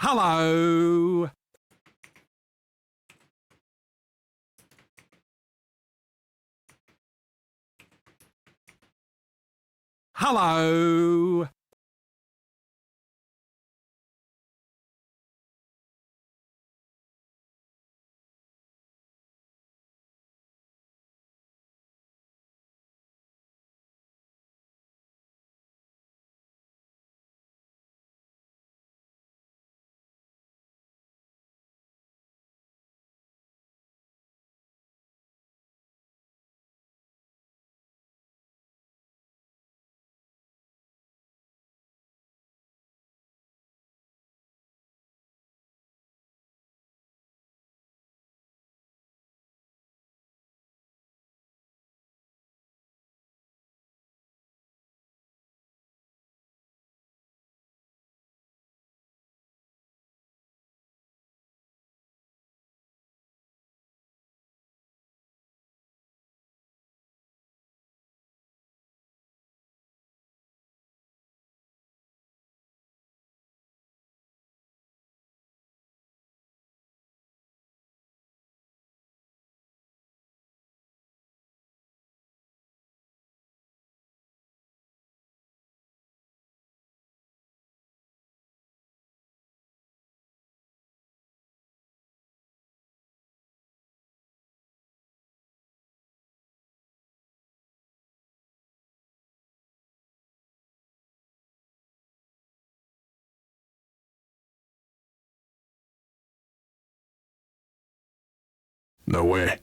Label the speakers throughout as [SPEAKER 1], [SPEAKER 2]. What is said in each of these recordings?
[SPEAKER 1] Hello. Hello. No way.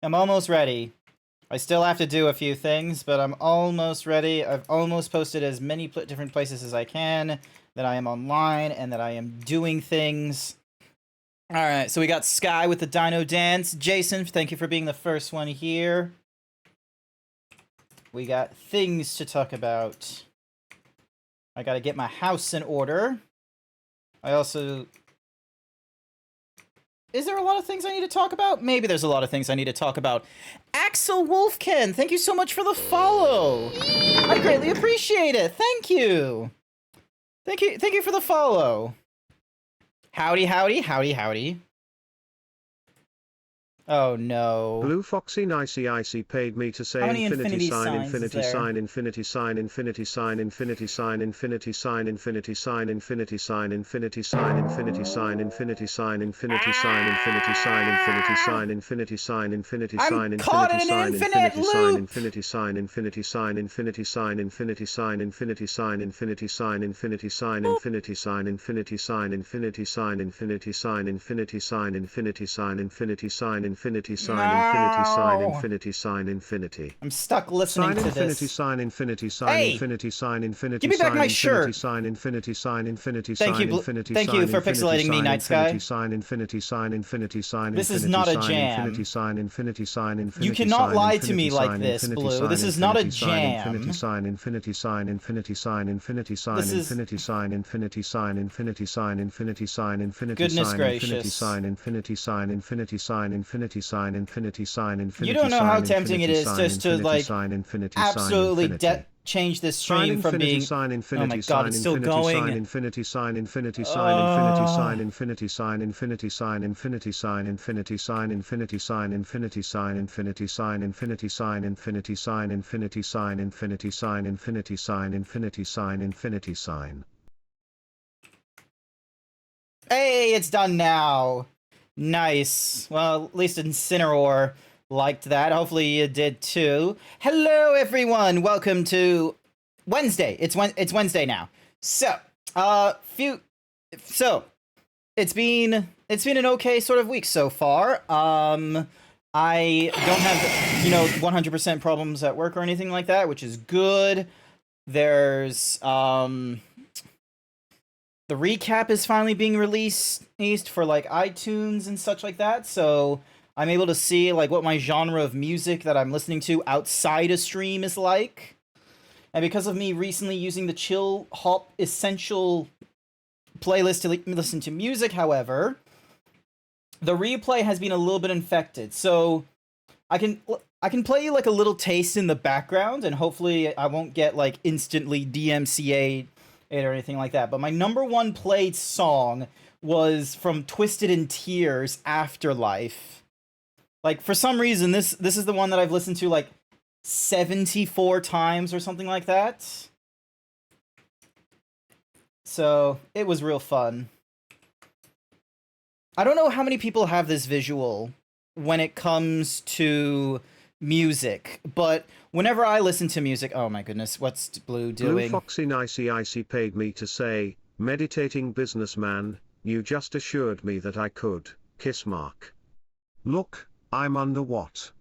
[SPEAKER 2] I'm almost ready. I still have to do a few things, but I'm almost ready. I've almost posted as many different places as I can, that I am online, and that I am doing things. Alright, so we got Sky with the Dino Dance. Jason, thank you for being the first one here. We got things to talk about. I gotta get my house in order. I also... Is there a lot of things I need to talk about? Maybe there's a lot of things I need to talk about. Axel Wolfken, thank you so much for the follow. I greatly appreciate it. Thank you. Thank you for the follow. Howdy, howdy, howdy, howdy. Oh no.
[SPEAKER 3] Blue Foxy Nicey Icy paid me to say
[SPEAKER 2] How many
[SPEAKER 3] infinity sign,
[SPEAKER 2] signs is
[SPEAKER 3] infinity
[SPEAKER 2] there?
[SPEAKER 3] sign, infinity sign, infinity sign, infinity sign, infinity sign, infinity sign, infinity sign, infinity sign, infinity sign, infinity sign, infinity sign, infinity sign, infinity sign, infinity sign, infinity sign,
[SPEAKER 2] I'm caught in an infinite loop!
[SPEAKER 3] infinity sign, infinity sign, infinity sign, infinity sign, infinity sign, infinity sign, infinity sign, infinity sign, infinity sign, infinity sign, infinity sign, infinity sign, infinity sign, infinity sign, infinity sign, infinity sign infinity sign
[SPEAKER 2] No.
[SPEAKER 3] infinity sign infinity.
[SPEAKER 2] I'm stuck listening
[SPEAKER 3] Sign
[SPEAKER 2] to
[SPEAKER 3] infinity
[SPEAKER 2] this.
[SPEAKER 3] sign infinity sign
[SPEAKER 2] Hey!
[SPEAKER 3] infinity sign infinity
[SPEAKER 2] Give me back
[SPEAKER 3] sign
[SPEAKER 2] my
[SPEAKER 3] infinity
[SPEAKER 2] shirt.
[SPEAKER 3] sign infinity sign infinity
[SPEAKER 2] Thank you,
[SPEAKER 3] sign infinity
[SPEAKER 2] thank you
[SPEAKER 3] sign
[SPEAKER 2] for
[SPEAKER 3] infinity
[SPEAKER 2] pixelating me,
[SPEAKER 3] sign
[SPEAKER 2] Night Sky.
[SPEAKER 3] infinity sign infinity sign infinity sign
[SPEAKER 2] This is
[SPEAKER 3] infinity
[SPEAKER 2] not a
[SPEAKER 3] sign infinity
[SPEAKER 2] jam.
[SPEAKER 3] sign infinity sign
[SPEAKER 2] You
[SPEAKER 3] infinity
[SPEAKER 2] cannot
[SPEAKER 3] sign
[SPEAKER 2] lie to
[SPEAKER 3] infinity
[SPEAKER 2] me like
[SPEAKER 3] sign
[SPEAKER 2] this,
[SPEAKER 3] infinity
[SPEAKER 2] Blue.
[SPEAKER 3] sign
[SPEAKER 2] This is not a
[SPEAKER 3] infinity sign infinity
[SPEAKER 2] jam.
[SPEAKER 3] sign infinity sign infinity sign infinity sign
[SPEAKER 2] This is...
[SPEAKER 3] infinity sign infinity sign infinity sign infinity sign infinity
[SPEAKER 2] Goodness
[SPEAKER 3] sign infinity
[SPEAKER 2] gracious.
[SPEAKER 3] sign infinity sign infinity sign infinity sign infinity sign
[SPEAKER 2] You
[SPEAKER 3] infinity
[SPEAKER 2] don't know how
[SPEAKER 3] sign
[SPEAKER 2] tempting it
[SPEAKER 3] infinity
[SPEAKER 2] is
[SPEAKER 3] sign
[SPEAKER 2] just to,
[SPEAKER 3] infinity
[SPEAKER 2] like,
[SPEAKER 3] sign infinity sign
[SPEAKER 2] absolutely
[SPEAKER 3] infinity
[SPEAKER 2] change this
[SPEAKER 3] sign
[SPEAKER 2] stream from
[SPEAKER 3] infinity
[SPEAKER 2] being...
[SPEAKER 3] sign
[SPEAKER 2] Oh my
[SPEAKER 3] infinity
[SPEAKER 2] god,
[SPEAKER 3] sign
[SPEAKER 2] it's still
[SPEAKER 3] infinity sign
[SPEAKER 2] going.
[SPEAKER 3] infinity sign infinity sign infinity sign
[SPEAKER 2] Uh,
[SPEAKER 3] infinity sign infinity sign infinity sign infinity sign infinity sign infinity sign infinity sign infinity sign infinity sign infinity sign infinity sign infinity sign infinity sign infinity sign.
[SPEAKER 2] hey, it's done now. Nice. Well, at least Incineroar liked that. Hopefully you did too. Hello, everyone. Welcome to Wednesday. It's Wednesday now. So, it's been an okay sort of week so far. I don't have 100% problems at work or anything like that, which is good. There's the recap is finally being released for like iTunes and such like that, so I'm able to see like what my genre of music that I'm listening to outside a stream is like. And because of me recently using the Chill Hop Essential playlist to listen to music, however, the replay has been a little bit infected. So I can play you like a little taste in the background, and hopefully I won't get like instantly DMCA'd or anything like that. But my number one played song was from Twisted in Tears, Afterlife. Like, for some reason, this is the one that I've listened to like 74 times or something like that. So it was real fun. I don't know how many people have this visual when it comes to music, but whenever I listen to music, oh my goodness, what's Blue doing?
[SPEAKER 3] Blue Foxy Nicey Icy paid me to say, meditating businessman, you just assured me that I could, kiss mark. Look, I'm under what?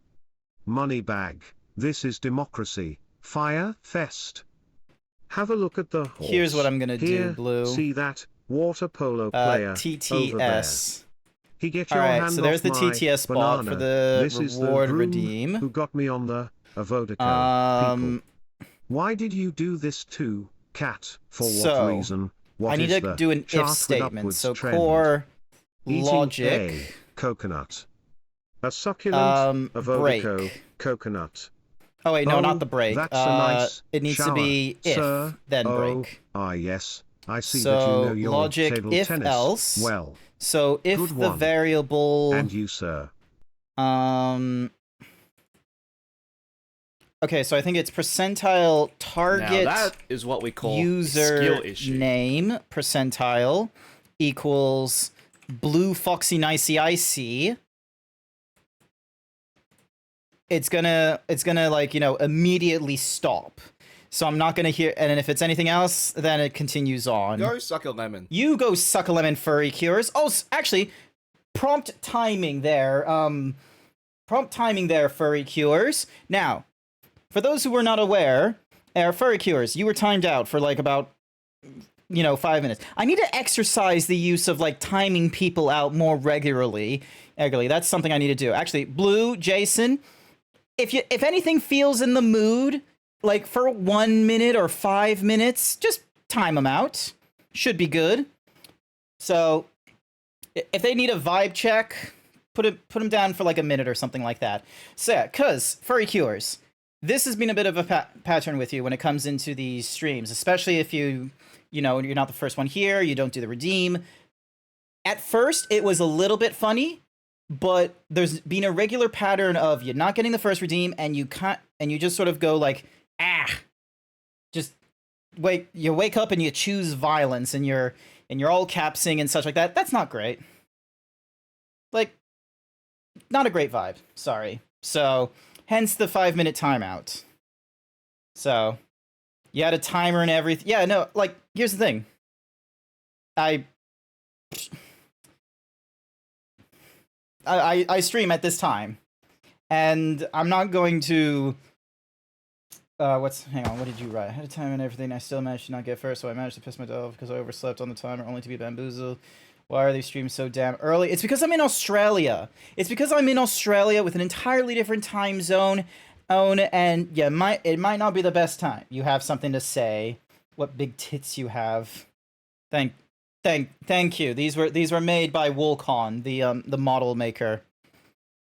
[SPEAKER 3] Money bag, this is democracy, fire fest. Have a look at the horse.
[SPEAKER 2] Here's what I'm gonna do, Blue.
[SPEAKER 3] See that, water polo player, over there.
[SPEAKER 2] TTS.
[SPEAKER 3] He get your
[SPEAKER 2] Alright,
[SPEAKER 3] hand
[SPEAKER 2] so there's
[SPEAKER 3] off
[SPEAKER 2] the
[SPEAKER 3] my
[SPEAKER 2] TTS spot
[SPEAKER 3] banana.
[SPEAKER 2] for the
[SPEAKER 3] This is the
[SPEAKER 2] reward
[SPEAKER 3] groom
[SPEAKER 2] redeem.
[SPEAKER 3] who got me on the Avodaco. People. Why did you do this too, cat? For
[SPEAKER 2] So,
[SPEAKER 3] what reason? What
[SPEAKER 2] I need
[SPEAKER 3] is
[SPEAKER 2] to
[SPEAKER 3] the
[SPEAKER 2] do an
[SPEAKER 3] chart
[SPEAKER 2] if
[SPEAKER 3] with
[SPEAKER 2] statement.
[SPEAKER 3] upwards
[SPEAKER 2] So
[SPEAKER 3] trend?
[SPEAKER 2] core
[SPEAKER 3] Eating
[SPEAKER 2] logic.
[SPEAKER 3] a coconut. A succulent Avodaco
[SPEAKER 2] break.
[SPEAKER 3] coconut.
[SPEAKER 2] Oh wait, no,
[SPEAKER 3] Oh,
[SPEAKER 2] not the break.
[SPEAKER 3] that's a nice
[SPEAKER 2] it needs
[SPEAKER 3] shower,
[SPEAKER 2] to be if,
[SPEAKER 3] sir.
[SPEAKER 2] then
[SPEAKER 3] Oh,
[SPEAKER 2] break.
[SPEAKER 3] ah yes, I see
[SPEAKER 2] So
[SPEAKER 3] that you know your
[SPEAKER 2] logic
[SPEAKER 3] table
[SPEAKER 2] if
[SPEAKER 3] tennis.
[SPEAKER 2] else.
[SPEAKER 3] Well,
[SPEAKER 2] so if
[SPEAKER 3] good
[SPEAKER 2] the
[SPEAKER 3] one.
[SPEAKER 2] variable
[SPEAKER 3] And you, sir.
[SPEAKER 2] Okay, so I think it's percentile target
[SPEAKER 1] Now that is what we call a
[SPEAKER 2] user
[SPEAKER 1] skill issue.
[SPEAKER 2] name percentile equals Blue Foxy Nicey Icy. It's gonna like, immediately stop. So I'm not gonna hear, and if it's anything else, then it continues on.
[SPEAKER 1] Go suck a lemon.
[SPEAKER 2] You go suck a lemon, Furry Cures. Oh, actually, prompt timing there. Furry Cures. Now, for those who were not aware, Furry Cures, you were timed out for like about 5 minutes. I need to exercise the use of like timing people out more regularly. That's something I need to do. Actually, Blue, Jason, if anything feels in the mood, like for 1 minute or 5 minutes, just time them out. Should be good. So if they need a vibe check, put them down for like a minute or something like that. So yeah, cause Furry Cures, this has been a bit of a pattern with you when it comes into these streams, especially if you're not the first one here, you don't do the redeem. At first, it was a little bit funny, but there's been a regular pattern of you not getting the first redeem, and you just sort of go like, just you wake up and you choose violence, and you're all capsing and such like that. That's not great. Like, not a great vibe. Sorry. So, hence the 5-minute timeout. So, you had a timer and everything. Yeah, no, like, here's the thing. I stream at this time, and I'm not going to. Hang on, what did you write? Ahead of time and everything, I still managed to not get first, so I managed to piss myself because I overslept on the timer only to be bamboozled. Why are these streams so damn early? It's because I'm in Australia. It's because I'm in Australia with an entirely different time zone. And yeah, it might not be the best time. You have something to say. What big tits you have. Thank you. These were made by Woolcon, the model maker.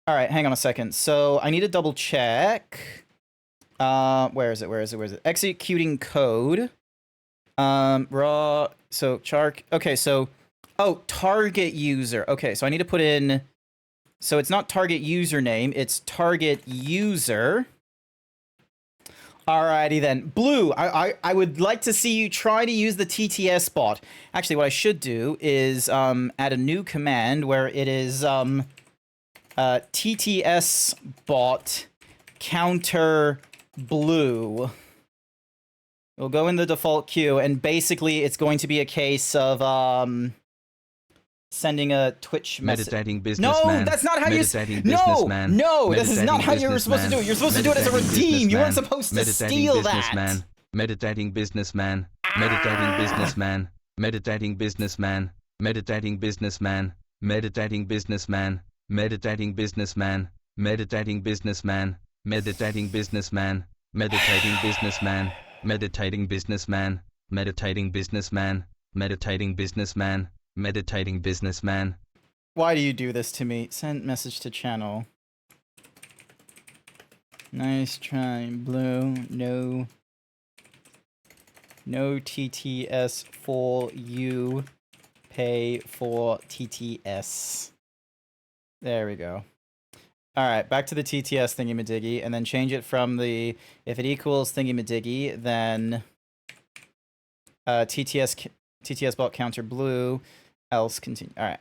[SPEAKER 2] All right, hang on a second. So I need to double check. Where is it? Executing code. Raw. So char. Okay, so target user. Okay, so I need to put in. So it's not target username. It's target user. Alrighty then. Blue, I would like to see you try to use the TTS bot. Actually, what I should do is add a new command where it is TTS bot counter blue. We'll go in the default queue, and basically it's going to be a case of sending a Twitch message.
[SPEAKER 4] Meditating businessman.
[SPEAKER 2] No, that's not how
[SPEAKER 4] Meditating
[SPEAKER 2] you.
[SPEAKER 4] businessman.
[SPEAKER 2] No, this is not how you're supposed to do it. You're supposed to do it as a redeem. You weren't supposed to steal that.
[SPEAKER 4] Meditating businessman. Meditating businessman. Meditating businessman. Meditating businessman. Meditating businessman. Meditating businessman. Meditating businessman. Meditating businessman. Meditating businessman. Meditating businessman. Meditating businessman. Meditating businessman. Meditating businessman.
[SPEAKER 2] Why do you do this to me? Send message to channel. Nice try, Blue. No TTS for you. Pay for TTS. There we go. Alright, back to the TTS thingy-madiggy, and then change it from the, if it equals thingy-madiggy, then TTS bot counter blue, else continue. Alright,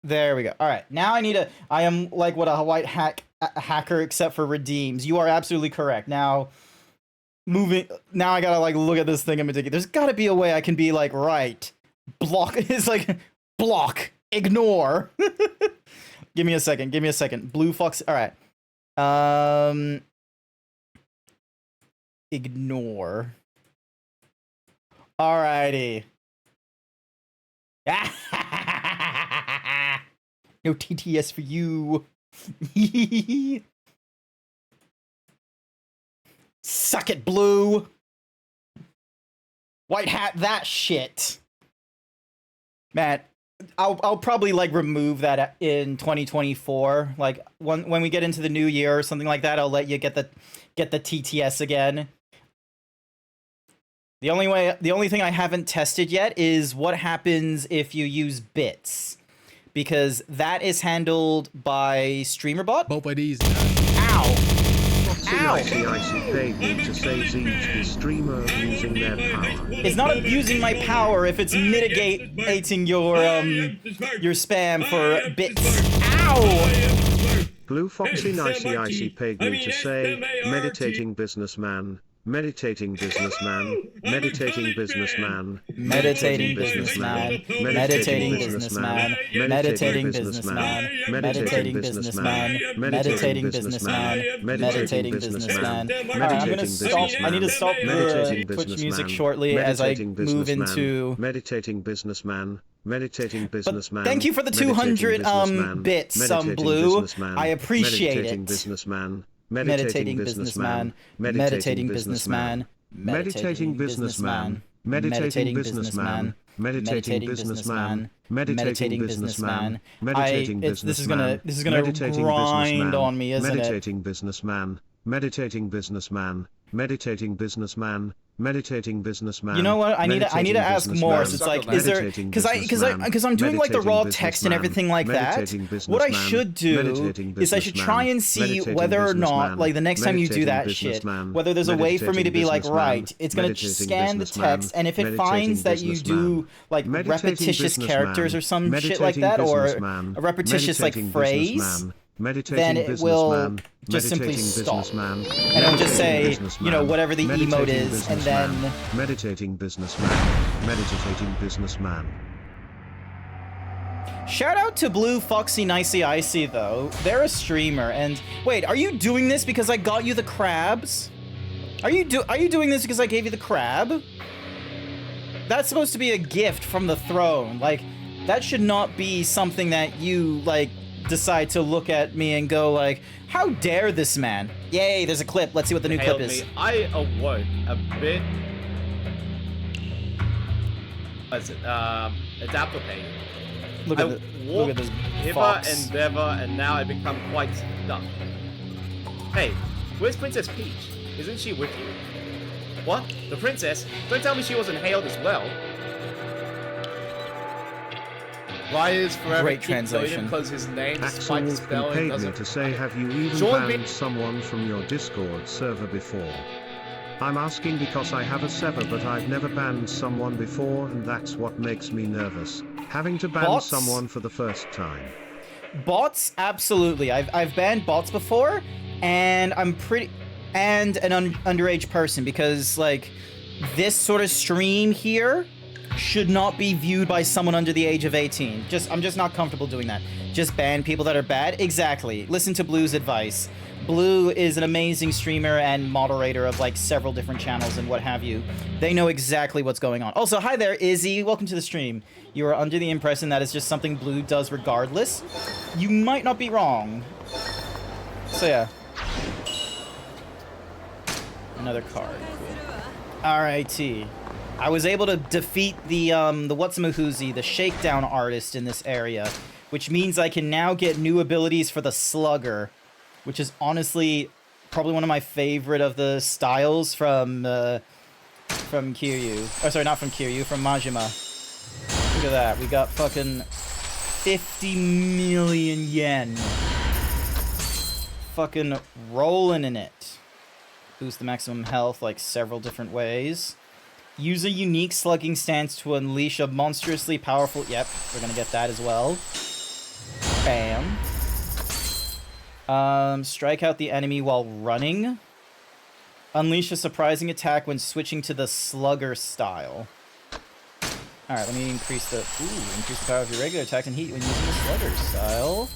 [SPEAKER 2] there we go. Alright, now I am like what a white hacker except for redeems. You are absolutely correct. Now I gotta like look at this thingy-madiggy. There's gotta be a way I can be like, right, block, it's like, block, ignore. Give me a second. Blue Fox. All right. Ignore. Alrighty. No TTS for you. Suck it, Blue. White hat that shit. Matt. I'll probably like remove that in 2024. Like when we get into the new year or something like that, I'll let you get the TTS again. The only thing I haven't tested yet is what happens if you use bits, because that is handled by StreamerBot.
[SPEAKER 5] Both of these.
[SPEAKER 2] Ow! Ow!
[SPEAKER 3] ICIC paid me to say Zeebs is streamer using their power.
[SPEAKER 2] It's not abusing my power if it's mitigating your spam for bits. Ow!
[SPEAKER 3] Blue Foxy ICIC paid me to say meditating businessman. Meditating businessman, meditating businessman,
[SPEAKER 2] meditating businessman, meditating businessman, meditating businessman, meditating businessman, meditating businessman, meditating businessman. Alright, I'm gonna stop. I need to stop the Twitch music shortly as I move into
[SPEAKER 3] meditating businessman. Meditating businessman.
[SPEAKER 2] Thank you for the 200 bits, Blue. I appreciate it. Meditating businessman, meditating businessman, meditating businessman, meditating businessman, meditating businessman, meditating businessman, meditating businessman. This is gonna grind on me, isn't it?
[SPEAKER 3] Meditating businessman, meditating businessman, meditating businessman. Meditating businessman.
[SPEAKER 2] You know what? I need to ask more. So it's like, is there because I'm doing like the raw text and everything like that. What I should do is I should try and see whether or not, like the next time you do that shit, whether there's a way for me to be like, right, it's gonna scan the text, and if it finds that you do like repetitious characters or some shit like that, or a repetitious like phrase, then it will just simply stop. And it'll just say, you know, whatever the emote is, and then...
[SPEAKER 3] Meditating businessman. Meditating businessman.
[SPEAKER 2] Shout out to Blue Foxy Nicey Icy though. They're a streamer, and wait, are you doing this because I got you the crabs? Are you doing this because I gave you the crab? That's supposed to be a gift from the throne. Like, that should not be something that you, like, decide to look at me and go, like, how dare this man? Yay, there's a clip. Let's see what the new clip is.
[SPEAKER 1] I awoke a bit... What's it? Adaptable.
[SPEAKER 2] Look at this
[SPEAKER 1] hither
[SPEAKER 2] fox.
[SPEAKER 1] and thither, and now I become quite stuck. Hey, where's Princess Peach? Isn't she with you? What? The princess? Don't tell me she wasn't hailed as well. Ryan's forever
[SPEAKER 2] Great
[SPEAKER 1] keep going
[SPEAKER 2] translation.
[SPEAKER 1] because his name,
[SPEAKER 3] Axel
[SPEAKER 1] despite the
[SPEAKER 3] Wolfkin
[SPEAKER 1] spelling,
[SPEAKER 3] paid me
[SPEAKER 1] doesn't...
[SPEAKER 3] to say, have you even
[SPEAKER 1] Sean
[SPEAKER 3] banned
[SPEAKER 1] Bin-
[SPEAKER 3] someone from your Discord server before? I'm asking because I have a server but I've never banned someone before and that's what makes me nervous. Having to ban
[SPEAKER 2] Bots?
[SPEAKER 3] someone for the first time.
[SPEAKER 2] Bots, absolutely. I've banned bots before, and I'm pretty... And an underage person, because, like, this sort of stream here should not be viewed by someone under the age of 18. I'm just not comfortable doing that. Just ban people that are bad? Exactly. Listen to Blue's advice. Blue is an amazing streamer and moderator of, like, several different channels and what have you. They know exactly what's going on. Also, hi there, Izzy. Welcome to the stream. You are under the impression that it's just something Blue does regardless. You might not be wrong. So, yeah. Another card. Cool. Alrighty. I was able to defeat the Whatsamahuzi, the shakedown artist in this area, which means I can now get new abilities for the Slugger, which is honestly probably one of my favorite of the styles from Kiryu. Oh, sorry, not from Kiryu, from Majima. Look at that. We got fucking 50 million yen. Fucking rolling in it. Boost the maximum health like several different ways. Use a unique slugging stance to unleash a monstrously powerful... Yep, we're gonna get that as well. Bam. Strike out the enemy while running. Unleash a surprising attack when switching to the slugger style. Alright, let me increase the increase the power of your regular attacks and heat when using the slugger style.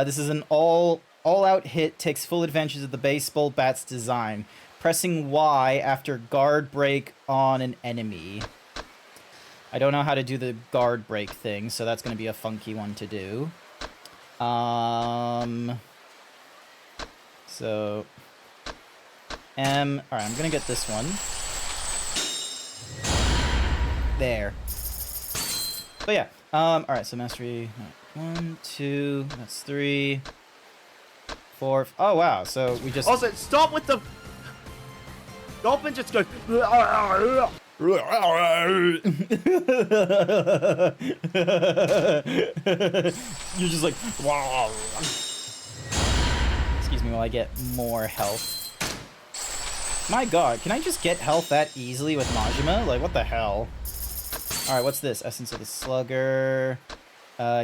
[SPEAKER 2] This is an all-out hit, takes full advantage of the baseball bat's design. Pressing Y after guard break on an enemy. I don't know how to do the guard break thing, so that's going to be a funky one to do. So... Alright, I'm going to get this one. There. But yeah, alright, so mastery... 1, 2, that's 3... 4... Oh, wow, so we just...
[SPEAKER 1] Also, stop with the... Dolphin just goes...
[SPEAKER 2] You're just like... Excuse me while I get more health. My god, can I just get health that easily with Majima? Like, what the hell? Alright, what's this? Essence of the Slugger...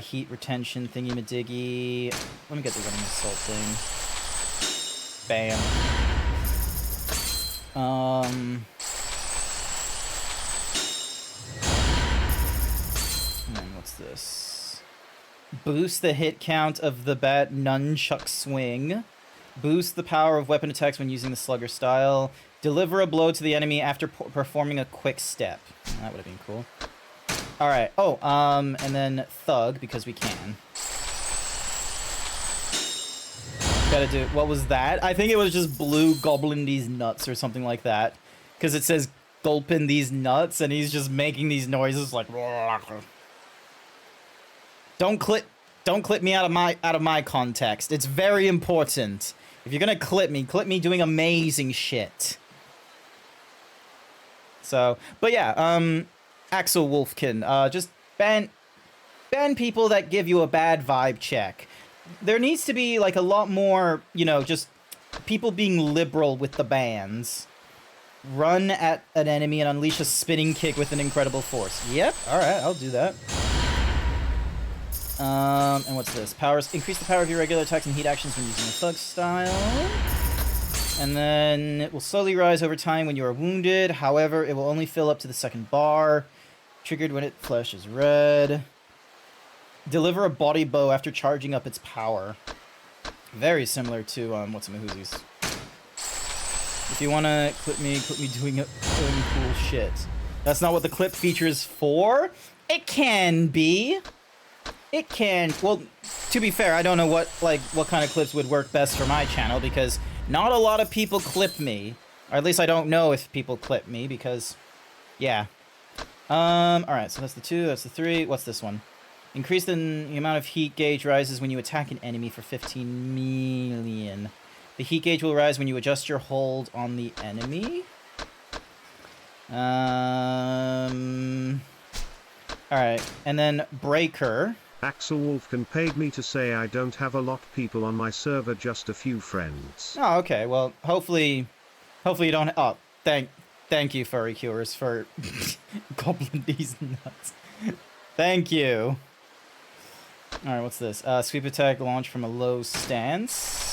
[SPEAKER 2] heat retention thingy-madiggy... Let me get the running assault thing. Bam. And then what's this? Boost the hit count of the bat nunchuck swing. Boost the power of weapon attacks when using the slugger style. Deliver a blow to the enemy after performing a quick step. That would have been cool. Alright. Oh, and then thug, because we can. Gotta do... What was that? I think it was just Blue gobbling these nuts or something like that. Because it says gulping these nuts, and he's just making these noises like... Don't clip me out of my context. It's very important. If you're gonna clip me doing amazing shit. So, but yeah, Axel Wolfkin, just ban people that give you a bad vibe check. There needs to be, like, a lot more, you know, just people being liberal with the bans. Run at an enemy and unleash a spinning kick with an incredible force. Yep, alright, I'll do that. And what's this? Increase the power of your regular attacks and heat actions when using the thug style. And then it will slowly rise over time when you are wounded. However, it will only fill up to the second bar. Triggered when it flashes red. Deliver a body bow after charging up its power. Very similar to what's my Whoosies. If you wanna clip me doing cool shit. That's not what the clip feature is for. It can be. It can. Well, to be fair, I don't know what kind of clips would work best for my channel because not a lot of people clip me, or at least I don't know if people clip me because, yeah. All right. So that's the 2. That's the 3. What's this one? Increase the amount of heat gauge rises when you attack an enemy for 15 million. The heat gauge will rise when you adjust your hold on the enemy. Alright, and then Breaker.
[SPEAKER 3] Axel Wolfkin paid me to say I don't have a lot people on my server, just a few friends.
[SPEAKER 2] Oh, okay. Well, hopefully you don't. Oh, thank you, Furry Cures, for gobbling these nuts. Thank you. All right, what's this? Sweep attack launch from a low stance.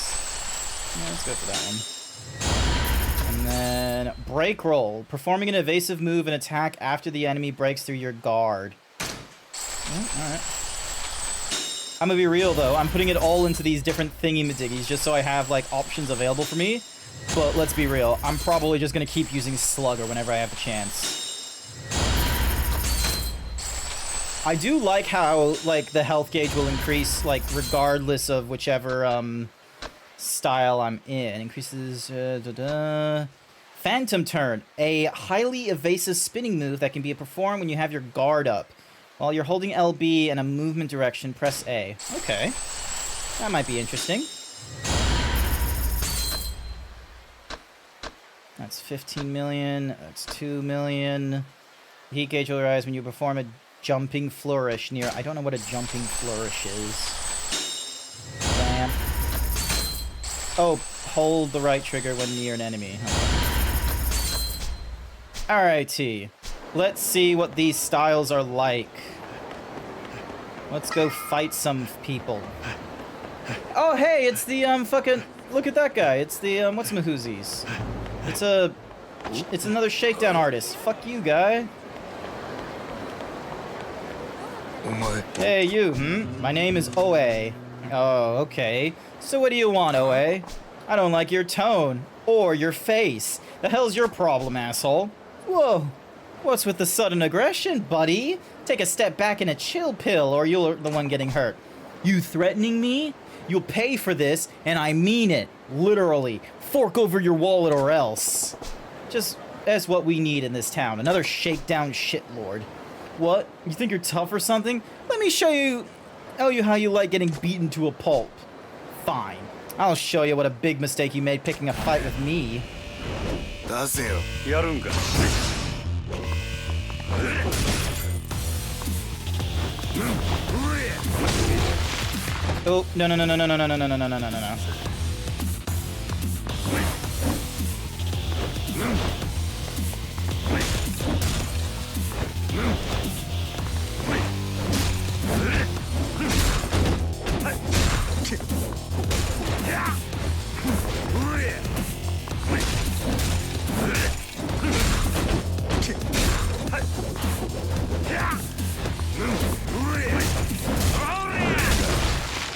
[SPEAKER 2] Yeah, let's go for that one. And then break roll, performing an evasive move and attack after the enemy breaks through your guard. All right. I'm gonna be real though. I'm putting it all into these different thingy-majiggies just so I have like options available for me. But let's be real. I'm probably just gonna keep using Slugger whenever I have a chance. I do like how like the health gauge will increase like regardless of whichever style I'm in. Increases Phantom Turn, a highly evasive spinning move that can be performed when you have your guard up. While you're holding LB in a movement direction, press A. Okay. That might be interesting. That's 15 million. That's 2 million. Heat gauge will rise when you perform a jumping flourish near... I don't know what a jumping flourish is. Bam. Oh, hold the right trigger when near an enemy. Okay. Alrighty. Let's see what these styles are like. Let's go fight some people. Oh, hey, it's the, fucking... Look at that guy. It's the, what's Mahoozies? It's another shakedown artist. Fuck you, guy. Hey, you, My name is Oe. Oh, okay. So what do you want, Oe? I don't like your tone. Or your face. The hell's your problem, asshole? Whoa. What's with the sudden aggression, buddy? Take a step back and a chill pill, or you're the one getting hurt. You threatening me? You'll pay for this, and I mean it. Literally. Fork over your wallet or else. Just, that's what we need in this town. Another shakedown shitlord. What? You think you're tough or something? Let me show you how you like getting beaten to a pulp. Fine. I'll show you what a big mistake you made picking a fight with me. Oh, no.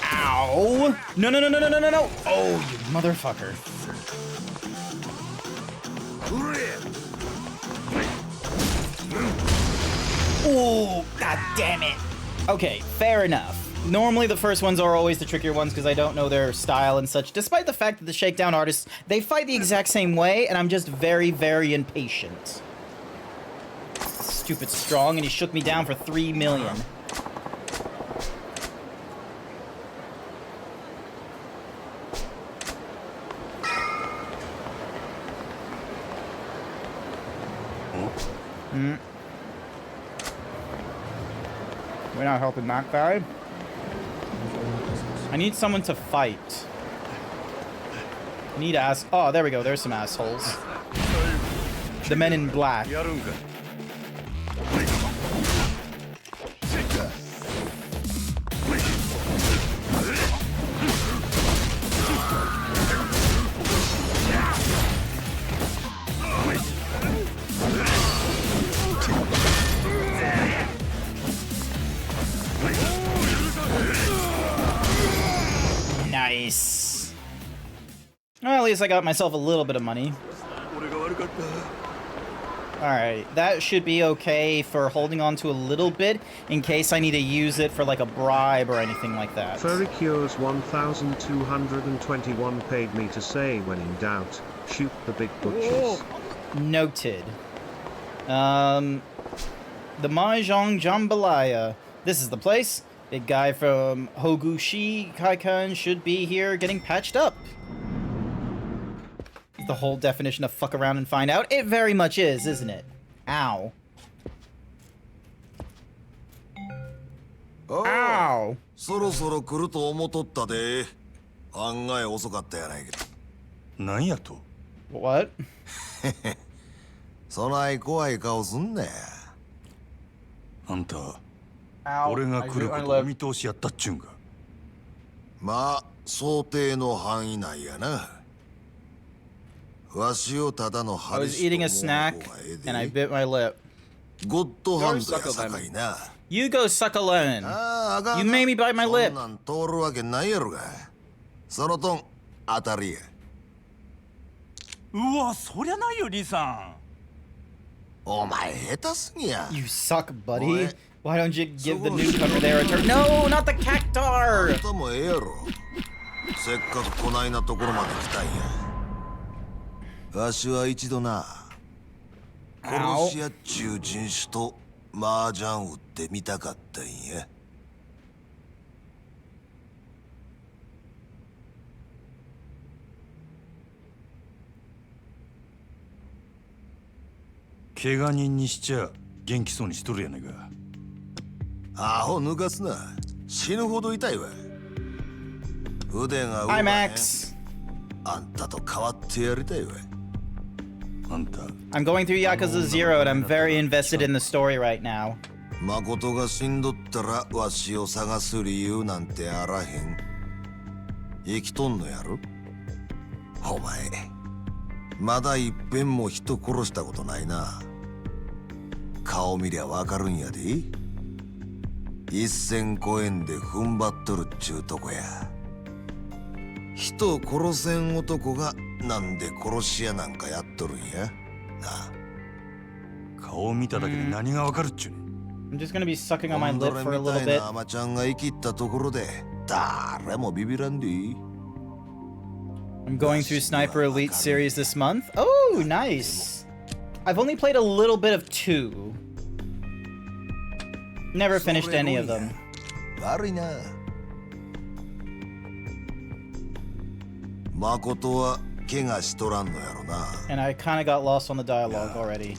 [SPEAKER 2] Ow! No. Oh, you motherfucker. Oh, god damn it. Okay, fair enough. Normally the first ones are always the trickier ones because I don't know their style and such, despite the fact that the shakedown artists, they fight the exact same way, and I'm just very, very impatient. Stupid strong, and he shook me down for 3 million. We're not helping that guy. I need someone to fight. I need oh, there we go. There's some assholes. The men in black. least I got myself a little bit of money. Alright, that should be okay for holding on to a little bit in case I need to use it for like a bribe or anything like that.
[SPEAKER 3] Furry Cures 1221 paid me to say when in doubt, shoot the big butchers.
[SPEAKER 2] Noted. The Mahjong Jambalaya. This is the place. Big guy from Hogushi Kaikan should be here getting patched up. The whole definition of fuck around and find out. It very much is, isn't it? Ow. Ow.
[SPEAKER 5] そろそろ来ると思っとったで。案外遅かったやないか。
[SPEAKER 6] なんやと
[SPEAKER 2] What?
[SPEAKER 5] そない怖い顔すんなや。
[SPEAKER 6] あんた
[SPEAKER 2] Ow.
[SPEAKER 6] 俺が
[SPEAKER 2] I
[SPEAKER 6] 来る
[SPEAKER 2] hit
[SPEAKER 6] こ
[SPEAKER 2] my
[SPEAKER 6] とお
[SPEAKER 2] lip.
[SPEAKER 6] 見通しやったっちゅうんか
[SPEAKER 5] まあ、想定の範囲内やな。わしをただの
[SPEAKER 2] I
[SPEAKER 5] ハリ
[SPEAKER 2] was
[SPEAKER 5] スと
[SPEAKER 2] eating
[SPEAKER 5] 思
[SPEAKER 2] a
[SPEAKER 5] う
[SPEAKER 2] snack
[SPEAKER 5] 方がええ
[SPEAKER 2] and I
[SPEAKER 5] で。
[SPEAKER 2] bit my lip.
[SPEAKER 5] ゴッドハンドやさかいな。
[SPEAKER 2] You go suck alone.
[SPEAKER 5] ああ、あかん
[SPEAKER 2] You made me bite my
[SPEAKER 5] そ
[SPEAKER 2] lip.
[SPEAKER 5] んなん通るわけないやろが。そのとん、当たりや。
[SPEAKER 6] うわそりゃないよリさ
[SPEAKER 5] お前下手すぎや。
[SPEAKER 2] You suck, buddy.
[SPEAKER 5] What?
[SPEAKER 2] Why don't you give the newcomer there a turn? No, not the
[SPEAKER 5] あ
[SPEAKER 2] cactar!
[SPEAKER 5] んたもええやろ。せっかくこないなところまで来たんや。わしは一度な、殺し屋っちゅう人種と麻雀打ってみたかったんや。
[SPEAKER 6] 怪我人にしちゃ元気そうにしとるやねんか
[SPEAKER 5] アホ抜かすな。死ぬほど痛いわ。腕が動か
[SPEAKER 2] Hi,
[SPEAKER 5] へん。
[SPEAKER 2] Max.
[SPEAKER 5] あんたと変わってやりたいわ。
[SPEAKER 6] あんた
[SPEAKER 2] I'm going through Yakuza 0 and I'm very invested in the story right now.
[SPEAKER 5] 誠が死んどったらわしを探す理由なんてあらへん。生きとんのやろ。お前まだいっぺんも人殺したことないな。顔見りゃわかるんやで。1000コ円で踏ん張っとるっちゅうとこや。人殺せん男がなんで殺し屋なんかやっとるんやな。
[SPEAKER 6] 顔見ただけで何がわかるっちゅうねん
[SPEAKER 2] I'm just gonna be sucking on my
[SPEAKER 5] ゴンド
[SPEAKER 2] lip
[SPEAKER 5] レ
[SPEAKER 2] for a
[SPEAKER 5] みた
[SPEAKER 2] little
[SPEAKER 5] い
[SPEAKER 2] bit.
[SPEAKER 5] なアマちゃんが生きったところで誰もビビらんで。
[SPEAKER 2] I'm going through Sniper Elite series this month. Oh, nice. I've only played a little bit of 2. Never finished any of them.
[SPEAKER 5] 悪いな。誠は怪我しとらんのやろな。
[SPEAKER 2] And I kind of got lost on the dialogue already.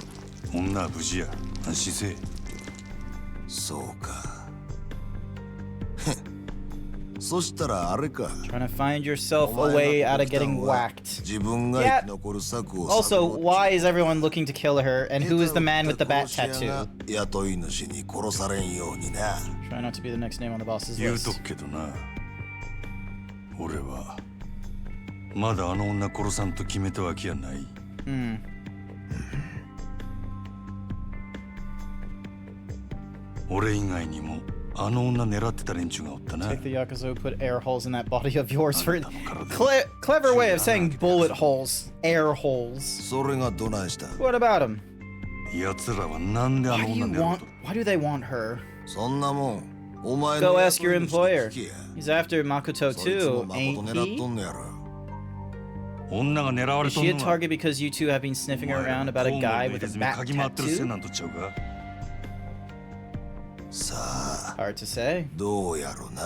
[SPEAKER 6] 女は無事や安心せえ
[SPEAKER 5] そうか。そしたらあれか。
[SPEAKER 2] Trying to find yourself a way out of getting whacked.
[SPEAKER 5] 自分が生き残る策を
[SPEAKER 2] Also, why is everyone looking to kill her? And who is the man with the bat tattoo?
[SPEAKER 5] 雇い主に殺されんようにな。
[SPEAKER 2] Try not to be the next name on the boss's
[SPEAKER 6] 言うと
[SPEAKER 2] list.
[SPEAKER 6] くけどな俺はまだあの女殺さんと決めたわけやない
[SPEAKER 2] Hmm.
[SPEAKER 6] 俺以外にもあの女狙ってた連中がおったな
[SPEAKER 2] Take the Yakuza who put air holes in that body of yours for clever way of saying bullet holes. Air holes.
[SPEAKER 5] それがどないした。
[SPEAKER 2] What about him?
[SPEAKER 6] 奴らはなんであ
[SPEAKER 2] Why
[SPEAKER 6] の
[SPEAKER 2] do you
[SPEAKER 6] 女狙う
[SPEAKER 2] want?
[SPEAKER 6] と
[SPEAKER 2] Why do they want her?
[SPEAKER 5] そんなもんお前の
[SPEAKER 2] Go ask your
[SPEAKER 5] 雇い主に
[SPEAKER 2] employer.
[SPEAKER 5] 聞けや。
[SPEAKER 2] He's after Makoto
[SPEAKER 5] そいつも
[SPEAKER 2] too,
[SPEAKER 5] 誠
[SPEAKER 2] ain't
[SPEAKER 5] 狙っ
[SPEAKER 2] he?
[SPEAKER 5] とんのやろ。
[SPEAKER 6] 女が狙われ
[SPEAKER 2] Is
[SPEAKER 6] とん
[SPEAKER 2] she a
[SPEAKER 6] のは
[SPEAKER 2] target because you two have been sniffing around about a guy with a bat
[SPEAKER 6] 嗅ぎ回ってるせい
[SPEAKER 2] tattoo?
[SPEAKER 6] なんとちゃうか
[SPEAKER 5] さあ
[SPEAKER 2] Hard to say.
[SPEAKER 5] どうやろな。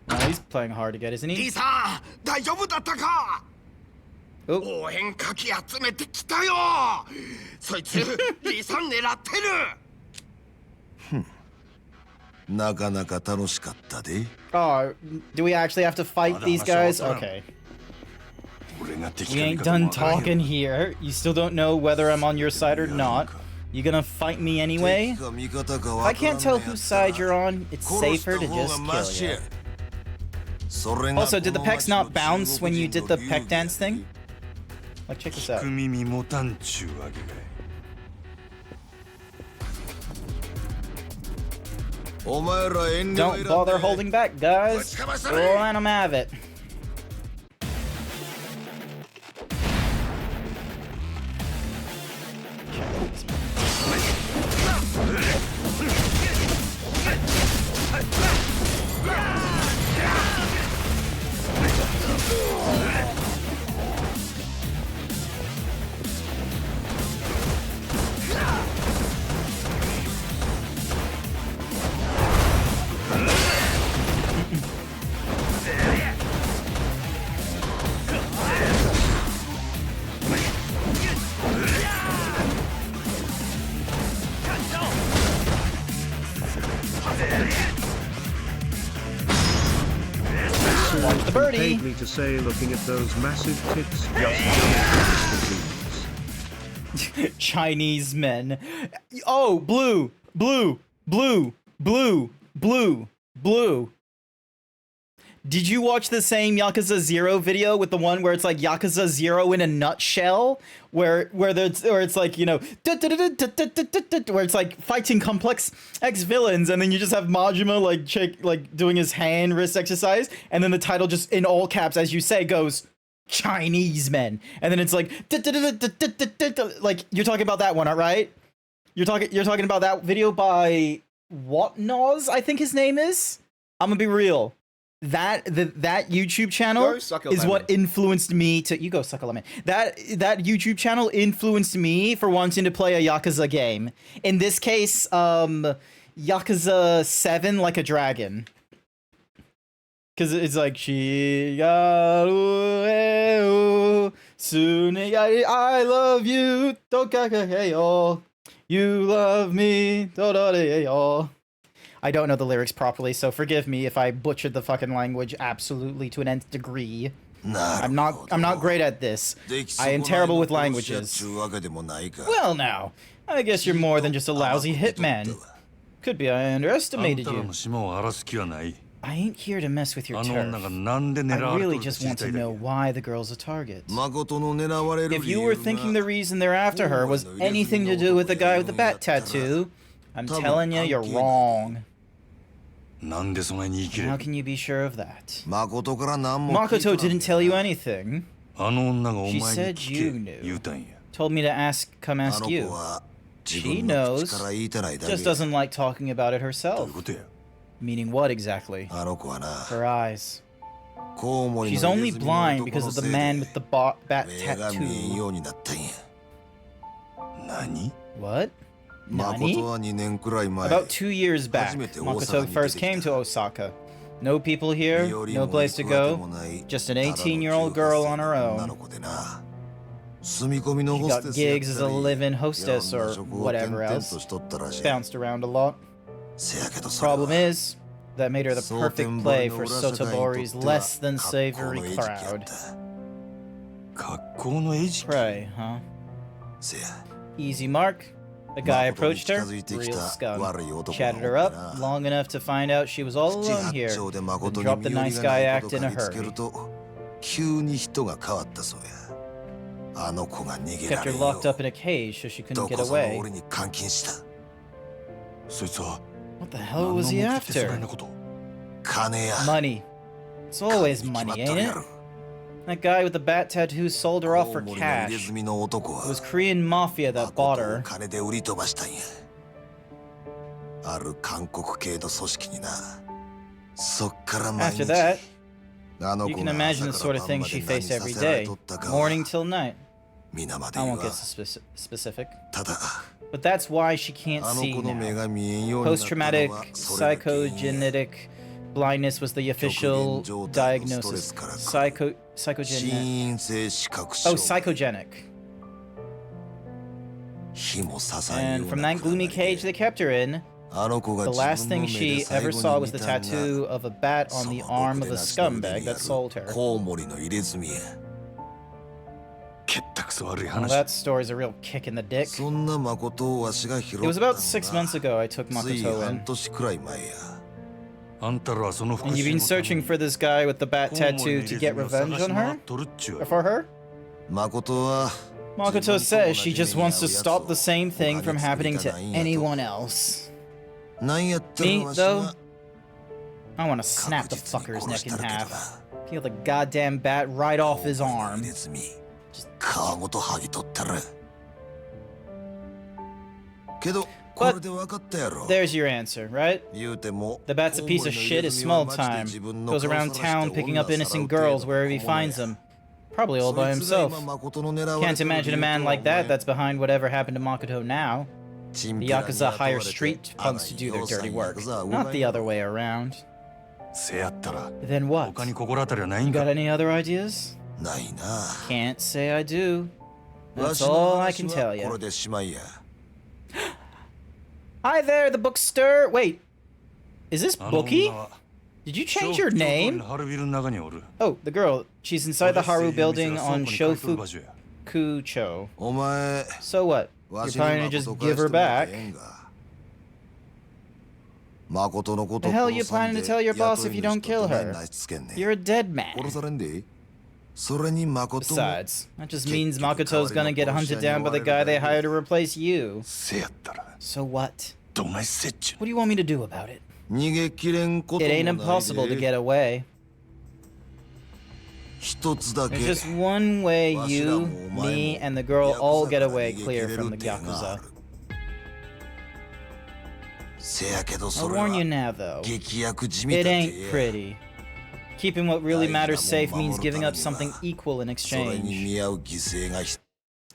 [SPEAKER 2] No, he's playing hard to get, isn't
[SPEAKER 7] リ
[SPEAKER 2] he?
[SPEAKER 7] サ大丈夫だったか。
[SPEAKER 2] Oh,
[SPEAKER 7] 応援かき集めてきたよ。そいつリサ狙ってる。
[SPEAKER 5] なかなか楽しかったで。
[SPEAKER 2] oh, do we actually have to fight these guys? Okay.
[SPEAKER 6] 俺が敵
[SPEAKER 2] We
[SPEAKER 6] か味
[SPEAKER 2] ain't
[SPEAKER 6] 方
[SPEAKER 2] done
[SPEAKER 6] もわからんよ
[SPEAKER 2] talking here. You still don't know whether I'm on your side or not. You gonna fight me anyway?
[SPEAKER 5] 敵か味方か
[SPEAKER 2] If
[SPEAKER 5] わ
[SPEAKER 2] I
[SPEAKER 5] からん
[SPEAKER 2] can't
[SPEAKER 5] の
[SPEAKER 2] tell
[SPEAKER 5] やったら
[SPEAKER 2] whose side you're on, it's
[SPEAKER 5] 殺し
[SPEAKER 2] safer
[SPEAKER 5] た
[SPEAKER 2] to
[SPEAKER 5] 方が
[SPEAKER 2] just
[SPEAKER 5] マ
[SPEAKER 2] kill
[SPEAKER 5] シ
[SPEAKER 2] you.
[SPEAKER 5] や。それが
[SPEAKER 2] Also, did the
[SPEAKER 5] この
[SPEAKER 2] pecs
[SPEAKER 5] 町の
[SPEAKER 2] not bounce when you
[SPEAKER 5] 中
[SPEAKER 2] did
[SPEAKER 5] 国
[SPEAKER 2] the
[SPEAKER 5] 人の
[SPEAKER 2] peck dance
[SPEAKER 5] 流儀
[SPEAKER 2] thing? Like, check this out.
[SPEAKER 6] 聞く耳持たんちゅうわけかい
[SPEAKER 5] お前ら遠慮
[SPEAKER 2] Don't
[SPEAKER 5] いらん
[SPEAKER 2] bother
[SPEAKER 5] で
[SPEAKER 2] holding back, guys. Let them have it.
[SPEAKER 3] paid me to say looking at those massive tits just
[SPEAKER 2] Chinese men. Oh, blue, blue, blue, blue, blue, blue. Did you watch the same Yakuza 0 video with the one where it's like Yakuza 0 in a nutshell? Where it's like, you know, where it's like fighting complex ex-villains, and then you just have Majima like doing his hand wrist exercise, and then the title just in all caps, as you say, goes Chinese men. And then it's like you're talking about that one, all right? You're talking about that video by Whatnoz, I think his name is. I'm gonna be real. That YouTube channel is what influenced me to you go suck a lemon. That YouTube channel influenced me for wanting to play a Yakuza game. In this case, Yakuza 7 Like a Dragon. Cause it's like I love you, you love me, I don't know the lyrics properly, so forgive me if I butchered the fucking language absolutely to an nth degree. I'm not great at this. I am terrible with languages. Well now, I guess you're more than just a lousy hitman. Could be I underestimated you. I ain't here to mess with your turf. I really just want to know why the girl's a target. If you were thinking the reason they're after her was anything to do with the guy with the bat tattoo, I'm telling you, you're wrong. How can you be sure of that? Makoto didn't tell you anything. She said you knew. Told me to come ask you. She knows, just doesn't like talking about it herself. Meaning what exactly? Her eyes. She's only blind because of the man with the bat tattoo. What? Nani? About 2 years back, Makoto first came to Osaka. No people here, no place to go, just an 18-year-old girl on her own. She got gigs as a live-in hostess or whatever else. Bounced around a lot. Problem is, that made her the perfect play for Sotobori's less than savory crowd. Pray, huh? Easy mark. The guy approached her, real scum. Chatted her up long enough to find out she was all alone here, then dropped the nice guy act in a hurry. Kept her locked up in a cage so she couldn't get away. What the hell was he after? Money. It's always money, ain't it? That guy with the bat tattoo sold her off for cash. It was Korean mafia that bought her. After that, you can imagine the sort of thing she faced every day, morning till night. I won't get specific. But that's why she can't see now. Post-traumatic psychogenic blindness was the official diagnosis. Psychogenic. Oh, psychogenic. And from that gloomy cage they kept her in, the last thing she ever saw was the tattoo of a bat on the arm of a scumbag that sold her. Well, that story's a real kick in the dick. It was about 6 months ago I took Makoto in. And you've been searching for this guy with the bat tattoo to get revenge on her? Or for her? Makoto says she just wants to stop the same thing from happening to anyone else. Me, though? I want to snap the fucker's neck in half. Peel the goddamn bat right off his arm. But there's your answer, right? The bat's a piece of shit is small time. Goes around town picking up innocent girls wherever he finds them. Probably all by himself. Can't imagine a man like that that's behind whatever happened to Makoto now. The Yakuza hire street punks to do their dirty work, not the other way around. Then what? You got any other ideas? Can't say I do. That's all I can tell you. Hi there, the bookster. Wait, is this Bookie? Did you change your name? Oh, the girl. She's inside the Haru building on Shofukucho.
[SPEAKER 5] お前
[SPEAKER 2] So what?
[SPEAKER 5] わ
[SPEAKER 2] You're
[SPEAKER 5] しに
[SPEAKER 2] planning to
[SPEAKER 5] 誠
[SPEAKER 2] just
[SPEAKER 5] 返
[SPEAKER 2] give
[SPEAKER 5] し
[SPEAKER 2] her
[SPEAKER 5] てもらっ
[SPEAKER 2] back?
[SPEAKER 5] てええんか誠のこと
[SPEAKER 2] The hell you
[SPEAKER 5] 殺さん
[SPEAKER 2] planning
[SPEAKER 5] で
[SPEAKER 2] to tell your boss
[SPEAKER 5] 雇
[SPEAKER 2] if
[SPEAKER 5] い
[SPEAKER 2] you don't
[SPEAKER 5] 主と
[SPEAKER 2] kill
[SPEAKER 5] どない
[SPEAKER 2] her?
[SPEAKER 5] なしつけんねん
[SPEAKER 2] You're a dead man.
[SPEAKER 5] 殺されんでそれに誠も
[SPEAKER 2] Besides, that just means Makoto's gonna get hunted down by the guy they hired to replace you.
[SPEAKER 6] せやったら
[SPEAKER 2] So what?
[SPEAKER 6] どないせっちゅ
[SPEAKER 2] What do you want me to do about it?
[SPEAKER 5] 逃げきれんこと
[SPEAKER 2] It
[SPEAKER 5] も
[SPEAKER 2] ain't
[SPEAKER 5] ない
[SPEAKER 2] impossible to
[SPEAKER 5] で
[SPEAKER 2] get away.
[SPEAKER 5] 一つだけ
[SPEAKER 2] There's just one way
[SPEAKER 5] わしら
[SPEAKER 2] you,
[SPEAKER 5] もお前
[SPEAKER 2] me,
[SPEAKER 5] も
[SPEAKER 2] and the girl all
[SPEAKER 5] ヤクザ
[SPEAKER 2] get
[SPEAKER 5] から
[SPEAKER 2] away
[SPEAKER 5] 逃げき
[SPEAKER 2] clear
[SPEAKER 5] れる
[SPEAKER 2] from the
[SPEAKER 5] 手があ
[SPEAKER 2] Yakuza.
[SPEAKER 5] るせやけど
[SPEAKER 2] I'll
[SPEAKER 5] それは
[SPEAKER 2] warn you now, though.
[SPEAKER 5] 劇薬地味
[SPEAKER 2] It
[SPEAKER 5] だ
[SPEAKER 2] ain't
[SPEAKER 5] けや
[SPEAKER 2] pretty. Keeping what really matters safe means giving up something equal in
[SPEAKER 5] それに
[SPEAKER 2] exchange.
[SPEAKER 5] 見合う犠牲が必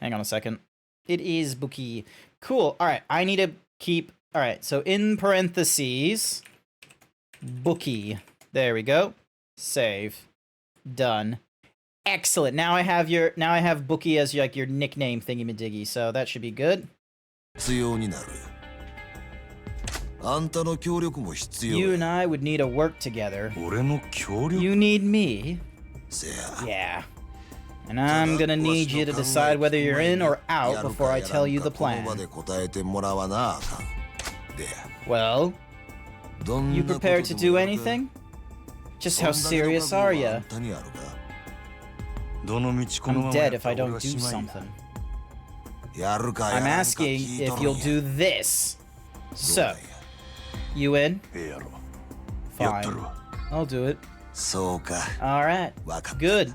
[SPEAKER 2] Hang on a second. It is Buki. Cool. Alright, I need to keep... Alright, so in parentheses... Buki. There we go. Save. Done. Excellent. Now I have Buki as like your nickname thingy-majiggy, so that should be good.
[SPEAKER 5] 必要になるあんたの協力も必要
[SPEAKER 2] You
[SPEAKER 5] や
[SPEAKER 2] and I would need to work together.
[SPEAKER 6] 俺の協力
[SPEAKER 2] You need me.
[SPEAKER 5] せや
[SPEAKER 2] Yeah. And I'm gonna need you to decide whether you're in or out before I tell you the
[SPEAKER 5] この場
[SPEAKER 2] plan.
[SPEAKER 5] で答えてもらわなあかんで
[SPEAKER 2] Well,
[SPEAKER 5] どん
[SPEAKER 2] you
[SPEAKER 5] なこと
[SPEAKER 2] prepared to
[SPEAKER 5] で
[SPEAKER 2] do
[SPEAKER 5] もやるか
[SPEAKER 2] anything? Just
[SPEAKER 5] そ
[SPEAKER 2] how
[SPEAKER 5] んだけの
[SPEAKER 2] serious
[SPEAKER 5] 覚悟は
[SPEAKER 2] are
[SPEAKER 5] あ
[SPEAKER 2] you?
[SPEAKER 5] んたにあるか
[SPEAKER 6] どの道この
[SPEAKER 2] I'm
[SPEAKER 6] ままや
[SPEAKER 2] dead
[SPEAKER 6] っ
[SPEAKER 2] if
[SPEAKER 6] た
[SPEAKER 2] I
[SPEAKER 6] ら俺
[SPEAKER 2] don't
[SPEAKER 6] は
[SPEAKER 2] do
[SPEAKER 6] しまいや
[SPEAKER 2] something.
[SPEAKER 5] やるかや
[SPEAKER 2] I'm
[SPEAKER 5] らんか
[SPEAKER 2] asking
[SPEAKER 5] 聞いと
[SPEAKER 2] if
[SPEAKER 5] るん
[SPEAKER 2] you'll
[SPEAKER 5] や
[SPEAKER 2] do this.
[SPEAKER 5] どう
[SPEAKER 2] So,
[SPEAKER 5] なんや
[SPEAKER 2] you in?
[SPEAKER 6] ええやろやっ
[SPEAKER 2] Fine.
[SPEAKER 6] とるわ
[SPEAKER 2] I'll do it.
[SPEAKER 5] そうか
[SPEAKER 2] Alright.
[SPEAKER 5] わかった
[SPEAKER 2] Good.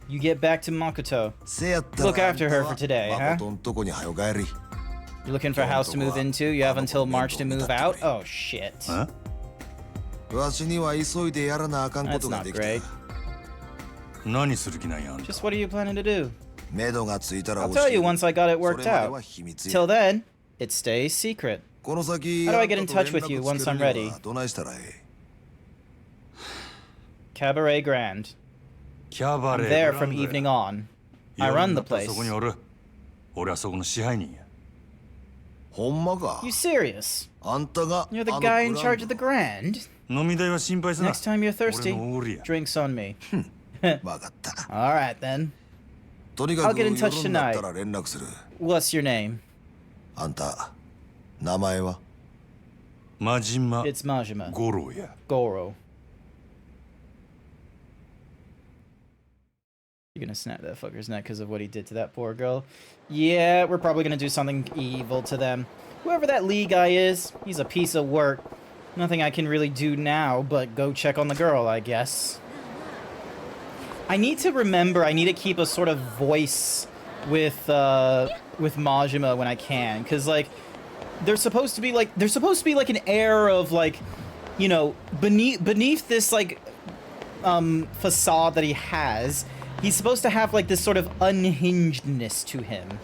[SPEAKER 2] You get back to Makoto.
[SPEAKER 5] せやったら
[SPEAKER 2] Look after her for today,
[SPEAKER 5] あんた
[SPEAKER 2] huh?
[SPEAKER 5] は誠んとこに早帰り
[SPEAKER 2] You're looking for a house to move into? You have until March to move out? Oh, shit.
[SPEAKER 6] え
[SPEAKER 5] わしには急いでやらなあかんこ
[SPEAKER 2] That's
[SPEAKER 5] とが
[SPEAKER 2] not
[SPEAKER 5] できた
[SPEAKER 2] great.
[SPEAKER 6] 何する気なんやあんた
[SPEAKER 2] Just what are you planning to do?
[SPEAKER 5] 目処がついたら
[SPEAKER 2] I'll
[SPEAKER 5] 教
[SPEAKER 2] tell
[SPEAKER 5] え
[SPEAKER 2] you
[SPEAKER 5] る
[SPEAKER 2] once I got it
[SPEAKER 5] それ
[SPEAKER 2] worked
[SPEAKER 5] まで
[SPEAKER 2] out.
[SPEAKER 5] は秘密や
[SPEAKER 2] Till then, it stays secret.
[SPEAKER 5] この先
[SPEAKER 2] How do I get in
[SPEAKER 5] あんたと
[SPEAKER 2] touch with you
[SPEAKER 5] 連絡
[SPEAKER 2] once
[SPEAKER 5] つけ
[SPEAKER 2] I'm
[SPEAKER 5] るに
[SPEAKER 2] ready?
[SPEAKER 5] はどないしたらええ
[SPEAKER 2] Cabaret Grand.
[SPEAKER 6] キャバ
[SPEAKER 2] I'm
[SPEAKER 6] レー
[SPEAKER 2] there
[SPEAKER 6] ブ
[SPEAKER 2] from
[SPEAKER 6] ランドや
[SPEAKER 2] evening on. I
[SPEAKER 6] 夜
[SPEAKER 2] run
[SPEAKER 6] に
[SPEAKER 2] the
[SPEAKER 6] なったら
[SPEAKER 2] place.
[SPEAKER 6] そこにおる俺はそこの支配人や
[SPEAKER 5] ほんまか
[SPEAKER 2] You serious?
[SPEAKER 5] あんたが
[SPEAKER 2] You're the
[SPEAKER 5] あの
[SPEAKER 2] guy in
[SPEAKER 5] グラン
[SPEAKER 2] charge
[SPEAKER 5] ド
[SPEAKER 2] of the Grand?
[SPEAKER 6] 飲み代は心配すな
[SPEAKER 2] Next time you're thirsty,
[SPEAKER 6] 俺のおごりや
[SPEAKER 2] drinks on me.
[SPEAKER 5] わかった
[SPEAKER 2] Alright then.
[SPEAKER 5] とにか
[SPEAKER 2] I'll
[SPEAKER 5] く
[SPEAKER 2] get in
[SPEAKER 5] 夜
[SPEAKER 2] touch
[SPEAKER 5] になっ
[SPEAKER 2] tonight.
[SPEAKER 5] たら連絡する
[SPEAKER 2] What's your name?
[SPEAKER 5] あんた名前は
[SPEAKER 6] 真島
[SPEAKER 2] It's Majima.
[SPEAKER 6] 五郎や
[SPEAKER 2] Goro. You're gonna snap that fucker's neck because of what he did to that poor girl. Yeah, we're probably gonna do something evil to them. Whoever that Lee guy is, he's a piece of work. Nothing I can really do now but go check on the girl, I guess. I need to remember, I need to keep a sort of voice with Majima when I can, because, like, there's supposed to be like an air of, like, you know, beneath this, like, facade that he has, he's supposed to have, like, this sort of unhingedness to him.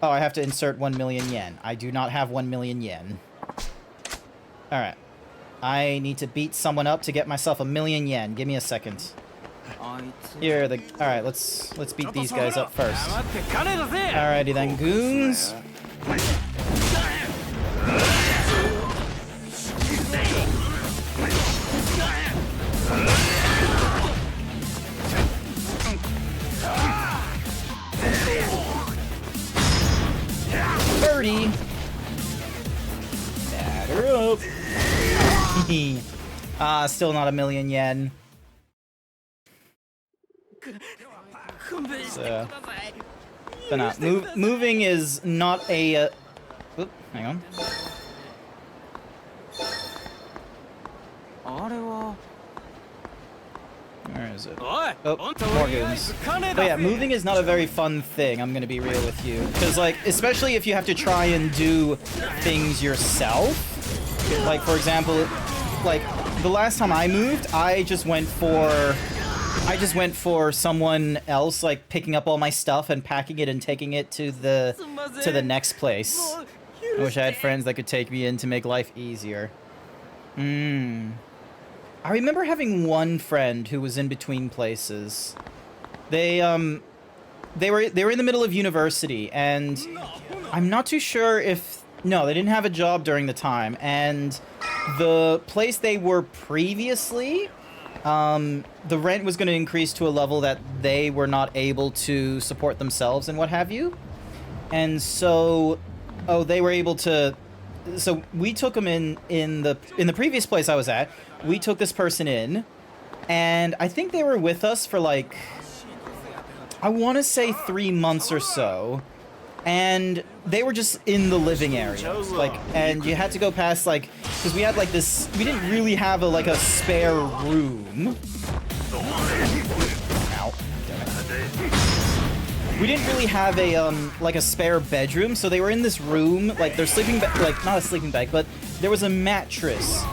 [SPEAKER 2] Oh, I have to insert 1 million yen. I do not have 1 million yen. Alright. I need to beat someone up to get myself 1 million yen. Give me a second. Here, alright, let's beat these guys up first. Alrighty then, goons. Birdie. Batter up. Still not 1 million yen. So, but not moving is not a. Oop, hang on. Where is it? Oh, more goons. But yeah, moving is not a very fun thing, I'm gonna be real with you. Because, like, especially if you have to try and do things yourself. Like, for example, like, the last time I moved, I just went for someone else, like, picking up all my stuff and packing it and taking it to the next place. I wish I had friends that could take me in to make life easier. I remember having one friend who was in between places. They were in the middle of university, and I'm not too sure if No, they didn't have a job during the time, and the place they were previously, the rent was going to increase to a level that they were not able to support themselves and what have you. And so, they were able to. So we took them in the previous place I was at. We took this person in, and I think they were with us for like, I want to say 3 months or so. And they were just in the living area, like, and you had to go past, like, because we had, like, this, we didn't really have a spare room. Ow. Damn it. We didn't really have a spare bedroom, so they were in this room, like, their sleeping bag, like, not a sleeping bag, but there was a mattress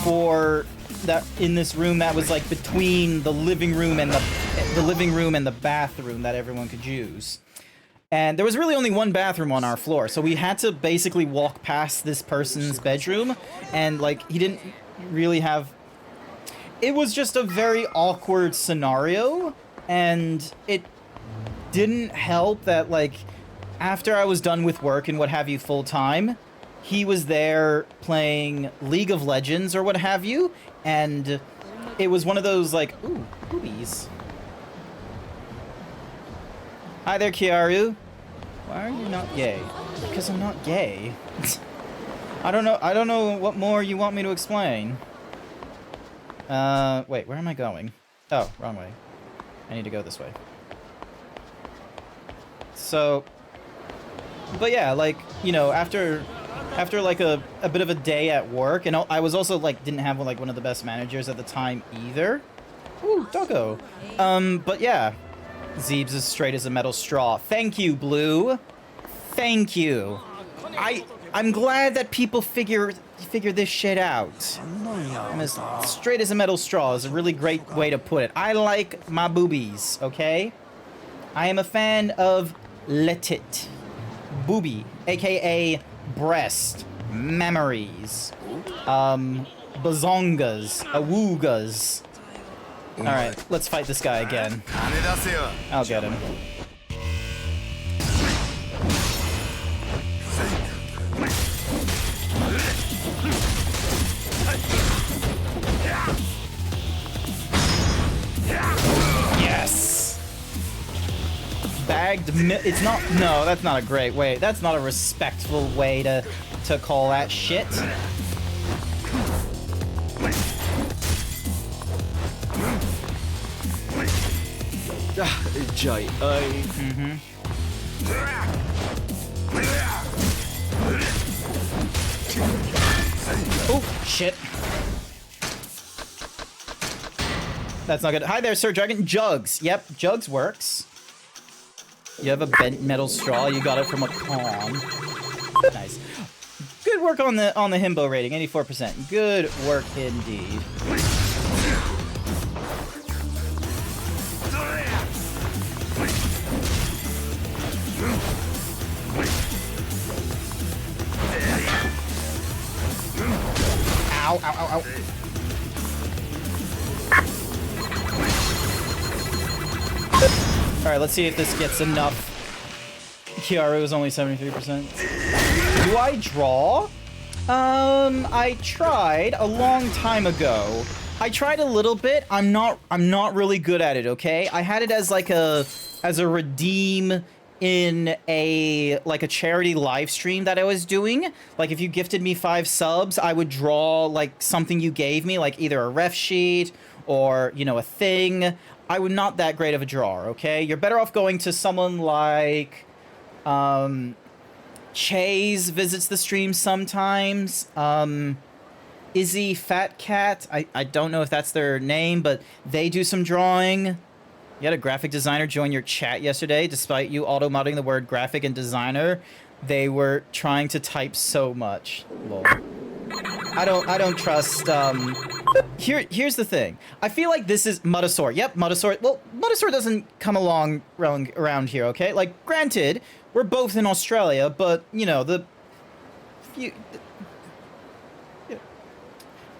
[SPEAKER 2] for that in this room that was, like, between the living room and the bathroom that everyone could use. And there was really only one bathroom on our floor, so we had to basically walk past this person's bedroom, and, like, he didn't really have... It was just a very awkward scenario, and it didn't help that, like, after I was done with work and what have you full-time, he was there playing League of Legends or what have you, and it was one of those, like, ooh, boobies. Hi there, Kiaru. Why are you not gay? Because I'm not gay. I don't know what more you want me to explain. Wait, where am I going? Oh, wrong way. I need to go this way. So, but yeah, like, you know, after like a bit of a day at work, and I was also, like, didn't have, like, one of the best managers at the time either. Ooh, doggo. But yeah. Zeebs is straight as a metal straw. Thank you, Blue. Thank you. I'm glad that people figure this shit out. I'm as straight as a metal straw is a really great way to put it. I like my boobies, okay? I am a fan of let it. Boobie, aka breast, memories, bazongas, awoogas. Alright, let's fight this guy again. I'll get him. Yes! Bagged it's not... No, that's not a great way. That's not a respectful way to call that shit.
[SPEAKER 1] Jai.
[SPEAKER 2] Oh, shit. That's not good. Hi there, Sir Dragon. Jugs. Yep, Jugs works. You have a bent metal straw. You got it from a pawn. Nice. Good work on the himbo rating. 84%. Good work indeed. Ow, ow, ow, ow. Alright, let's see if this gets enough. Kiaru is only 73%. Do I draw? I tried a long time ago. I tried a little bit. I'm not really good at it, okay? I had it as like a redeem in a charity live stream that I was doing. Like, if you gifted me 5 subs, I would draw like something you gave me, like either a ref sheet or, you know, a thing. I would not that great of a drawer, okay? You're better off going to someone like Chase visits the stream sometimes. Izzy Fat Cat, I don't know if that's their name, but they do some drawing. You had a graphic designer join your chat yesterday, despite you auto-modding the word graphic and designer. They were trying to type so much. Lol. I don't trust, here's the thing. I feel like this is Mutasaur. Yep, Mutasaur. Well, Mutasaur doesn't come along around here, okay? Like, granted, we're both in Australia, but, you know,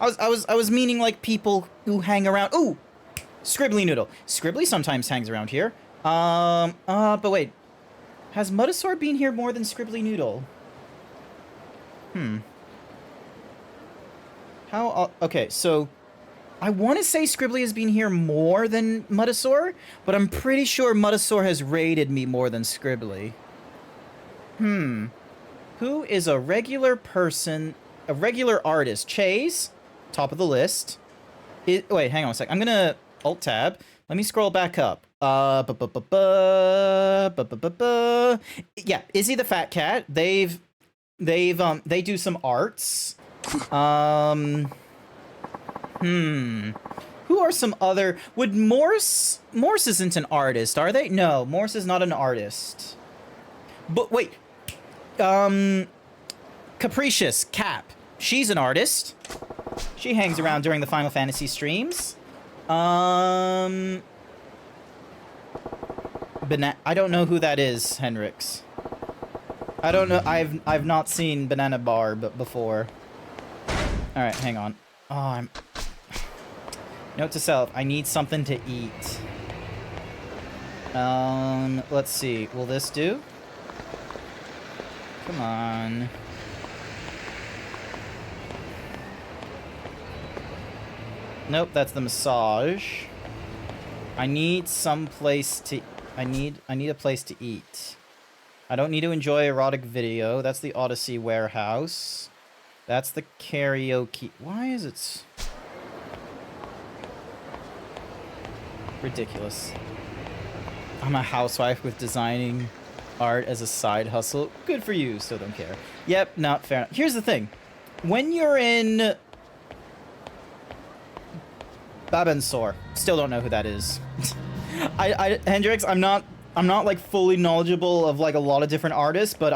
[SPEAKER 2] I was meaning, like, people who hang around. Ooh! Scribbly Noodle. Scribbly sometimes hangs around here. But wait. Has Mutasaur been here more than Scribbly Noodle? Okay, so I want to say Scribbly has been here more than Mutasaur, but I'm pretty sure Mutasaur has raided me more than Scribbly. Who is a regular person, a regular artist? Chase, top of the list. Wait, hang on a sec. I'm gonna Alt-Tab. Let me scroll back up. Yeah, Izzy the Fat Cat. They do some arts. Who are some other... Would Morse... Morse isn't an artist, are they? No, Morse is not an artist. But wait. Capricious, Cap. She's an artist. She hangs around during the Final Fantasy streams. I don't know who that is, Henrix. I don't know. I've not seen Banana Bar before. All right, hang on. Oh, note to self: I need something to eat. Let's see. Will this do? Come on. Nope, that's the massage. I need some place to... I need a place to eat. I don't need to enjoy erotic video. That's the Odyssey warehouse. That's the karaoke... Why is it... Ridiculous. I'm a housewife with designing art as a side hustle. Good for you, still don't care. Yep, not fair enough. Here's the thing. When you're in... Babensor. Still don't know who that is. Hendrix, I'm not like fully knowledgeable of like a lot of different artists, but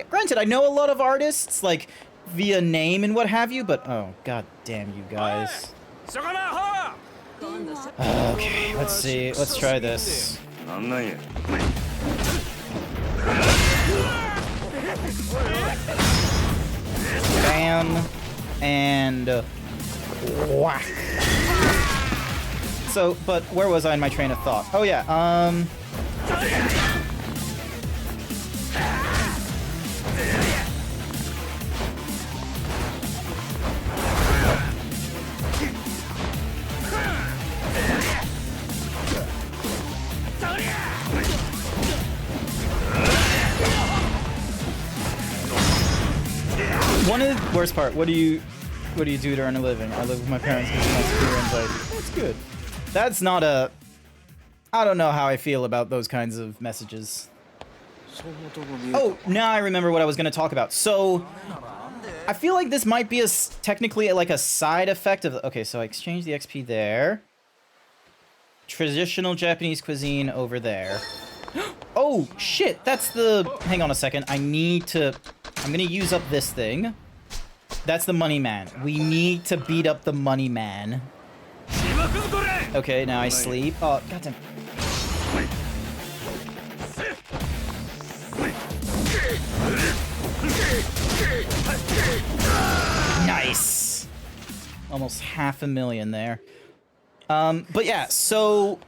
[SPEAKER 2] granted, I know a lot of artists like via name and what have you, but oh god damn you guys. Okay, let's see. Let's try this. Bam and whack. So, but where was I in my train of thought? Oh yeah, one of the worst part, what do you do to earn a living? I live with my parents because of my severe anxiety. That's good. That's not a... I don't know how I feel about those kinds of messages. Oh, now I remember what I was going to talk about. So, I feel like this might be technically like a side effect of... Okay, so I exchanged the XP there. Traditional Japanese cuisine over there. Oh, shit, that's the... Hang on a second. I'm going to use up this thing. That's the money man. We need to beat up the money man. Okay, now I sleep. Oh, goddamn. Nice. Almost 500,000 there. But yeah, so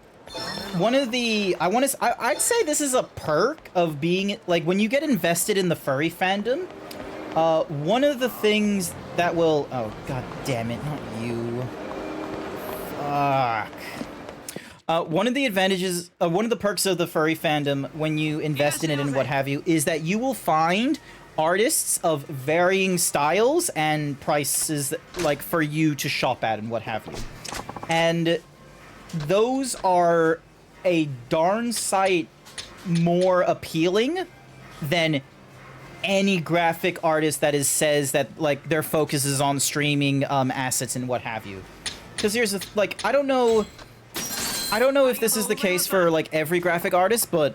[SPEAKER 2] one of the I'd say this is a perk of being like when you get invested in the furry fandom. One of the things that will... Oh, god damn it, not you. Fuck. One of the advantages... one of the perks of the furry fandom when you invest in it and what have you is that you will find artists of varying styles and prices like for you to shop at and what have you. And those are a darn sight more appealing than any graphic artist that says that like their focus is on streaming assets and what have you. Because here's the like I don't know if this is the case for like every graphic artist, but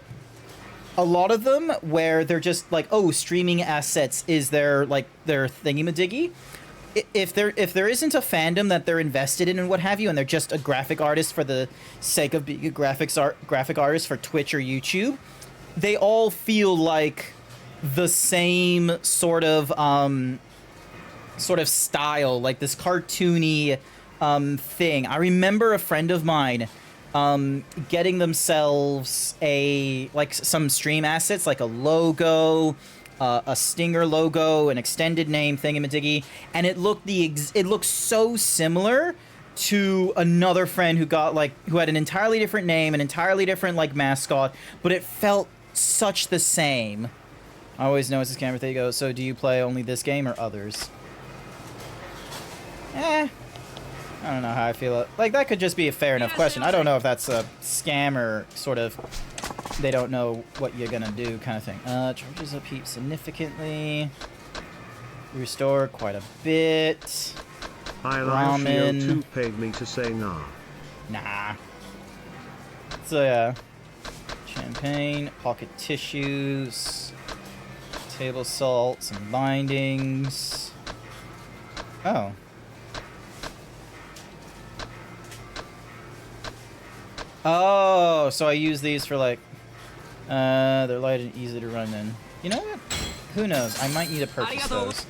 [SPEAKER 2] a lot of them where they're just like, oh, streaming assets is their thingy-madiggy. If there isn't a fandom that they're invested in and what have you, and they're just a graphic artist for the sake of being a graphic artist for Twitch or YouTube, they all feel like the same sort of style, like this cartoony thing. I remember a friend of mine getting themselves some stream assets, like a logo, a Stinger logo, an extended name thingamadiggy, and it looked so similar to another friend who had an entirely different name, an entirely different like mascot, but it felt such the same. I always know it's this camera. There you go. So do you play only this game or others? I don't know how I feel. Like, that could just be a fair enough question. I don't know if that's a scam or sort of they don't know what you're gonna do kind of thing. Charges up heat significantly. Restore quite a bit. Ramen.
[SPEAKER 3] 2 paid me to say nah.
[SPEAKER 2] Nah. So yeah. Champagne, pocket tissues, table salt, some bindings. Oh. Oh, so I use these for like, they're light and easy to run in. You know what? Who knows? I might need to purchase those.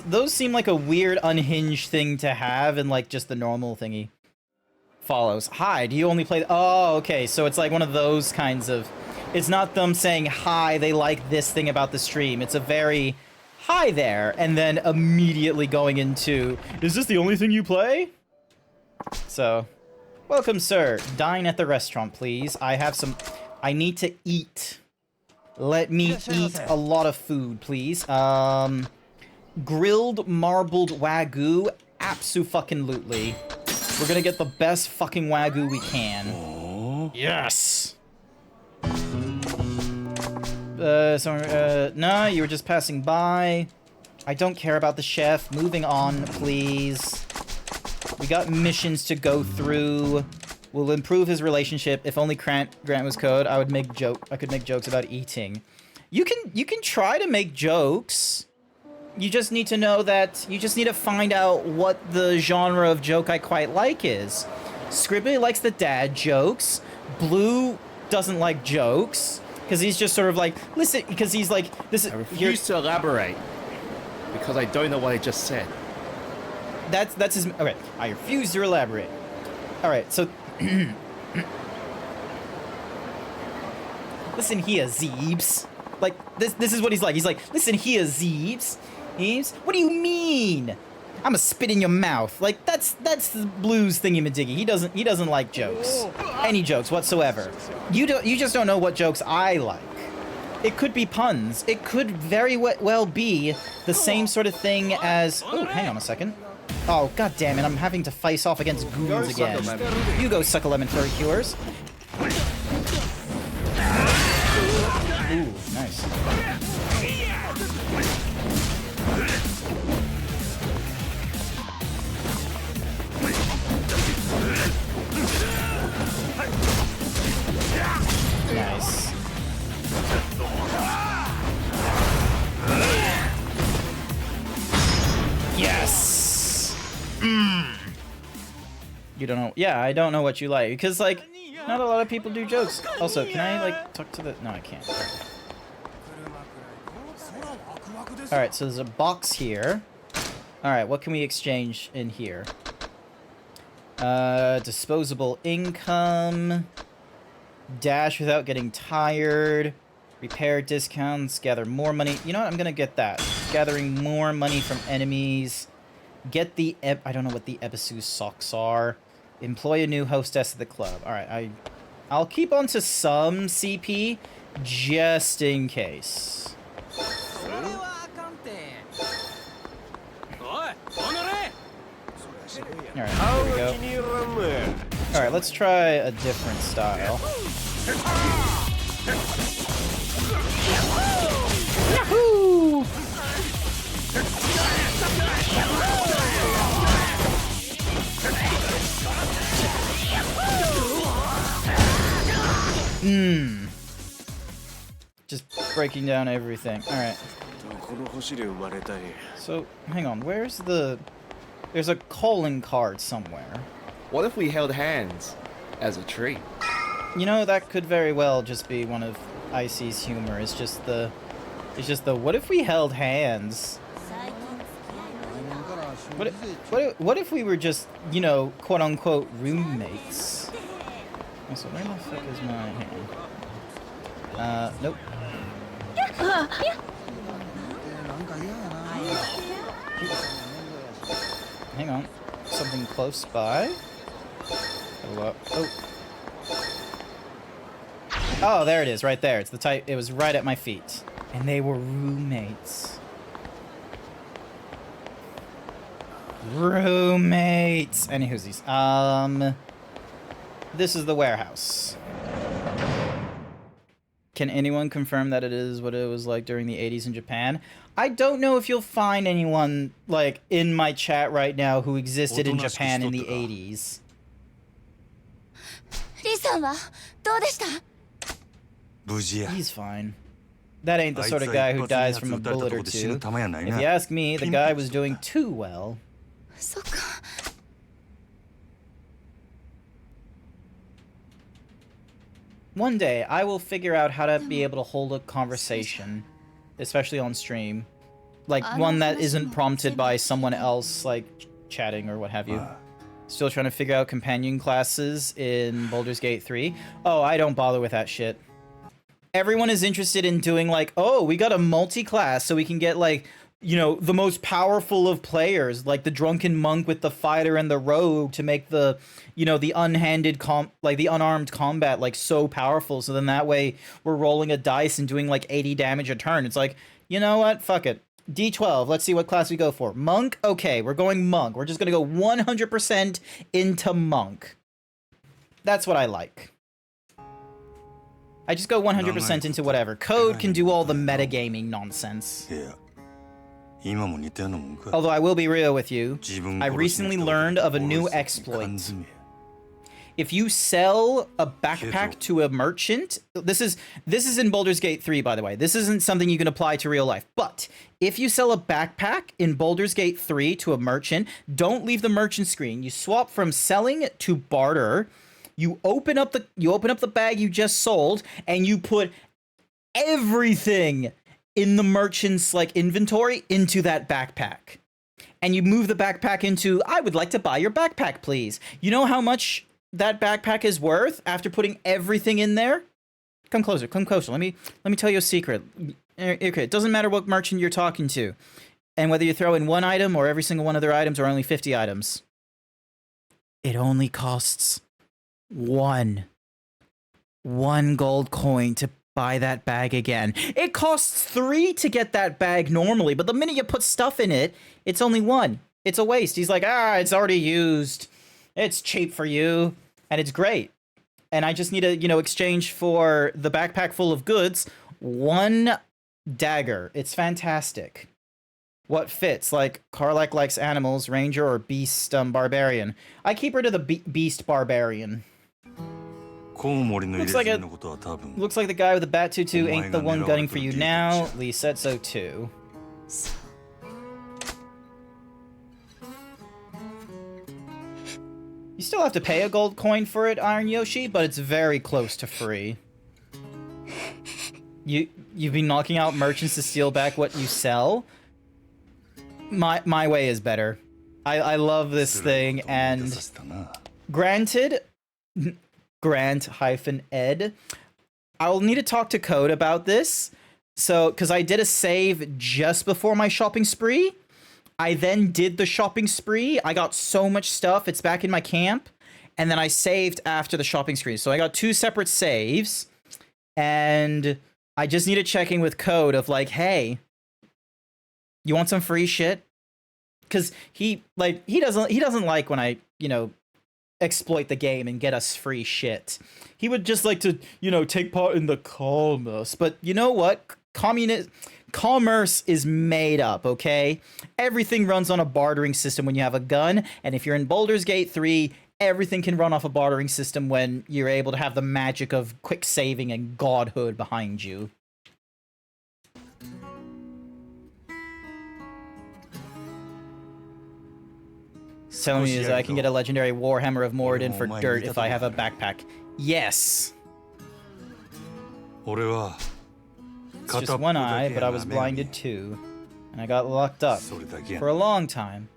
[SPEAKER 2] Those seem like a weird unhinged thing to have and like just the normal thingy. Follows. Hi, do you only play... Oh, okay, so it's like one of those kinds of... It's not them saying, hi, they like this thing about the stream. It's a very, hi there, and then immediately going into, is this the only thing you play? So... Welcome, sir. Dine at the restaurant, please. I need to eat. Let me eat a lot of food, please. Grilled marbled Wagyu. Abso-fucking-lutely. We're gonna get the best fucking Wagyu we can.
[SPEAKER 6] Oh.
[SPEAKER 2] Yes! No, you were just passing by. I don't care about the chef. Moving on, please. We got missions to go through. We'll improve his relationship. If only Grant was code, I could make jokes about eating. You can try to make jokes. You just need to know that you just need to find out what the genre of joke I quite like is. Scribbly likes the dad jokes. Blue doesn't like jokes because he's just sort of like, listen, because he's like, this is.
[SPEAKER 1] I refuse to elaborate because I don't know what I just said.
[SPEAKER 2] That's his. Okay, I refuse to elaborate. All right, so. Listen here, Zeebs. Like this is what he's like. He's like, listen here, Zeebs. Zeebs, what do you mean? I'ma spit in your mouth. Like that's the Blues thingy-majiggy. He doesn't like jokes, any jokes whatsoever. You just don't know what jokes I like. It could be puns. It could very well be the same sort of thing as. Oh, hang on a second. Oh, god damn it, I'm having to face off against goons again. You go suck a lemon for cures. Ooh, nice. Nice. Yes! You don't know. Yeah, I don't know what you like because like not a lot of people do jokes. Also, can I like talk to the? No, I can't. All right, so there's a box here. All right, what can we exchange in here? Disposable income. Dash without getting tired. Repair discounts. Gather more money. You know what? I'm gonna get that. Gathering more money from enemies. Get the I don't know what the Ebisu socks are. Employ a new hostess at the club. Alright, I'll keep on to some CP just in case. Alright, here we go. Alright, let's try a different style. Yahoo! Just breaking down everything. Alright. So, hang on. Where's the... There's a calling card somewhere.
[SPEAKER 1] What if we held hands as a treat?
[SPEAKER 2] You know, that could very well just be one of Icy's humor. It's just the... what if we held hands? What if we were just, you know, quote-unquote roommates? So where the fuck is my hand? Nope. something close by? Hello? Oh. Oh, there it is, right there. It's the type. It was right at my feet. And they were roommates. Roommates. Anywhoosies. This is the warehouse. Can anyone confirm that it is what it was like during the 80s in Japan? I don't know if you'll find anyone, like, in my chat right now who existed in Japan in the 80s. He's fine. That ain't the sort of guy who dies from a bullet or two. If you ask me, the guy was doing too well. One day, I will figure out how to be able to hold a conversation, especially on stream. Like, one that isn't prompted by someone else, like, chatting or what have you. Still trying to figure out companion classes in Baldur's Gate 3. Oh, I don't bother with that shit. Everyone is interested in doing, like, oh, we got a multi-class so we can get, like, you know, the most powerful of players, like the drunken monk with the fighter and the rogue to make the, you know, the unhanded the unarmed combat, like, so powerful. So then that way we're rolling a dice and doing, like, 80 damage a turn. It's like, you know what? Fuck it. D12. Let's see what class we go for. Monk? Okay, we're going monk. We're just going to go 100% into monk. That's what I like. I just go 100% into whatever. Code can do all the metagaming nonsense. Although I will be real with you, I recently learned of a new exploit. If you sell a backpack to a merchant, this is in Baldur's Gate 3, by the way. This isn't something you can apply to real life. But if you sell a backpack in Baldur's Gate 3 to a merchant, don't leave the merchant screen. You swap from selling to barter. You open up the bag you just sold, and you put everything in the merchant's, like, inventory into that backpack. And you move the backpack into, I would like to buy your backpack, please. You know how much that backpack is worth after putting everything in there? Come closer, come closer. Let me tell you a secret. Okay, it doesn't matter what merchant you're talking to, and whether you throw in one item or every single one of their items or only 50 items. It only costs one gold coin to buy that bag again. It costs 3 to get that bag normally, but the minute you put stuff in it, it's only 1. It's a waste. He's like, it's already used. It's cheap for you, and it's great. And I just need to, you know, exchange for the backpack full of goods 1 dagger. It's fantastic. What fits? Like, Karlak likes animals, ranger, or beast barbarian. I keep her to the beast barbarian. Looks like the guy with the bat tutu ain't the one gunning for you now. Lee said so too. You still have to pay a gold coin for it, Iron Yoshi, but it's very close to free. You've been knocking out merchants to steal back what you sell? My way is better. I love this thing, and granted, Grant-Ed, I'll need to talk to Code about this. So, because I did a save just before my shopping spree. I then did the shopping spree. I got so much stuff. It's back in my camp. And then I saved after the shopping spree. So I got 2 separate saves. And I just need to check in with Code of like, hey, you want some free shit? Because he doesn't like when I, you know, exploit the game and get us free shit. He would just like to, you know, take part in the commerce. But you know what? Commerce is made up, okay? Everything runs on a bartering system when you have a gun, and if you're in Baldur's Gate 3, everything can run off a bartering system when you're able to have the magic of quick saving and godhood behind you. Telling me is I can get a legendary Warhammer of Moradin for dirt if I have a backpack. Yes! It's just one eye, but I was blinded too. And I got locked up for a long time.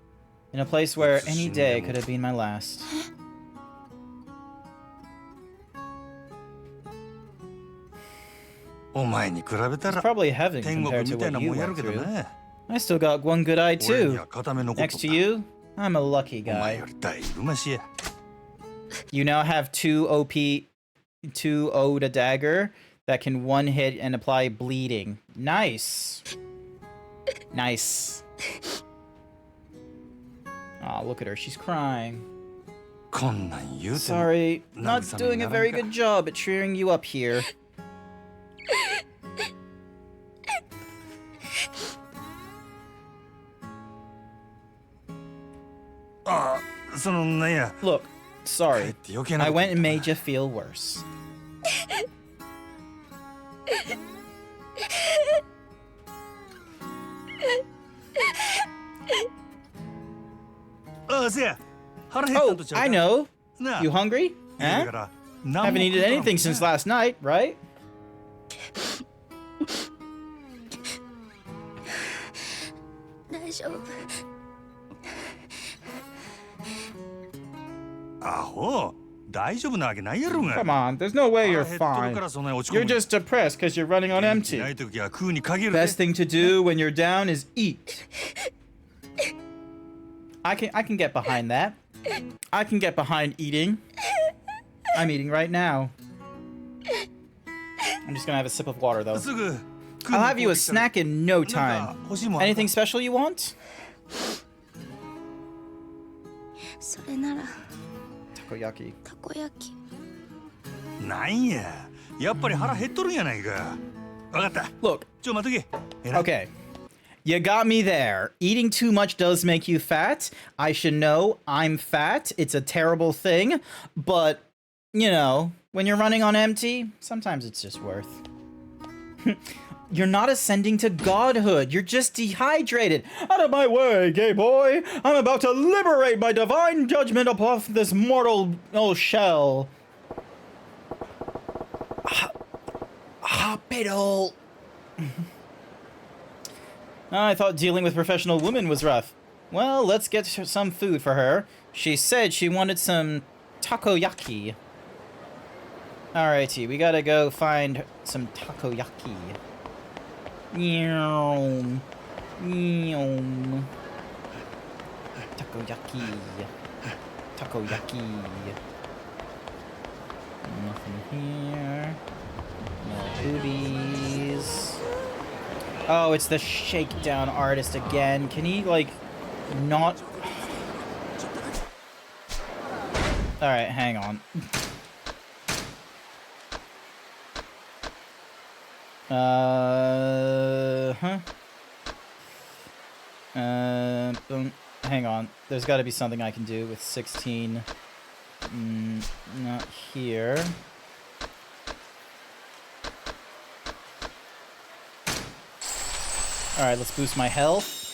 [SPEAKER 2] In a place where any day could have been my last. It's probably heaven compared to what you went through. I still got one good eye too. Next to you, I'm a lucky
[SPEAKER 6] お前
[SPEAKER 2] guy.
[SPEAKER 6] よりだいぶマシや。
[SPEAKER 2] You now have 2 OP, 2 Oda dagger that can one hit and apply bleeding. Nice. Nice. Aw, look at her. She's crying.
[SPEAKER 6] こんなん言うても
[SPEAKER 2] Sorry, not
[SPEAKER 6] 慰め
[SPEAKER 2] doing
[SPEAKER 6] に
[SPEAKER 2] a
[SPEAKER 6] ならん
[SPEAKER 2] very
[SPEAKER 6] か
[SPEAKER 2] good job at cheering you up here.
[SPEAKER 6] ああ、そのなんや。
[SPEAKER 2] Look,
[SPEAKER 6] かえっ
[SPEAKER 2] sorry.
[SPEAKER 6] て余計な
[SPEAKER 2] I
[SPEAKER 6] こと
[SPEAKER 2] went and
[SPEAKER 6] 言った
[SPEAKER 2] made you feel worse.
[SPEAKER 6] な。ああ、せや。腹減った
[SPEAKER 2] Oh,
[SPEAKER 6] んとちゃうか
[SPEAKER 2] I know.
[SPEAKER 6] なあ
[SPEAKER 2] You hungry?
[SPEAKER 6] いやだ
[SPEAKER 2] Huh?
[SPEAKER 6] から何も
[SPEAKER 2] Haven't eaten
[SPEAKER 6] 食うとらん
[SPEAKER 2] anything since
[SPEAKER 6] な
[SPEAKER 2] last night, right?
[SPEAKER 8] 大丈夫。
[SPEAKER 6] アホ。大丈夫なわけないやろが。
[SPEAKER 2] Come on, there's no way
[SPEAKER 6] 腹
[SPEAKER 2] you're
[SPEAKER 6] 減っとるか
[SPEAKER 2] fine.
[SPEAKER 6] らそんなに落ち込
[SPEAKER 2] You're
[SPEAKER 6] む。
[SPEAKER 2] just depressed because you're running on
[SPEAKER 6] 元気
[SPEAKER 2] empty.
[SPEAKER 6] ない時は食うに限るで。
[SPEAKER 2] Best thing to do when you're down is eat. I can get behind that. I can get behind eating. I'm eating right now. I'm just gonna have a sip of water though.
[SPEAKER 6] すぐ。
[SPEAKER 2] I'll have you a snack in no
[SPEAKER 6] なんか
[SPEAKER 2] time.
[SPEAKER 6] 欲しいもんあるか
[SPEAKER 2] Anything special you want?
[SPEAKER 8] それなら
[SPEAKER 2] Takoyaki.
[SPEAKER 8] たこ焼き。
[SPEAKER 6] なんや。やっぱり腹減っとるんやないか。わかった。
[SPEAKER 2] Look,
[SPEAKER 6] 待っとけ。えら
[SPEAKER 2] okay. You got me there. Eating too much does make you fat. I should know I'm fat. It's a terrible thing. But, you know, when you're running on empty, sometimes it's just worth. You're not ascending to godhood. You're just dehydrated. Out of my way, gay boy. I'm about to liberate my divine judgment off this mortal shell. Hospital. I thought dealing with professional women was rough. Well, let's get some food for her. She said she wanted some takoyaki. Alrighty, we gotta go find some takoyaki. Yum. Yum. Takoyaki. Takoyaki. Nothing here. No boobies. Oh, it's the shakedown artist again. Can he, like, not... Alright, hang on. Hang on. There's gotta be something I can do with 16. Not here. Alright, let's boost my health.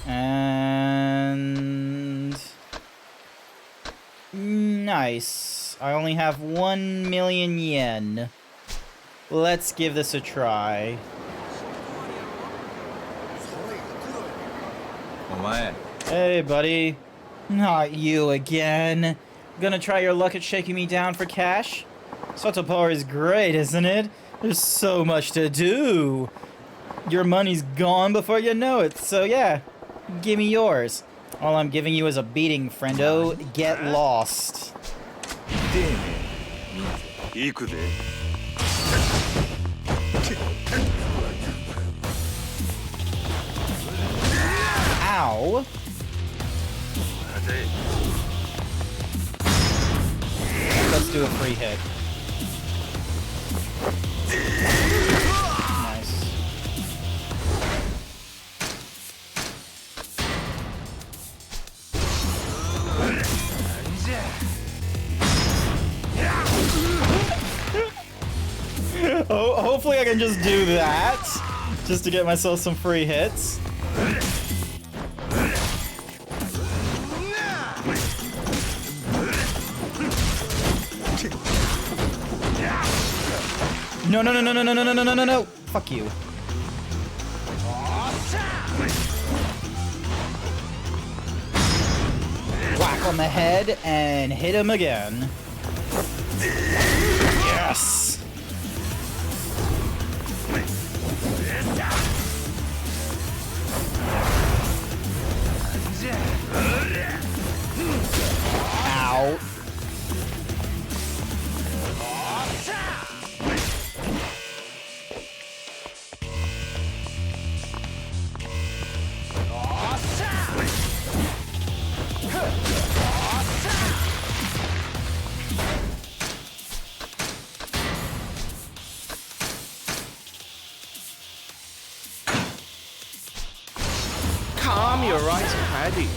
[SPEAKER 2] And... Nice. I only have 1 million yen. Let's give this a try. Hey, buddy. Not you again. Gonna try your luck at shaking me down for cash? Sotopar is great, isn't it? There's so much to do. Your money's gone before you know it, so yeah, give me yours. All I'm giving you is a beating, friendo. Get lost.
[SPEAKER 6] 行くで。
[SPEAKER 2] Ow. Let's do a free hit. Nice. Oh, hopefully I can just do that, just to get myself some free hits. No, no, no, no, no, no, no, no, no, no, no, no. Fuck you. Whack on the head and hit him again. Yes.
[SPEAKER 1] calm your rice paddy.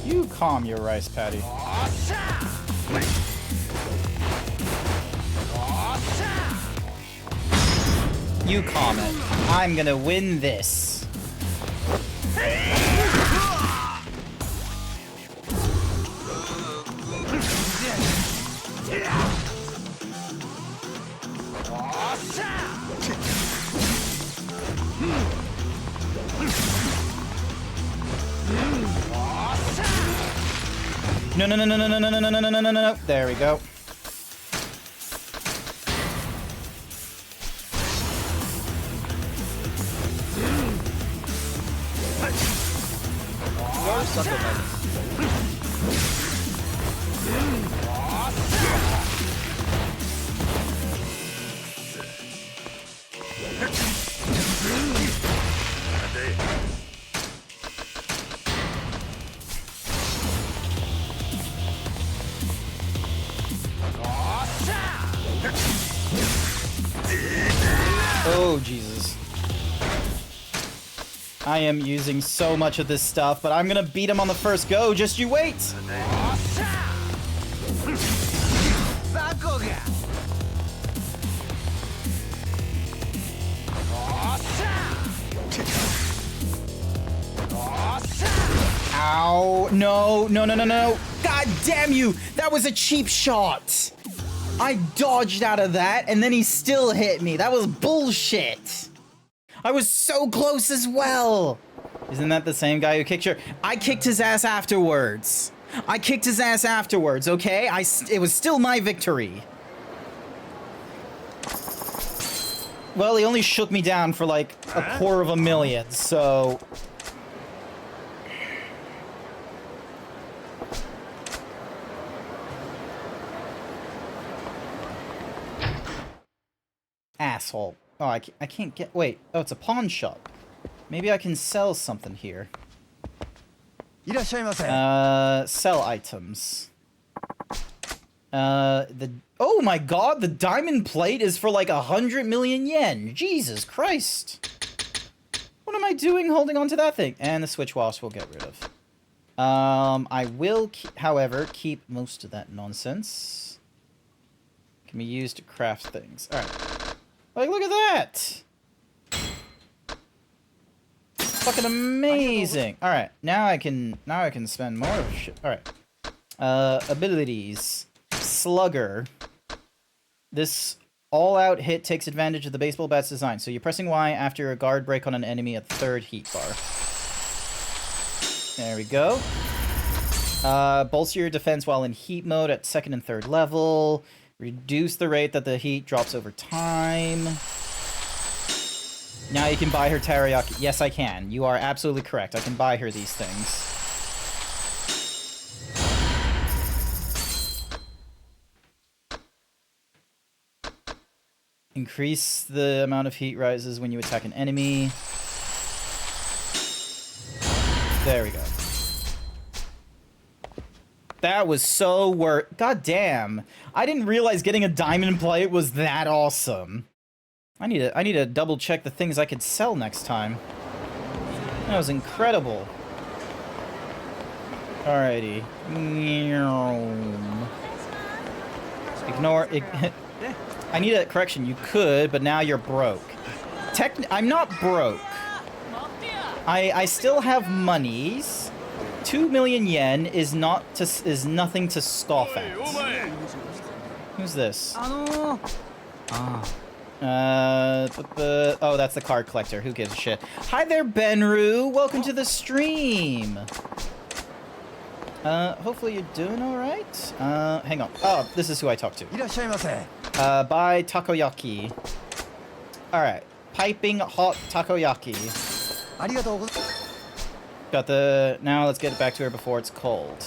[SPEAKER 2] You calm your rice paddy. You calm it. I'm gonna win this. No, no, no, no, no, no, no, no, no, no, no, no, no. There we go.
[SPEAKER 1] You're such a man.
[SPEAKER 2] Oh, Jesus. I am using so much of this stuff, but I'm gonna beat him on the first go. Just you wait! Ow. No, no, no, no, no. God damn you! That was a cheap shot! I dodged out of that, and then he still hit me. That was bullshit. I was so close as well. Isn't that the same guy who kicked your... I kicked his ass afterwards. I kicked his ass afterwards, okay? It was still my victory. Well, he only shook me down for like 250,000, so... Asshole. Oh, I can't get... Wait. Oh, it's a pawn shop. Maybe I can sell something here. Sell items. Oh my god, the diamond plate is for like 100 million yen. Jesus Christ. What am I doing holding on to that thing? And the switch wash we'll get rid of. I will, however, keep most of that nonsense. Can be used to craft things. Alright. Like, look at that! Fucking amazing! Alright, now I can spend more of shit. Alright. Abilities. Slugger. This all-out hit takes advantage of the baseball bat's design. So you're pressing Y after a guard break on an enemy at the 3rd heat bar. There we go. Bolster your defense while in heat mode at 2nd and 3rd level. Reduce the rate that the heat drops over time. Now you can buy her teriyaki. Yes, I can. You are absolutely correct. I can buy her these things. Increase the amount of heat rises when you attack an enemy. There we go. That was so worth... God damn. I didn't realize getting a diamond plate was that awesome. I need to double check the things I could sell next time. That was incredible. Alrighty. Ignore... I need a correction. You could, but now you're broke. I'm not broke. I still have monies. 2 million yen is nothing to scoff at. Who's this? Oh, that's the card collector. Who gives a shit? Hi there, Benru. Welcome to the stream. Hopefully you're doing all right. Hang on. Oh, this is who I talked to. Buy takoyaki. All right, piping hot takoyaki. Got the... Now let's get it back to her before it's cold.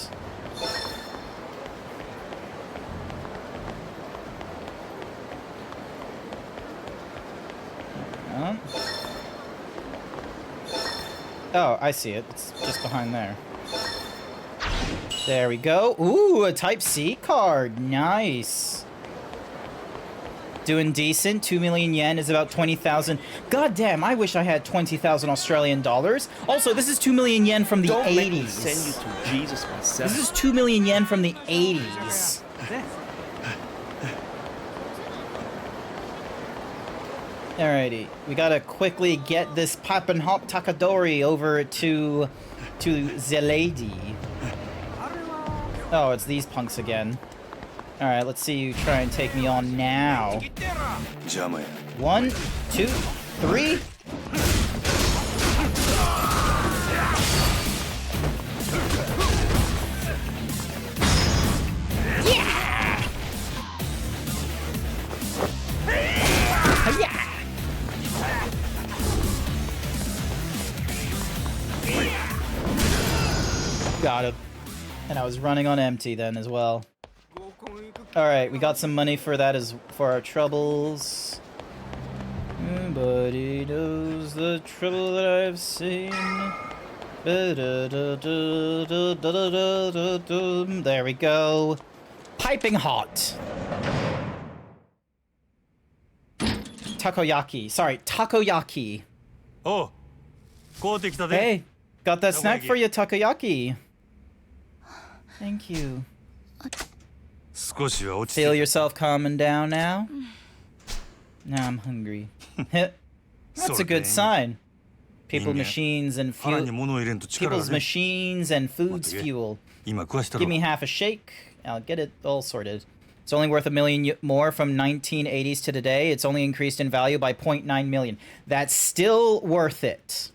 [SPEAKER 2] Oh, I see it. It's just behind there. There we go. Ooh, a Type C card. Nice. Doing decent. 2 million yen is about 20,000. God damn, I wish I had 20,000 Australian dollars. Also, this is 2 million yen from the 80s.
[SPEAKER 1] Make me send you to Jesus myself.
[SPEAKER 2] This is 2 million yen from the 80s. Alrighty, we gotta quickly get this Pop and Hop Takadori over to the lady. Oh, it's these punks again. Alright, let's see you try and take me on now.
[SPEAKER 6] 邪魔や
[SPEAKER 2] 1, 2, 3. Got it. And I was running on empty then as well. Alright, we got some money for that as for our troubles. Nobody knows the trouble that I've seen. There we go. Piping hot. Takoyaki. Sorry, takoyaki.
[SPEAKER 6] おう買うてきたで
[SPEAKER 2] Hey, got that snack for you, takoyaki. Thank you.
[SPEAKER 6] 少しは落ち
[SPEAKER 2] Feel
[SPEAKER 6] て
[SPEAKER 2] yourself calming down now? Now I'm hungry. That's a good sign. People, machines, and
[SPEAKER 6] 腹に
[SPEAKER 2] fuel.
[SPEAKER 6] 物を入れんと力が
[SPEAKER 2] People's
[SPEAKER 6] ね
[SPEAKER 2] machines and foods fuel.
[SPEAKER 6] 今食わしたろ
[SPEAKER 2] Give me half a shake. I'll get it all sorted. It's only worth $1 million more from 1980s to today. It's only increased in value by 0.9 million. That's still worth it.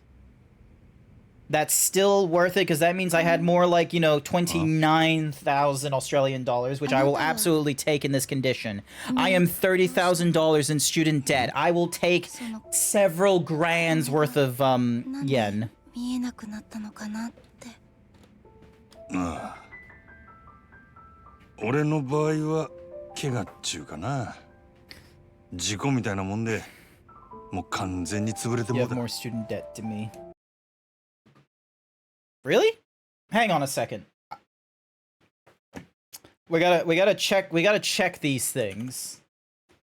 [SPEAKER 2] That's still worth it because that means I had more like, you know, 29,000 Australian dollars, which I will absolutely take in this condition. I am $30,000 in student debt. I will take several grand's worth of yen.
[SPEAKER 8] 見えなくなったのかなって。
[SPEAKER 6] ああ俺の場合は怪我っちゅうかな事故みたいなもんでもう完全に潰れて
[SPEAKER 2] You
[SPEAKER 6] もう
[SPEAKER 2] have
[SPEAKER 6] た
[SPEAKER 2] more student debt to me. Really? Hang on a second. We gotta check these things.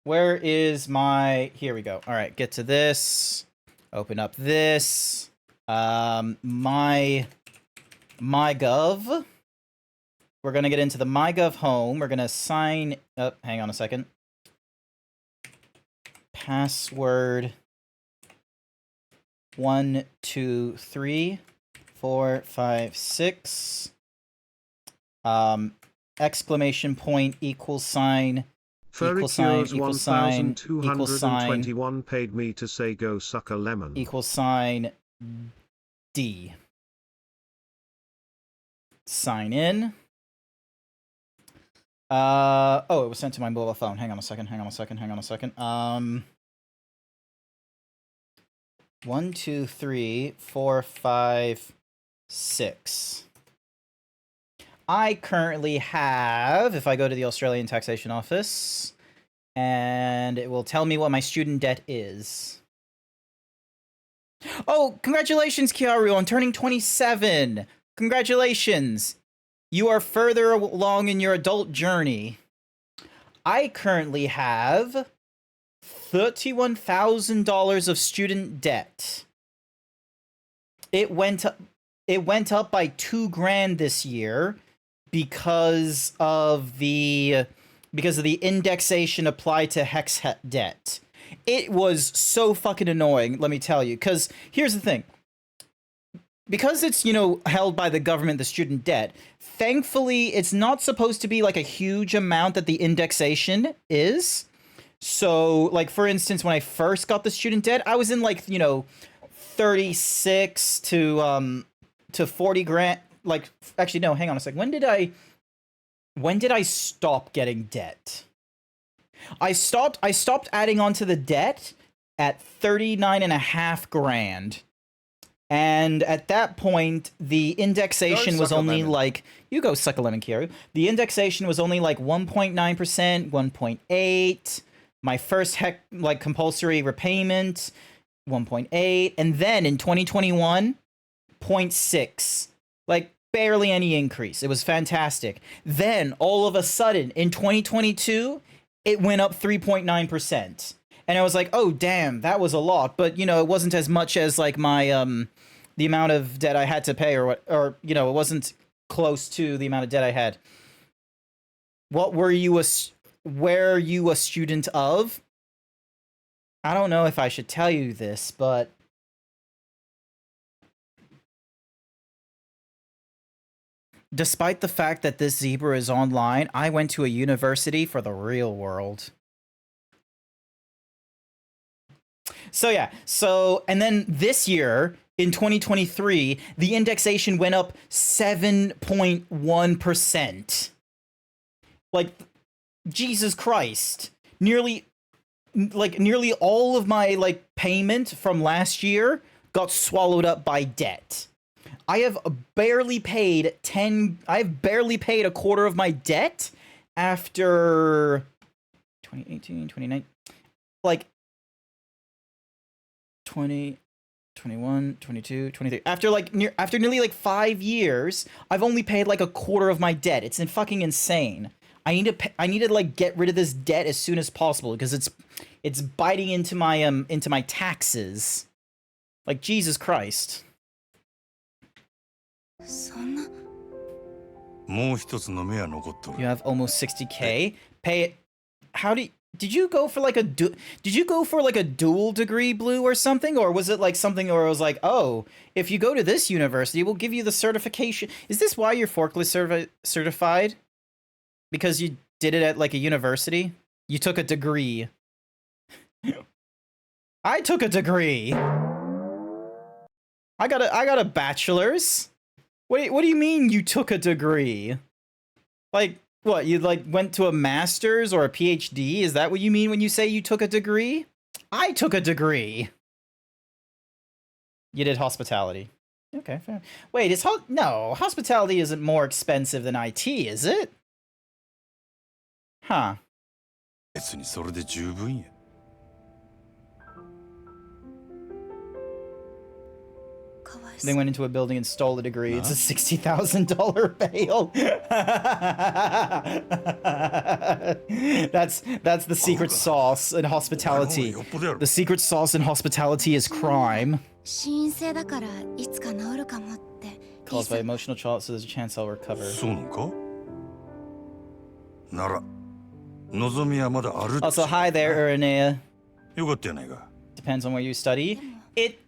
[SPEAKER 2] Where is my... Here we go. All right, get to this. Open up this. My MyGov. We're gonna get into the MyGov home. We're gonna sign up. Hang on a second. Password 1, 2, 3, 4, 5, 6. Exclamation point, equal sign, equal sign, equal sign, equal sign,
[SPEAKER 3] 1221 paid me to say go suck a lemon.
[SPEAKER 2] equal sign, D. Sign in. Oh, it was sent to my mobile phone. Hang on a second. 1, 2, 3, 4, 5, 6. I currently have, if I go to the Australian Taxation Office, and it will tell me what my student debt is. Oh, congratulations, Kiaru, on turning 27. Congratulations. You are further along in your adult journey. I currently have $31,000 of student debt. It went up by 2 grand this year because of the indexation applied to hex debt. It was so fucking annoying, let me tell you, because here's the thing. Because it's, you know, held by the government, the student debt, thankfully, it's not supposed to be like a huge amount that the indexation is. So, like, for instance, when I first got the student debt, I was in, like, you know, 36 to 40 grand. Like, actually, no, hang on a sec. When did I stop getting debt? I stopped adding on to the debt at 39.5 grand. And at that point, the indexation was only like... You go suck a lemon, Kiaru. The indexation was only like 1.9%, 1.8. My first compulsory repayment, 1.8. And then in 2021, 0.6. Like, barely any increase. It was fantastic. Then, all of a sudden, in 2022, it went up 3.9%. And I was like, oh, damn, that was a lot. But, you know, it wasn't as much as, like, my, the amount of debt I had to pay or, you know, it wasn't close to the amount of debt I had. What were you a student of? I don't know if I should tell you this, but despite the fact that this zebra is online, I went to a university for the real world. So yeah, and then this year, in 2023, the indexation went up 7.1%. Like, Jesus Christ. Nearly all of my, like, payment from last year got swallowed up by debt. I have barely paid a quarter of my debt after 2018, 2019, like 20, 21, 22, 23. After nearly like 5 years, I've only paid like a quarter of my debt. It's fucking insane. I need to like get rid of this debt as soon as possible because it's biting into my taxes. Like, Jesus Christ.
[SPEAKER 8] そんな
[SPEAKER 6] もう一つの目は残っとる。
[SPEAKER 2] You have almost 60k. Pay it. Did you go for like a dual degree, Blue, or something? Or was it like something where it was like, oh, if you go to this university, we'll give you the certification. Is this why you're forklift certified? Because you did it at like a university? You took a degree. I took a degree. I got a bachelor's. What do you mean you took a degree? Like, what, you like went to a master's or a PhD? Is that what you mean when you say you took a degree? I took a degree. You did hospitality. Okay, fair. Wait, no, hospitality isn't more expensive than IT, is it? Huh.
[SPEAKER 6] 別にそれで十分や。
[SPEAKER 2] They went into a building and stole a degree. It's a $60,000 bail. That's the secret sauce in hospitality. The secret sauce in hospitality is crime.
[SPEAKER 8] 心因性だからいつか治るかもって
[SPEAKER 2] Caused by emotional trauma, so there's a chance I'll recover.
[SPEAKER 6] そうなんか？なら、望みはまだあるっちゃ。
[SPEAKER 2] Also, hi there, Uranea.
[SPEAKER 6] よかったやないか。
[SPEAKER 2] Depends on where you study. It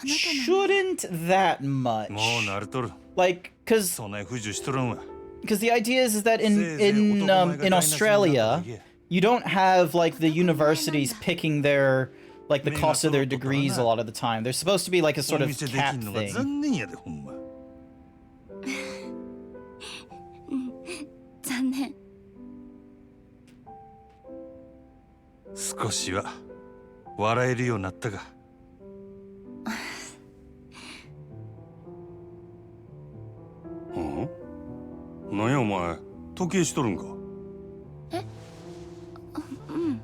[SPEAKER 2] shouldn't that much.
[SPEAKER 6] もう慣れとる。
[SPEAKER 2] Like, cause
[SPEAKER 6] そんな不自由しとらんわ。
[SPEAKER 2] the idea is that in Australia, you don't have like the universities picking their like the cost of their degrees a lot of the time. There's supposed to be like a sort of cap thing.
[SPEAKER 6] 残念やでほんま。
[SPEAKER 8] 残念
[SPEAKER 6] 少しは笑えるようになったか。なんやお前、時計しとるんか。
[SPEAKER 8] え、うん。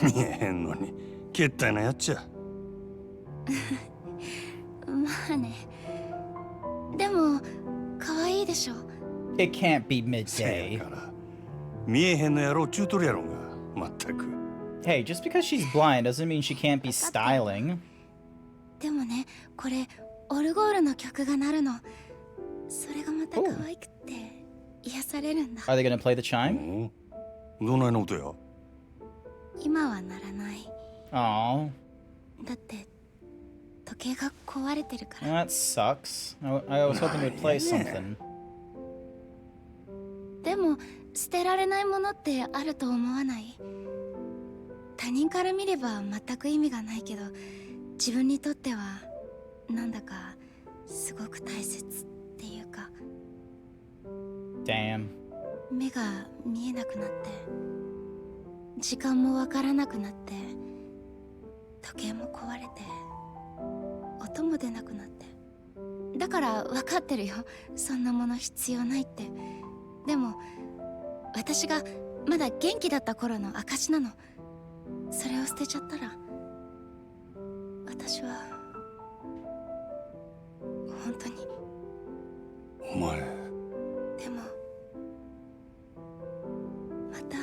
[SPEAKER 6] 見えへんのに、けったいなやっちゃ。
[SPEAKER 8] まあね。でも、可愛いでしょ。
[SPEAKER 2] It can't be midday.
[SPEAKER 6] 見えへんのやろうちゅうとるやろが、まったく。
[SPEAKER 2] Hey, just because she's blind doesn't mean she can't be styling.
[SPEAKER 8] でもね、これオルゴールの曲が鳴るの。それがまた可愛くて癒されるんだ。
[SPEAKER 2] Are they gonna play the chime?
[SPEAKER 6] どないの音や？
[SPEAKER 8] 今は鳴らない。
[SPEAKER 2] Aww.
[SPEAKER 8] だって時計が壊れてるから。
[SPEAKER 2] That sucks. I was hoping it would play something.
[SPEAKER 8] でも捨てられないものってあると思わない？他人から見れば全く意味がないけど、自分にとってはなんだかすごく大切っていうか。
[SPEAKER 2] Damn.
[SPEAKER 8] 目が見えなくなって、時間もわからなくなって、時計も壊れて、音も出なくなって。だから分かってるよ。そんなもの必要ないって。でも私がまだ元気だった頃の証なの。それを捨てちゃったら私は本当に。
[SPEAKER 6] お前。
[SPEAKER 8] でもまた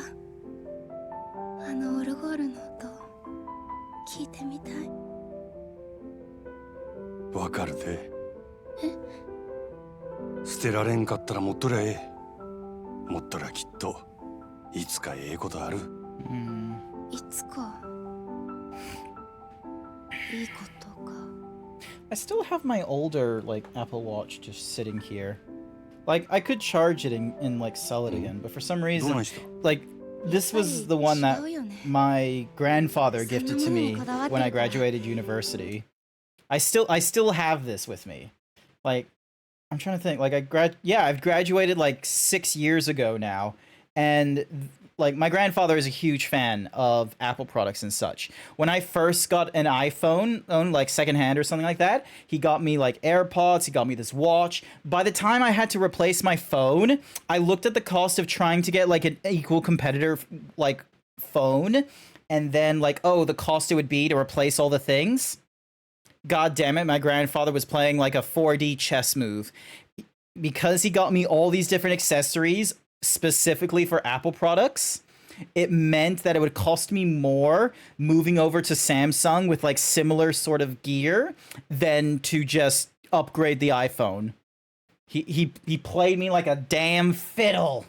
[SPEAKER 8] のオルゴールの音聞いてみたい。
[SPEAKER 6] わかるで。捨てられんかったら持っとりゃええ。持っとりゃきっといつかええことある。
[SPEAKER 8] いつかいいことか。
[SPEAKER 2] I still have my older like Apple Watch just sitting here. Like I could charge it and like sell it again, but for some reason, like this was the one that my grandfather gifted to me when I graduated university. I still have this with me. Like I'm trying to think. Like I've graduated like 6 years ago now, and like my grandfather is a huge fan of Apple products and such. When I first got an iPhone, like secondhand or something like that, he got me like AirPods, he got me this watch. By the time I had to replace my phone, I looked at the cost of trying to get like an equal competitor like phone, and then like, oh, the cost it would be to replace all the things. God damn it, my grandfather was playing like a 4D chess move. Because he got me all these different accessories specifically for Apple products, it meant that it would cost me more moving over to Samsung with like similar sort of gear than to just upgrade the iPhone. He played me like a damn fiddle.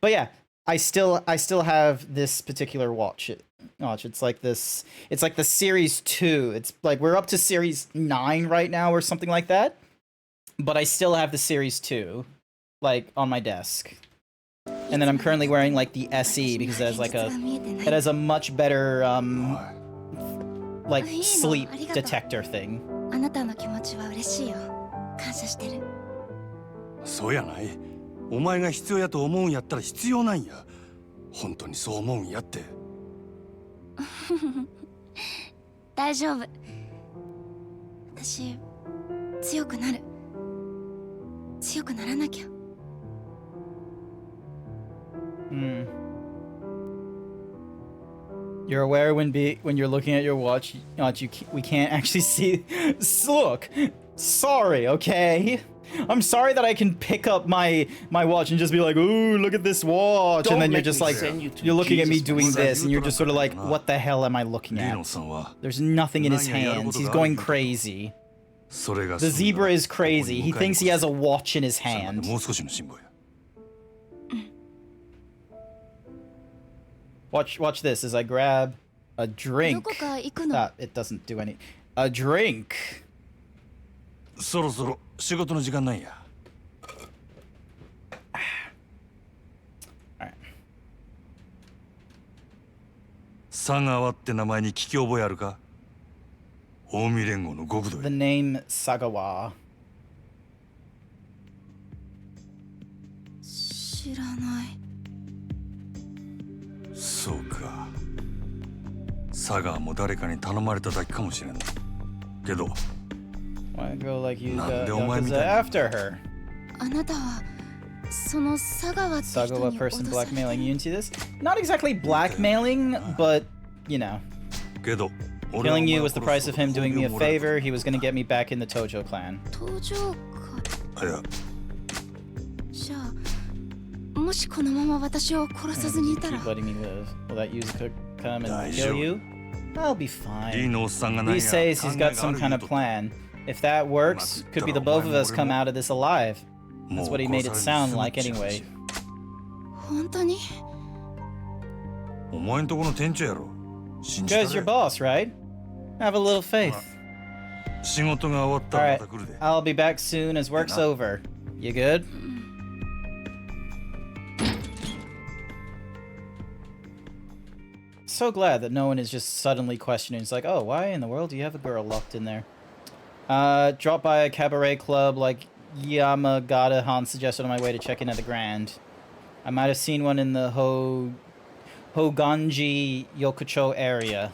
[SPEAKER 2] But yeah, I still have this particular watch. It's like this. It's like the Series 2. It's like we're up to Series 9 right now or something like that. But I still have the Series 2, like on my desk. And then I'm currently wearing like the SE because it has a much better like sleep detector thing.
[SPEAKER 8] あなたの気持ちは嬉しいよ。感謝してる。
[SPEAKER 6] そうやない。お前が必要やと思うんやったら必要なんや。本当にそう思うんやって。
[SPEAKER 8] 大丈夫。私強くなる。強くならなきゃ。
[SPEAKER 2] You're aware when you're looking at your watch, we can't actually see. Look, sorry, okay. I'm sorry that I can pick up my watch and just be like, ooh, look at this watch, and then you're just like, you're looking at me doing this, and you're just sort of like, what the hell am I looking at? There's nothing in his hands. He's going crazy. The zebra is crazy. He thinks he has a watch in his hand. Watch this as I grab a drink. It doesn't do any. A drink.
[SPEAKER 6] そろそろ仕事の時間なんや。佐川って名前に聞き覚えあるか？近江連合の極道。
[SPEAKER 2] The name Sagawa.
[SPEAKER 8] 知らない。
[SPEAKER 6] そうか。佐川も誰かに頼まれただけかもしれん。けど。
[SPEAKER 2] Why go like you got Yakuza after her?
[SPEAKER 8] あなたはその佐川って人に
[SPEAKER 2] Sagawa person blackmailing you into this? Not exactly blackmailing, but you know.
[SPEAKER 6] けど。
[SPEAKER 2] Killing you was the price of him doing me a favor. He was gonna get me back in the Tojo clan.
[SPEAKER 8] Tojo clan? いや。じゃあ、もしこのまま私を殺さずにいたら。
[SPEAKER 2] Keep letting me live. Will that user come and kill you? I'll be fine. He says he's got some kind of plan. If that works, could be the both of us come out of this alive. That's what he made it sound like anyway.
[SPEAKER 8] 本当に？
[SPEAKER 6] お前んとこの店長やろ。
[SPEAKER 2] Joe's your boss, right? Have a little faith. Alright, I'll be back soon as work's over. You good? So glad that no one is just suddenly questioning. It's like, oh, why in the world do you have a girl locked in there? Drop by a cabaret club like Yamagata-han suggested on my way to check in at the Grand. I might have seen one in the Hoganji Yokocho area.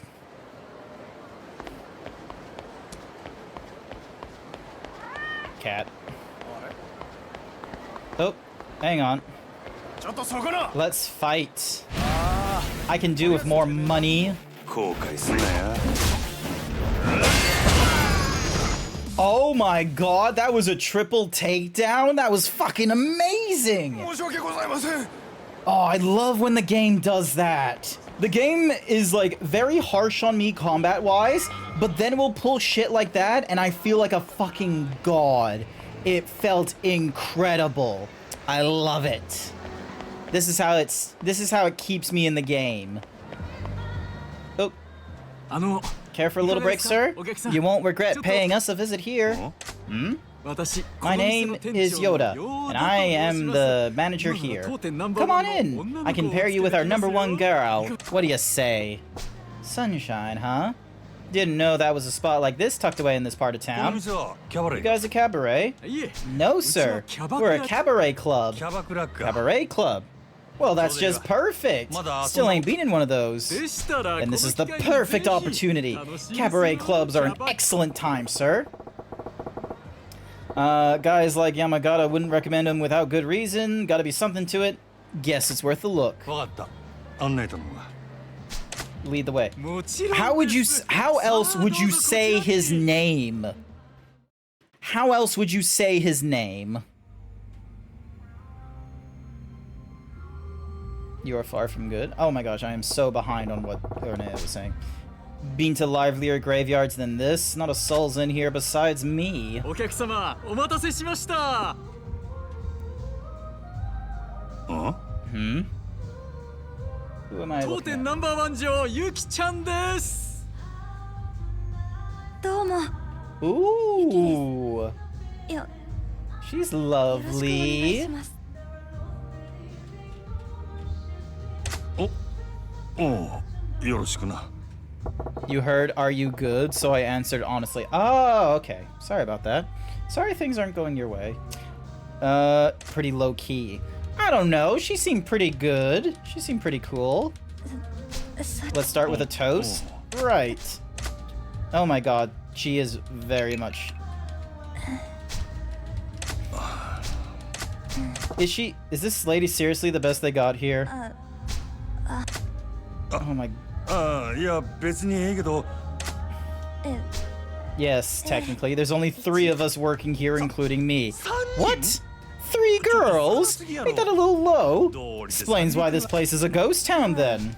[SPEAKER 2] Cat. Oh, hang on. Let's fight. I can do with more money. Oh my god, that was a triple takedown? That was fucking amazing! Oh, I love when the game does that. The game is like very harsh on me combat-wise, but then will pull shit like that and I feel like a fucking god. It felt incredible. I love it. This is how it keeps me in the game. Oh. Care for a little break, sir? You won't regret paying us a visit here. Hmm? My name is Yoda, and I am the manager here. Come on in. I can pair you with our #1 girl. What do you say? Sunshine, huh? Didn't know that was a spot like this tucked away in this part of town. You guys a cabaret? No, sir. We're a cabaret club. Cabaret club? Well, that's just perfect. Still ain't been in one of those. And this is the perfect opportunity. Cabaret clubs are an excellent time, sir. Guys like Yamagata wouldn't recommend them without good reason. Gotta be something to it. Guess it's worth a look. Lead the way. How else would you say his name? How else would you say his name? You are far from good. Oh my gosh, I am so behind on what Ornea was saying. Been to livelier graveyards than this? Not a soul's in here besides me.
[SPEAKER 9] Huh?
[SPEAKER 2] Hmm? Who am I looking at?
[SPEAKER 9] 当店ナンバー1嬢ゆきちゃんです。
[SPEAKER 8] どうも。
[SPEAKER 2] Ooh.
[SPEAKER 8] いや、
[SPEAKER 2] She's
[SPEAKER 8] よろしくお願い
[SPEAKER 2] lovely.
[SPEAKER 8] します。
[SPEAKER 6] よろしくな。
[SPEAKER 2] You heard, are you good? So I answered honestly. Oh, okay. Sorry about that. Sorry things aren't going your way. Pretty low key. I don't know. She seemed pretty good. She seemed pretty cool. Let's start with a toast. Right. Oh my god. She is very much... Is this lady seriously the best they got here? Oh my...
[SPEAKER 6] いや別にええけど。
[SPEAKER 2] Yes, technically. There's only 3 of us working here, including me. What? 3 girls? Ain't that a little low? Explains why this place is a ghost town, then.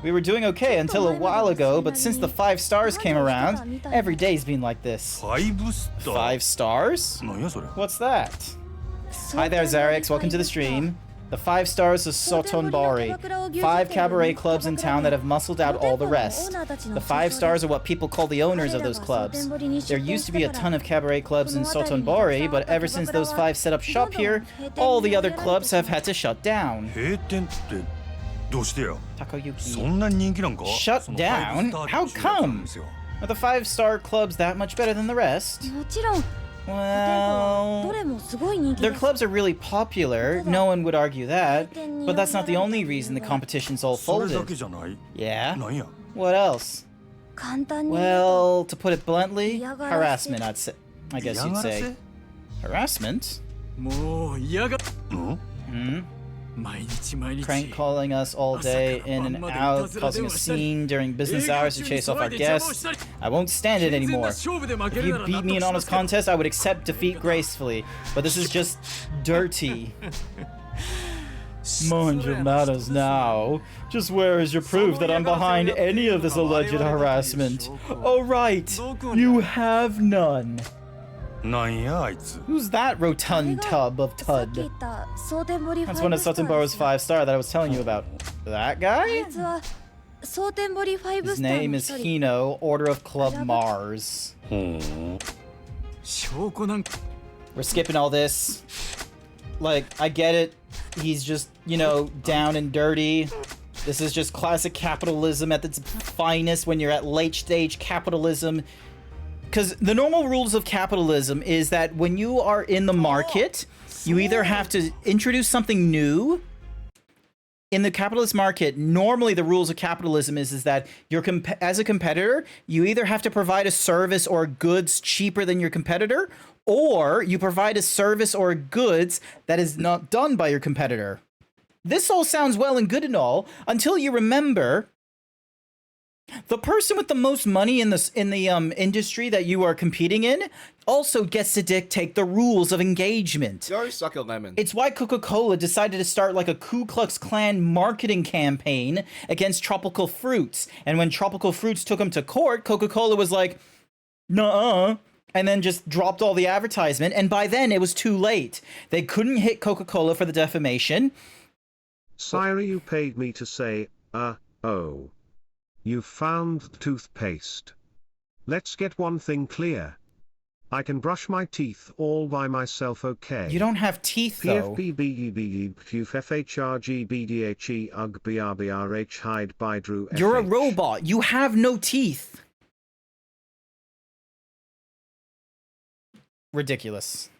[SPEAKER 2] We were doing okay until a while ago, but since the 5 stars came around, every day's been like this. 5 stars?
[SPEAKER 6] なんやそれ。
[SPEAKER 2] What's that? Hi there, Zarex. Welcome to the stream. The 5 stars of Sotonbori. 5 cabaret clubs in town that have muscled out all the rest. The 5 stars are what people call the owners of those clubs. There used to be a ton of cabaret clubs in Sotonbori, but ever since those 5 set up shop here, all the other clubs have had to shut down.
[SPEAKER 6] 閉店ってどうしてや。
[SPEAKER 2] Takoyuki.
[SPEAKER 6] そんなに人気なんか。
[SPEAKER 2] Shut
[SPEAKER 6] その
[SPEAKER 2] down?
[SPEAKER 6] ファイブスター
[SPEAKER 2] How
[SPEAKER 6] って知られてるん
[SPEAKER 2] come?
[SPEAKER 6] ですよ。
[SPEAKER 2] Are the 5-star clubs that much better than the rest?
[SPEAKER 8] もちろん。
[SPEAKER 2] Well,
[SPEAKER 8] どれもすごい人気
[SPEAKER 2] their
[SPEAKER 8] です。
[SPEAKER 2] clubs are really popular. No one would argue that. But that's not the only reason the competition's all
[SPEAKER 6] それだ
[SPEAKER 2] folded.
[SPEAKER 6] けじゃない。
[SPEAKER 2] Yeah?
[SPEAKER 6] なんや。
[SPEAKER 2] What else?
[SPEAKER 8] 簡単に言うと
[SPEAKER 2] Well, to put it bluntly,
[SPEAKER 8] 嫌がらせ。
[SPEAKER 2] harassment, I guess you'd say. Harassment?
[SPEAKER 9] もう嫌が。
[SPEAKER 6] うん。
[SPEAKER 2] Hmm?
[SPEAKER 9] 毎日毎日。
[SPEAKER 2] Crank calling us all day, in and out, causing a scene during business hours to chase off our guests. I won't stand it anymore. If you beat me in honest contest, I would accept defeat gracefully. But this is just dirty. Mind your manners now. Just where is your proof that I'm behind any of this alleged harassment? Oh right, you have none.
[SPEAKER 6] なんやあいつ。
[SPEAKER 2] Who's that rotund tub of
[SPEAKER 8] さっき言
[SPEAKER 2] tud?
[SPEAKER 8] った蒼天堀
[SPEAKER 2] That's one of Sotenboro's 5-star that I was telling you about. That
[SPEAKER 8] あ
[SPEAKER 2] guy?
[SPEAKER 8] いつは蒼天堀5
[SPEAKER 2] His
[SPEAKER 8] スター
[SPEAKER 2] name
[SPEAKER 8] の
[SPEAKER 2] is
[SPEAKER 8] 一人
[SPEAKER 2] Hino, Order of Club Mars.
[SPEAKER 6] ほーん。
[SPEAKER 9] 証拠なんか。
[SPEAKER 2] We're skipping all this. Like, I get it. He's just, you know, down and dirty. This is just classic capitalism at its finest when you're at late stage capitalism. Because the normal rules of capitalism is that when you are in the market, you either have to introduce something new. In the capitalist market, normally the rules of capitalism is that you're as a competitor, you either have to provide a service or goods cheaper than your competitor, or you provide a service or goods that is not done by your competitor. This all sounds well and good and all until you remember The person with the most money in the industry that you are competing in also gets to dictate the rules of engagement.
[SPEAKER 1] You already suck at lemon.
[SPEAKER 2] It's why Coca-Cola decided to start like a Ku Klux Klan marketing campaign against tropical fruits. And when tropical fruits took them to court, Coca-Cola was like, nuh-uh, and then just dropped all the advertisement. And by then it was too late. They couldn't hit Coca-Cola for the defamation.
[SPEAKER 3] Sire, you paid me to say, oh. You found toothpaste. Let's get one thing clear. I can brush my teeth all by myself, okay?
[SPEAKER 2] You don't have teeth, though.
[SPEAKER 3] hide by Drew.
[SPEAKER 2] You're a robot. You have no teeth. Ridiculous.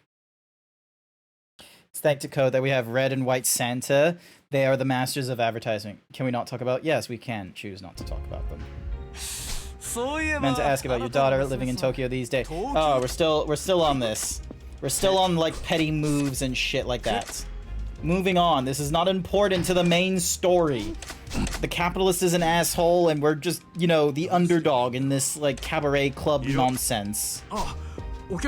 [SPEAKER 2] It's thanks to code that we have Red and White Santa. They are the masters of advertising. Can we not talk about? Yes, we can choose not to talk about them. Meant to ask about your daughter living in Tokyo these days. Oh, we're still on this. We're still on like petty moves and shit like that. Moving on. This is not important to the main story. The capitalist is an asshole, and we're just, you know, the underdog in this like cabaret club nonsense. We're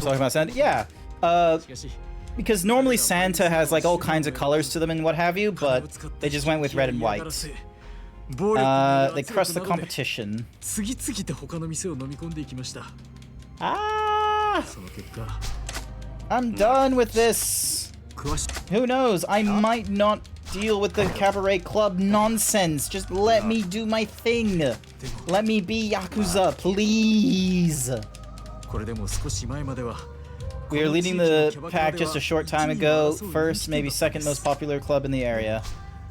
[SPEAKER 2] talking about Santa. Yeah. Because normally Santa has like all kinds of colors to them and what have you, but they just went with red and white. They crushed the competition. Ah! I'm done with this. Who knows? I might not deal with the cabaret club nonsense. Just let me do my thing. Let me be Yakuza, please. We are leading the pack just a short time ago. First, maybe second most popular club in the area.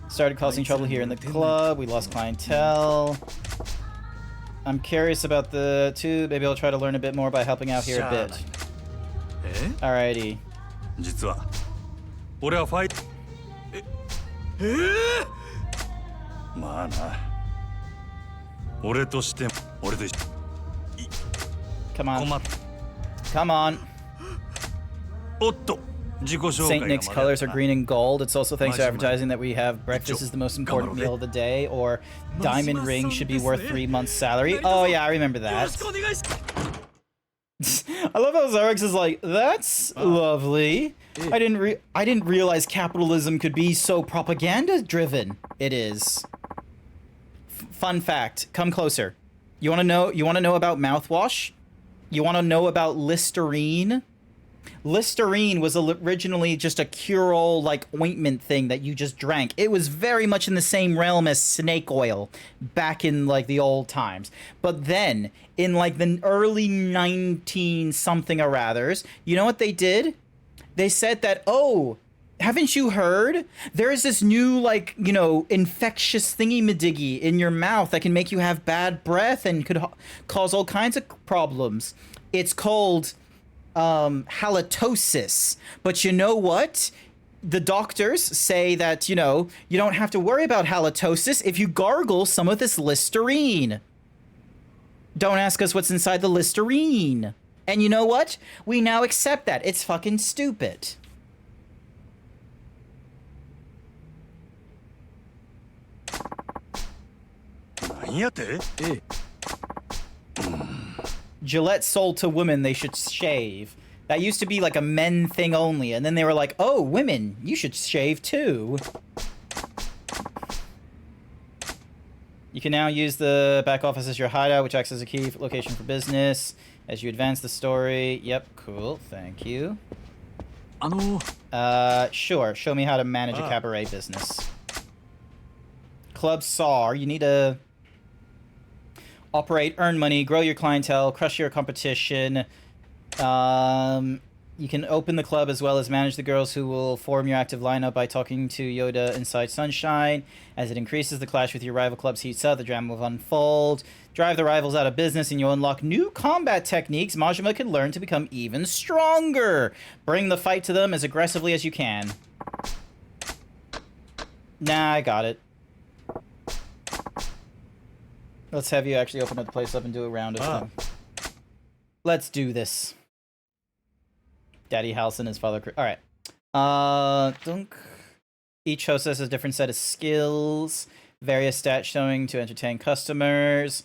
[SPEAKER 2] Started causing trouble here in the club. We lost clientele. I'm curious about the two. Maybe I'll try to learn a bit more by helping out here a bit. Alrighty. Come on. Come on. St. Nick's colors are green and gold. It's also thanks to advertising that we have breakfast is the most important meal of the day, or diamond ring should be worth 3 months' salary. Oh yeah, I remember that. I love how Zarix is like, that's lovely. I didn't realize capitalism could be so propaganda driven. It is. Fun fact, come closer. You want to know about mouthwash? You want to know about Listerine? Listerine was originally just a cure-all, like, ointment thing that you just drank. It was very much in the same realm as snake oil back in, like, the old times. But then, in, like, the early 19-something or rathers, you know what they did? They said that, oh, haven't you heard? There's this new, like, you know, infectious thingy-madiggy in your mouth that can make you have bad breath and could cause all kinds of problems. It's called halitosis. But you know what? The doctors say that, you know, you don't have to worry about halitosis if you gargle some of this Listerine. Don't ask us what's inside the Listerine. And you know what? We now accept that. It's fucking stupid. Gillette sold to women they should shave. That used to be like a men thing only, and then they were like, oh, women, you should shave too. You can now use the back office as your hideout, which acts as a key location for business. As you advance the story. Yep, cool, thank you. Sure, show me how to manage a cabaret business. Club SAR, you need to operate, earn money, grow your clientele, crush your competition. You can open the club as well as manage the girls who will form your active lineup by talking to Yoda inside Sunshine. As it increases, the clash with your rival clubs heats up, the drama will unfold. Drive the rivals out of business and you'll unlock new combat techniques Majima can learn to become even stronger. Bring the fight to them as aggressively as you can. Nah, I got it. Let's have you actually open the place up and do a round of them. Let's do this. Daddy Halson, his father... Alright. Dunk. Each hostess has a different set of skills, various stats showing to entertain customers.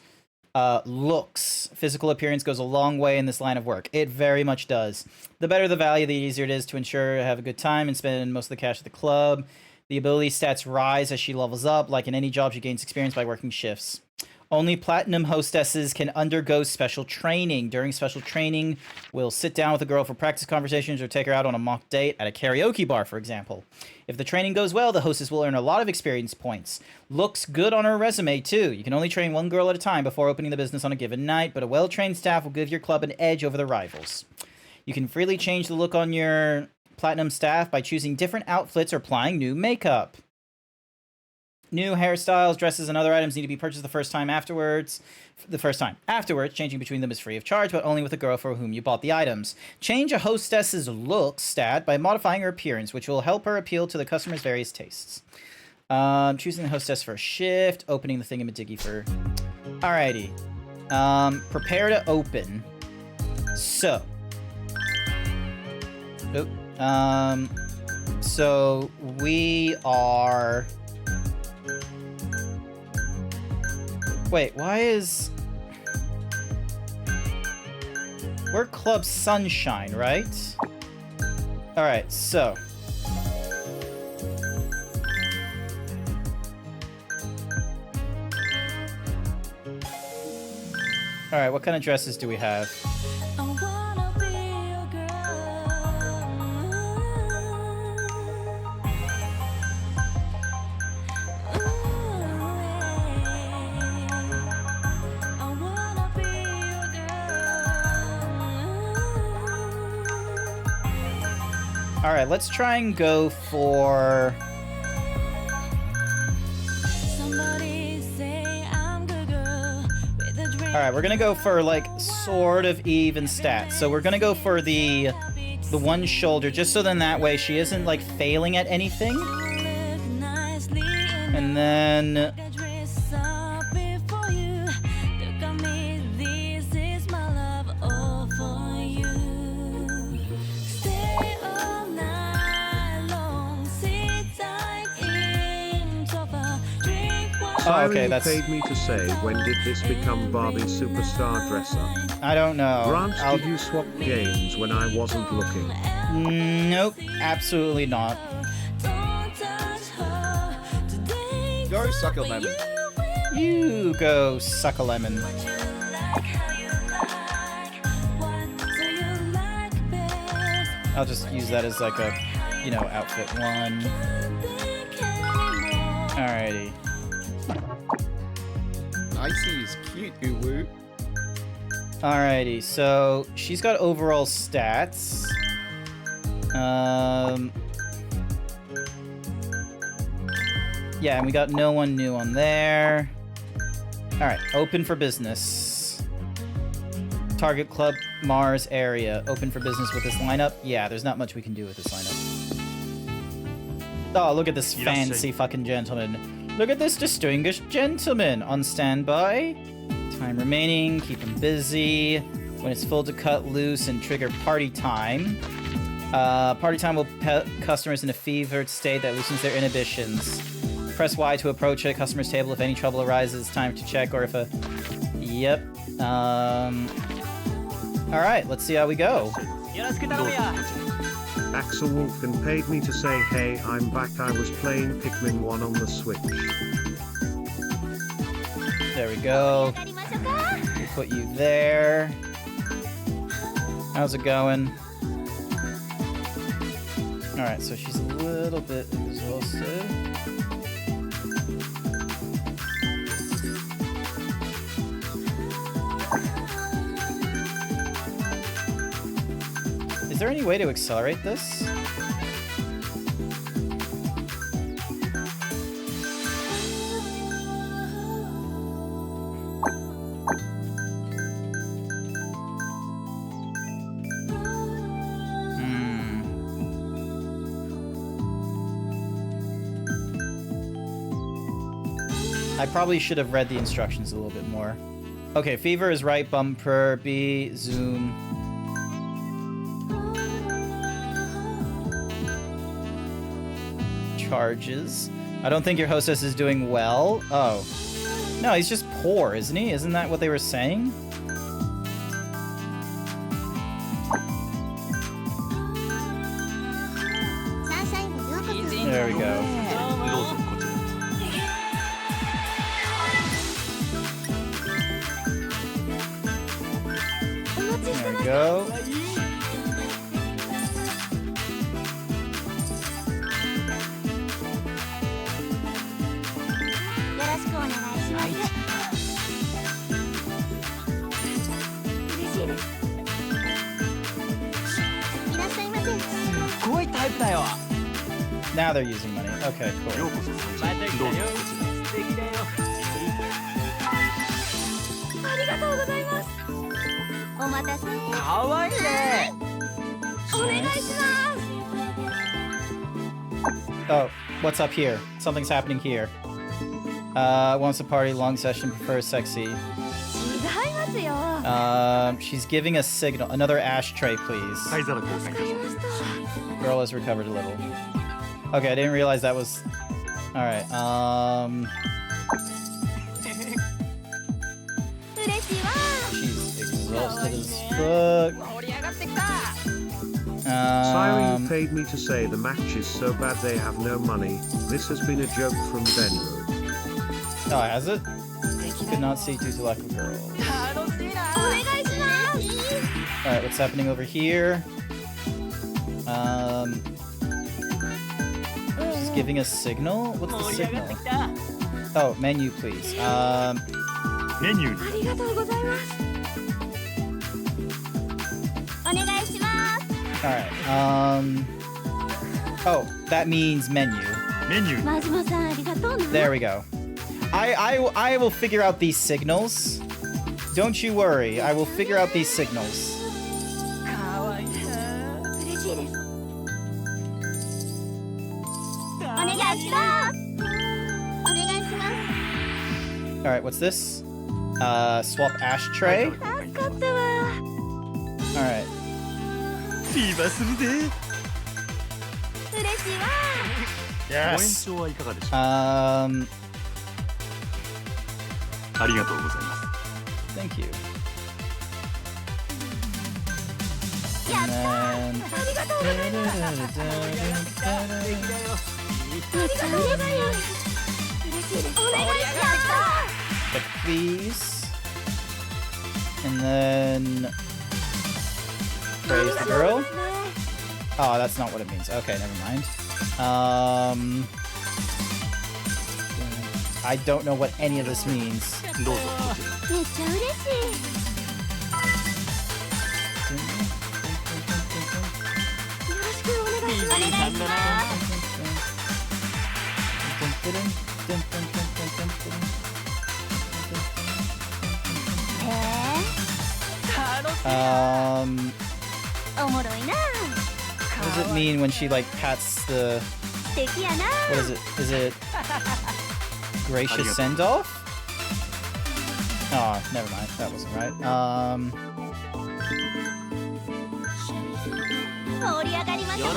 [SPEAKER 2] Looks. Physical appearance goes a long way in this line of work. It very much does. The better the value, the easier it is to ensure have a good time and spend most of the cash at the club. The ability stats rise as she levels up. Like in any job, she gains experience by working shifts. Only platinum hostesses can undergo special training. During special training, we'll sit down with a girl for practice conversations or take her out on a mock date at a karaoke bar, for example. If the training goes well, the hostess will earn a lot of experience points. Looks good on her resume, too. You can only train one girl at a time before opening the business on a given night, but a well-trained staff will give your club an edge over the rivals. You can freely change the look on your platinum staff by choosing different outfits or applying new makeup. New hairstyles, dresses, and other items need to be purchased the first time afterwards. Afterwards, changing between them is free of charge, but only with the girl for whom you bought the items. Change a hostess's look stat by modifying her appearance, which will help her appeal to the customer's various tastes. Choosing the hostess for a shift, opening the thingamadiggy for... Alrighty. Prepare to open. So. So we are... Wait, why is... We're Club Sunshine, right? Alright, so... Alright, what kind of dresses do we have? Alright, let's try and go for... Alright, we're gonna go for, like, sort of even stats. So we're gonna go for the one shoulder, just so then that way she isn't, like, failing at anything. And then... Oh, okay, that's...
[SPEAKER 3] paid me to say, when did this become Barbie Superstar Dresser?
[SPEAKER 2] I don't know.
[SPEAKER 3] Grant, did you swap games when I wasn't looking?
[SPEAKER 2] Nope, absolutely not.
[SPEAKER 1] Go suck a lemon.
[SPEAKER 2] You go suck a lemon. I'll just use that as like a, you know, outfit one. Alrighty.
[SPEAKER 1] Icy is cute, Uwu.
[SPEAKER 2] Alrighty, so she's got overall stats. Yeah, and we got no one new on there. Alright, open for business. Target Club Mars area. Open for business with this lineup? Yeah, there's not much we can do with this lineup. Oh, look at this fancy fucking gentleman. Look at this distinguished gentleman on standby. Time remaining, keep him busy. When it's full to cut loose and trigger party time. Party time will put customers in a fevered state that loosens their inhibitions. Press Y to approach a customer's table if any trouble arises. Time to check or if a... Yep. Alright, let's see how we go.
[SPEAKER 3] Axel Wolfkin paid me to say, hey, I'm back. I was playing Pikmin 1 on the Switch.
[SPEAKER 2] There we go. We'll put you there. How's it going? Alright, so she's a little bit exhausted. Is there any way to accelerate this? I probably should have read the instructions a little bit more. Okay, fever is right bumper, B, zoom. charges. I don't think your hostess is doing well. Oh. No, he's just poor, isn't he? Isn't that what they were saying? There we go.
[SPEAKER 6] どうぞこちら。
[SPEAKER 2] There we go. Now they're using money. Okay,
[SPEAKER 6] よ
[SPEAKER 2] cool.
[SPEAKER 6] うこそ参上。どうぞこちら。
[SPEAKER 8] ありがとうございます。お待たせ。
[SPEAKER 9] かわいいね。
[SPEAKER 8] お願いします。
[SPEAKER 2] Oh, what's up here? Something's happening here. Wants to party, long session, prefers sexy.
[SPEAKER 8] 違いますよ。
[SPEAKER 2] She's giving a signal. Another ashtray, please.
[SPEAKER 6] 灰皿交換いたします。
[SPEAKER 2] Girl has recovered a little. Okay, I didn't realize that was... Alright,
[SPEAKER 8] 嬉しいわ。
[SPEAKER 2] she's exhausted as fuck.
[SPEAKER 8] 盛り上がってきた。
[SPEAKER 3] Siren paid me to say the match is so bad they have no money. This has been a joke from Benro.
[SPEAKER 2] Oh, has it? Could not see due to lack of girls.
[SPEAKER 8] 楽しいな。お願いします。
[SPEAKER 2] Alright, what's happening over here? She's giving a signal? What's the signal? Oh, menu, please.
[SPEAKER 6] メニューに。
[SPEAKER 8] ありがとうございます。お願いします。
[SPEAKER 2] Alright, oh, that means menu.
[SPEAKER 6] メニューに。
[SPEAKER 8] 真島さんありがとうな。
[SPEAKER 2] There we go. I will figure out these signals. Don't you worry, I will figure out these signals.
[SPEAKER 8] かわいいな。嬉しいです。お願いします。お願いします。
[SPEAKER 2] Alright, what's this? Swap ashtray?
[SPEAKER 8] 助かったわ。
[SPEAKER 2] Alright.
[SPEAKER 6] フィーバーするで。
[SPEAKER 8] 嬉しいわ。
[SPEAKER 6] ご延
[SPEAKER 2] Yes!
[SPEAKER 6] 長はいかがでしょう。 ありがとうございます。
[SPEAKER 2] Thank you.
[SPEAKER 8] やった
[SPEAKER 2] And
[SPEAKER 8] ー。
[SPEAKER 2] then...
[SPEAKER 8] ありがとうございます。ありがとうございます。嬉しいです。お願いします。
[SPEAKER 2] Check these. And then... Praise the girl. Oh, that's not what it means. Okay, never mind. I don't know what any of this means.
[SPEAKER 6] どうぞこちら。
[SPEAKER 8] めっちゃ嬉しい。よろしくお願いします。お願いします。おもろいな。
[SPEAKER 2] What does it mean when she like pats the...
[SPEAKER 8] 素敵やな。
[SPEAKER 2] What is it? Is it gracious send-off? Oh, never mind. That wasn't right.
[SPEAKER 8] 盛り上がりましょう。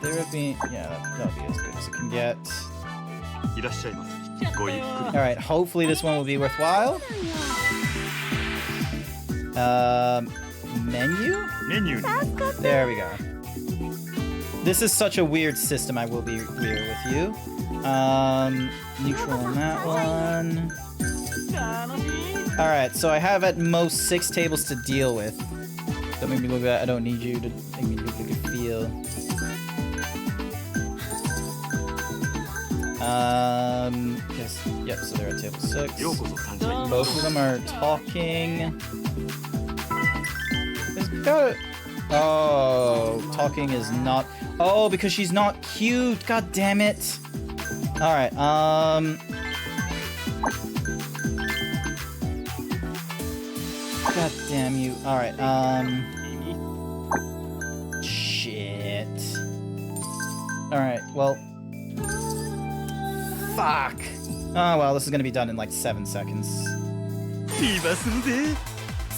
[SPEAKER 2] There would be... Yeah, that'll be as good as it can get.
[SPEAKER 6] いらっしゃいませ。ごゆっくり。
[SPEAKER 2] Alright, hopefully this one will be worthwhile. Menu?
[SPEAKER 6] メニューに。
[SPEAKER 2] There we go. This is such a weird system, I will be real with you. Neutral on that one. Alright, so I have at most 6 tables to deal with. Don't make me look at that. I don't need you to make me look like a feel. Yes, yep, so they're at table 6.
[SPEAKER 6] ようこそ参上。
[SPEAKER 2] Both of them are talking. There's got... Oh, talking is not... Oh, because she's not cute. God damn it. Alright, God damn you. Alright, Shit. Alright, well... Fuck. Oh, well, this is gonna be done in like 7 seconds.
[SPEAKER 6] フィーバーするで。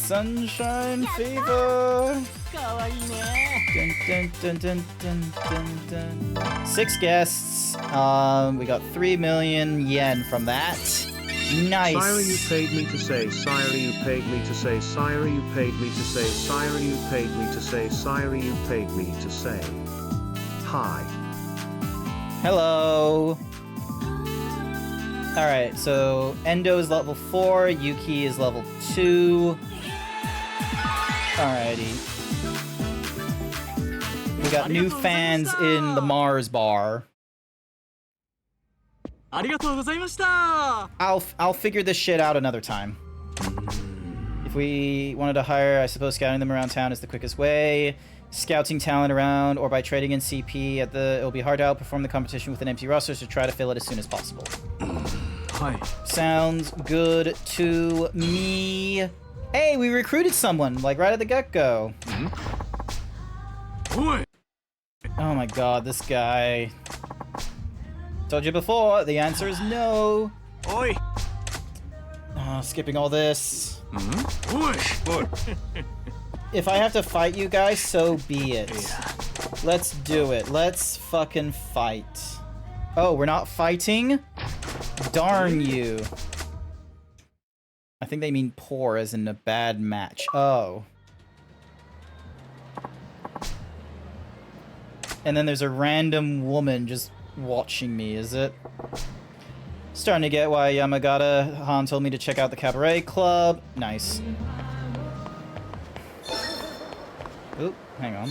[SPEAKER 2] Sunshine Fever. Dun, dun, dun, dun, dun, dun, dun. 6 guests. We got 3 million yen from that. Nice.
[SPEAKER 3] Sire, you paid me to say, Sire, you paid me to say, Sire, you paid me to say, Sire, you paid me to say, Sire, you paid me to say. Hi.
[SPEAKER 2] Hello. Alright, so Endo is level 4, Yuki is level 2. Alrighty. We got new fans in the Mars bar. I'll figure this shit out another time. If we wanted to hire, I suppose scouting them around town is the quickest way. Scouting talent around, or by trading in CP it'll be hard to outperform the competition with an empty roster, so try to fill it as soon as possible.
[SPEAKER 10] Hi.
[SPEAKER 2] Sounds good to me. Hey, we recruited someone, like right at the get-go. Oh my god, this guy. Told you before, the answer is no.
[SPEAKER 10] Oi.
[SPEAKER 2] Skipping all this. If I have to fight you guys, so be it. Let's do it. Let's fucking fight. Oh, we're not fighting? Darn you. I think they mean poor as in a bad match. Oh. And then there's a random woman just watching me, is it? Starting to get why Yamagata Han told me to check out the cabaret club. Nice. Oop, hang on.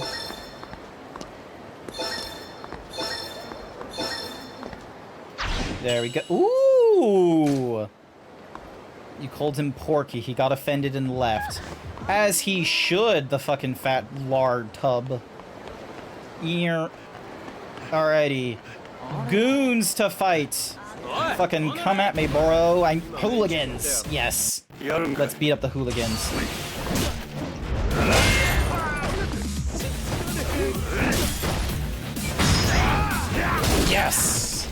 [SPEAKER 2] There we go. Ooh! You called him Porky. He got offended and left. As he should, the fucking fat lard tub. Ear. Alrighty. Goons to fight. Fucking come at me, bro. I'm hooligans. Yes. Let's beat up the hooligans. Yes.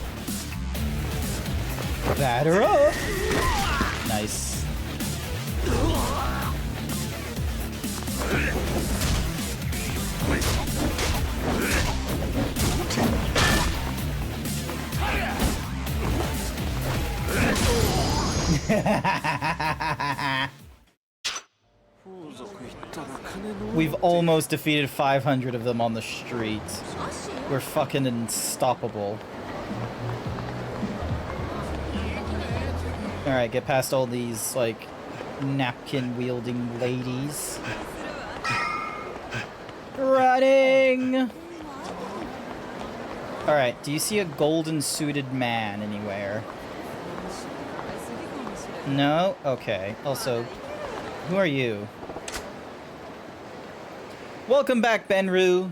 [SPEAKER 2] Batter up. Nice. We've almost defeated 500 of them on the street. We're fucking unstoppable. Alright, get past all these, like, napkin-wielding ladies. Running! Alright, do you see a golden-suited man anywhere? No? Okay. Also, who are you? Welcome back, Benru.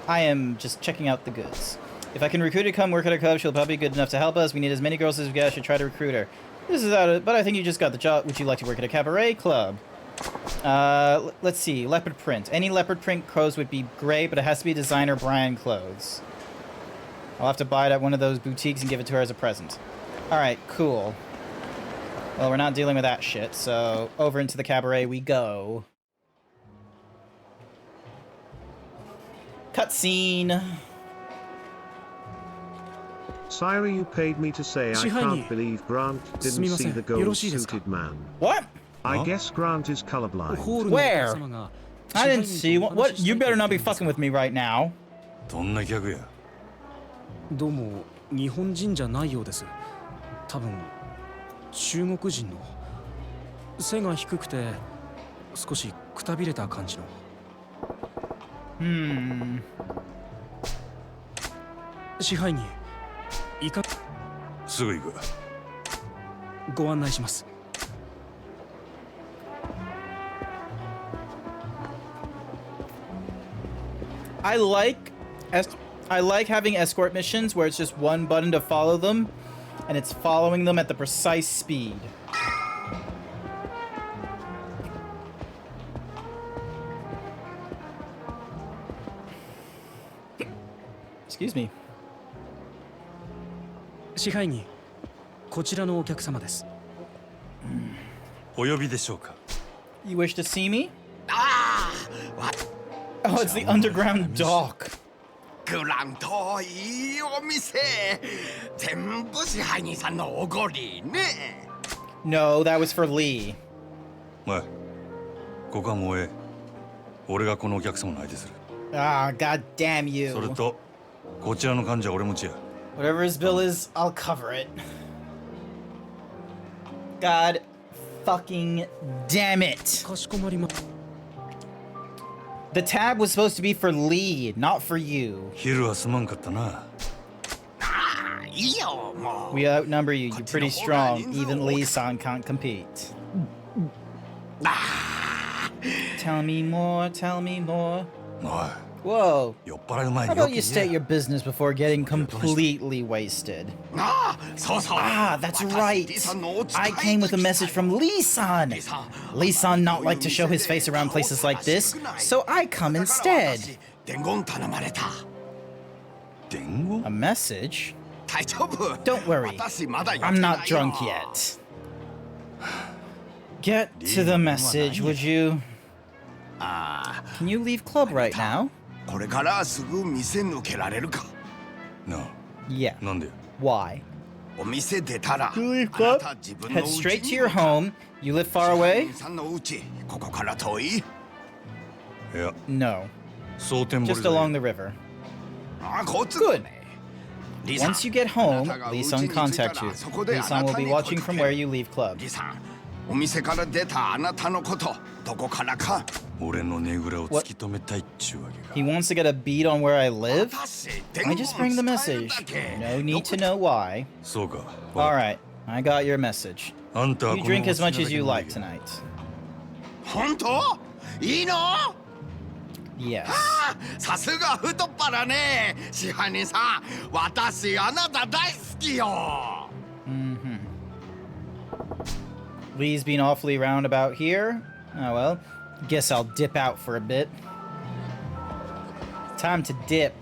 [SPEAKER 2] I am just checking out the goods. If I can recruit her to come work at our club, she'll probably be good enough to help us. We need as many girls as we get. I should try to recruit her. This is out of, but I think you just got the job. Would you like to work at a cabaret club? Let's see. Leopard print. Any leopard print clothes would be great, but it has to be designer brand clothes. I'll have to buy it at one of those boutiques and give it to her as a present. Alright, cool. Well, we're not dealing with that shit, so over into the cabaret we go. Cutscene.
[SPEAKER 3] Sire, you paid me to say I can't believe Grant didn't see the gold-suited man.
[SPEAKER 2] What?
[SPEAKER 3] I guess Grant is colorblind.
[SPEAKER 2] Where? I didn't see what? You better not be fucking with me right now.
[SPEAKER 6] どんな客や
[SPEAKER 10] どうも日本人じゃないようです。多分中国人の背が低くて少しくたびれた感じの。支配人いか
[SPEAKER 6] すぐ行く。
[SPEAKER 10] ご案内します。
[SPEAKER 2] I like having escort missions where it's just one button to follow them, and it's following them at the precise speed. Excuse me.
[SPEAKER 10] 支配人、こちらのお客様です。
[SPEAKER 6] お呼びでしょうか。
[SPEAKER 2] You wish to see me?
[SPEAKER 7] ああ、わ
[SPEAKER 2] Oh, it's the underground dock.
[SPEAKER 7] グランといいお店。全部支配人さんのおごりね。
[SPEAKER 2] No, that was for Lee.
[SPEAKER 6] おい、ここはもうええ。俺がこのお客様の相手する。
[SPEAKER 2] Ah, god damn you.
[SPEAKER 6] それと、こちらの患者は俺持ちや。
[SPEAKER 2] Whatever his bill is, I'll cover it. God fucking damn it.
[SPEAKER 10] かしこまりま。
[SPEAKER 2] The tab was supposed to be for Lee, not for you.
[SPEAKER 6] 昼はすまんかったな。
[SPEAKER 7] ああ、いいよ、もう。
[SPEAKER 2] We outnumber you. You're pretty strong. Even Lee-san can't compete. Tell me more, tell me more.
[SPEAKER 6] おい、
[SPEAKER 2] Whoa.
[SPEAKER 6] 酔っ払う前
[SPEAKER 2] How
[SPEAKER 6] によ
[SPEAKER 2] about
[SPEAKER 6] く
[SPEAKER 2] you
[SPEAKER 6] 言
[SPEAKER 2] state
[SPEAKER 6] え
[SPEAKER 2] your business before getting completely wasted?
[SPEAKER 7] なあ、そうそう。
[SPEAKER 2] Ah, that's
[SPEAKER 7] 私
[SPEAKER 2] right.
[SPEAKER 7] リさんのお使い
[SPEAKER 2] I came with a message from Lee-san.
[SPEAKER 7] リさん
[SPEAKER 2] Lee-san not like to show his face around places like this, so I come
[SPEAKER 7] だから
[SPEAKER 2] instead.
[SPEAKER 7] 私伝言頼まれた。
[SPEAKER 6] 伝言
[SPEAKER 2] A message?
[SPEAKER 7] 大丈夫。
[SPEAKER 2] Don't worry.
[SPEAKER 7] 私まだ酔って
[SPEAKER 2] I'm
[SPEAKER 7] ない
[SPEAKER 2] not
[SPEAKER 7] よ
[SPEAKER 2] drunk yet. Get to the message, would you?
[SPEAKER 7] あ
[SPEAKER 2] Can you leave club right now?
[SPEAKER 7] あ、これからすぐ店抜けられるか。
[SPEAKER 6] なあ、
[SPEAKER 2] Yeah.
[SPEAKER 6] なんで
[SPEAKER 2] Why?
[SPEAKER 7] お店出たら、
[SPEAKER 2] You leave
[SPEAKER 7] あな
[SPEAKER 2] club?
[SPEAKER 7] た自分の
[SPEAKER 2] Head
[SPEAKER 7] 家
[SPEAKER 2] straight to
[SPEAKER 7] に
[SPEAKER 2] your home. You live far
[SPEAKER 7] 支配
[SPEAKER 2] away?
[SPEAKER 7] 人さんの家、ここから遠い。
[SPEAKER 6] いや、
[SPEAKER 2] No.
[SPEAKER 6] 蒼天堀
[SPEAKER 2] Just
[SPEAKER 6] じゃね
[SPEAKER 2] along the river.
[SPEAKER 7] ああ、交通だね。リさん
[SPEAKER 2] Once you get home,
[SPEAKER 7] あなたが家に
[SPEAKER 2] Lee-san
[SPEAKER 7] 着いたら
[SPEAKER 2] contact you.
[SPEAKER 7] そこで
[SPEAKER 2] Lee-san
[SPEAKER 7] あ
[SPEAKER 2] will
[SPEAKER 7] なた
[SPEAKER 2] be
[SPEAKER 7] に声
[SPEAKER 2] watching
[SPEAKER 7] か
[SPEAKER 2] from
[SPEAKER 7] け
[SPEAKER 2] where
[SPEAKER 7] る
[SPEAKER 2] you leave club.
[SPEAKER 7] リさん、お店から出たあなたのこと、どこからか。
[SPEAKER 6] 俺のねぐらを突き止めたいっちゅうわけか。
[SPEAKER 2] He wants to get a beat on where I live?
[SPEAKER 7] 私、
[SPEAKER 2] I just bring the message. No need to know why.
[SPEAKER 6] そうか。
[SPEAKER 2] Alright, I got your message.
[SPEAKER 6] あんたは
[SPEAKER 2] You
[SPEAKER 6] この
[SPEAKER 2] drink as much as you
[SPEAKER 6] お
[SPEAKER 2] like
[SPEAKER 6] 家だけ
[SPEAKER 2] tonight.
[SPEAKER 7] 本当？いいの？
[SPEAKER 2] Yes.
[SPEAKER 7] あさすが太っ腹ね。支配人さん、私あなた大好きよ。
[SPEAKER 2] Lee's been awfully roundabout here. Oh well. Guess I'll dip out for a bit. Time to dip.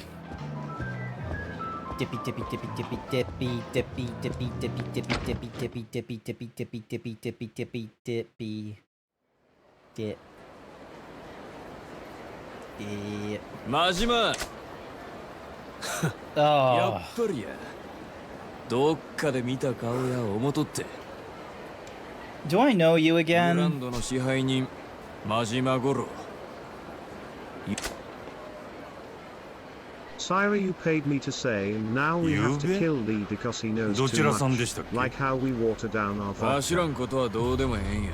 [SPEAKER 2] Dippy dippy dippy dippy dippy dippy dippy dippy dippy dippy dippy dippy dippy dippy dippy dippy dippy dippy dip. Dip.
[SPEAKER 10] 真島や
[SPEAKER 2] Oh.
[SPEAKER 10] っぱりやどっかで見た顔や思とって
[SPEAKER 2] Do I know you
[SPEAKER 10] グラ
[SPEAKER 2] again?
[SPEAKER 10] ンドの支配人真島五郎
[SPEAKER 3] Syra, you paid me to say, and now we have to
[SPEAKER 6] Yuge?
[SPEAKER 3] kill Lee because he knows
[SPEAKER 6] ど
[SPEAKER 3] too
[SPEAKER 6] ちらさんで
[SPEAKER 3] much.
[SPEAKER 6] したっけ
[SPEAKER 3] Like how we water down our
[SPEAKER 10] わしら
[SPEAKER 3] vodka.
[SPEAKER 10] んことはどうでもええんや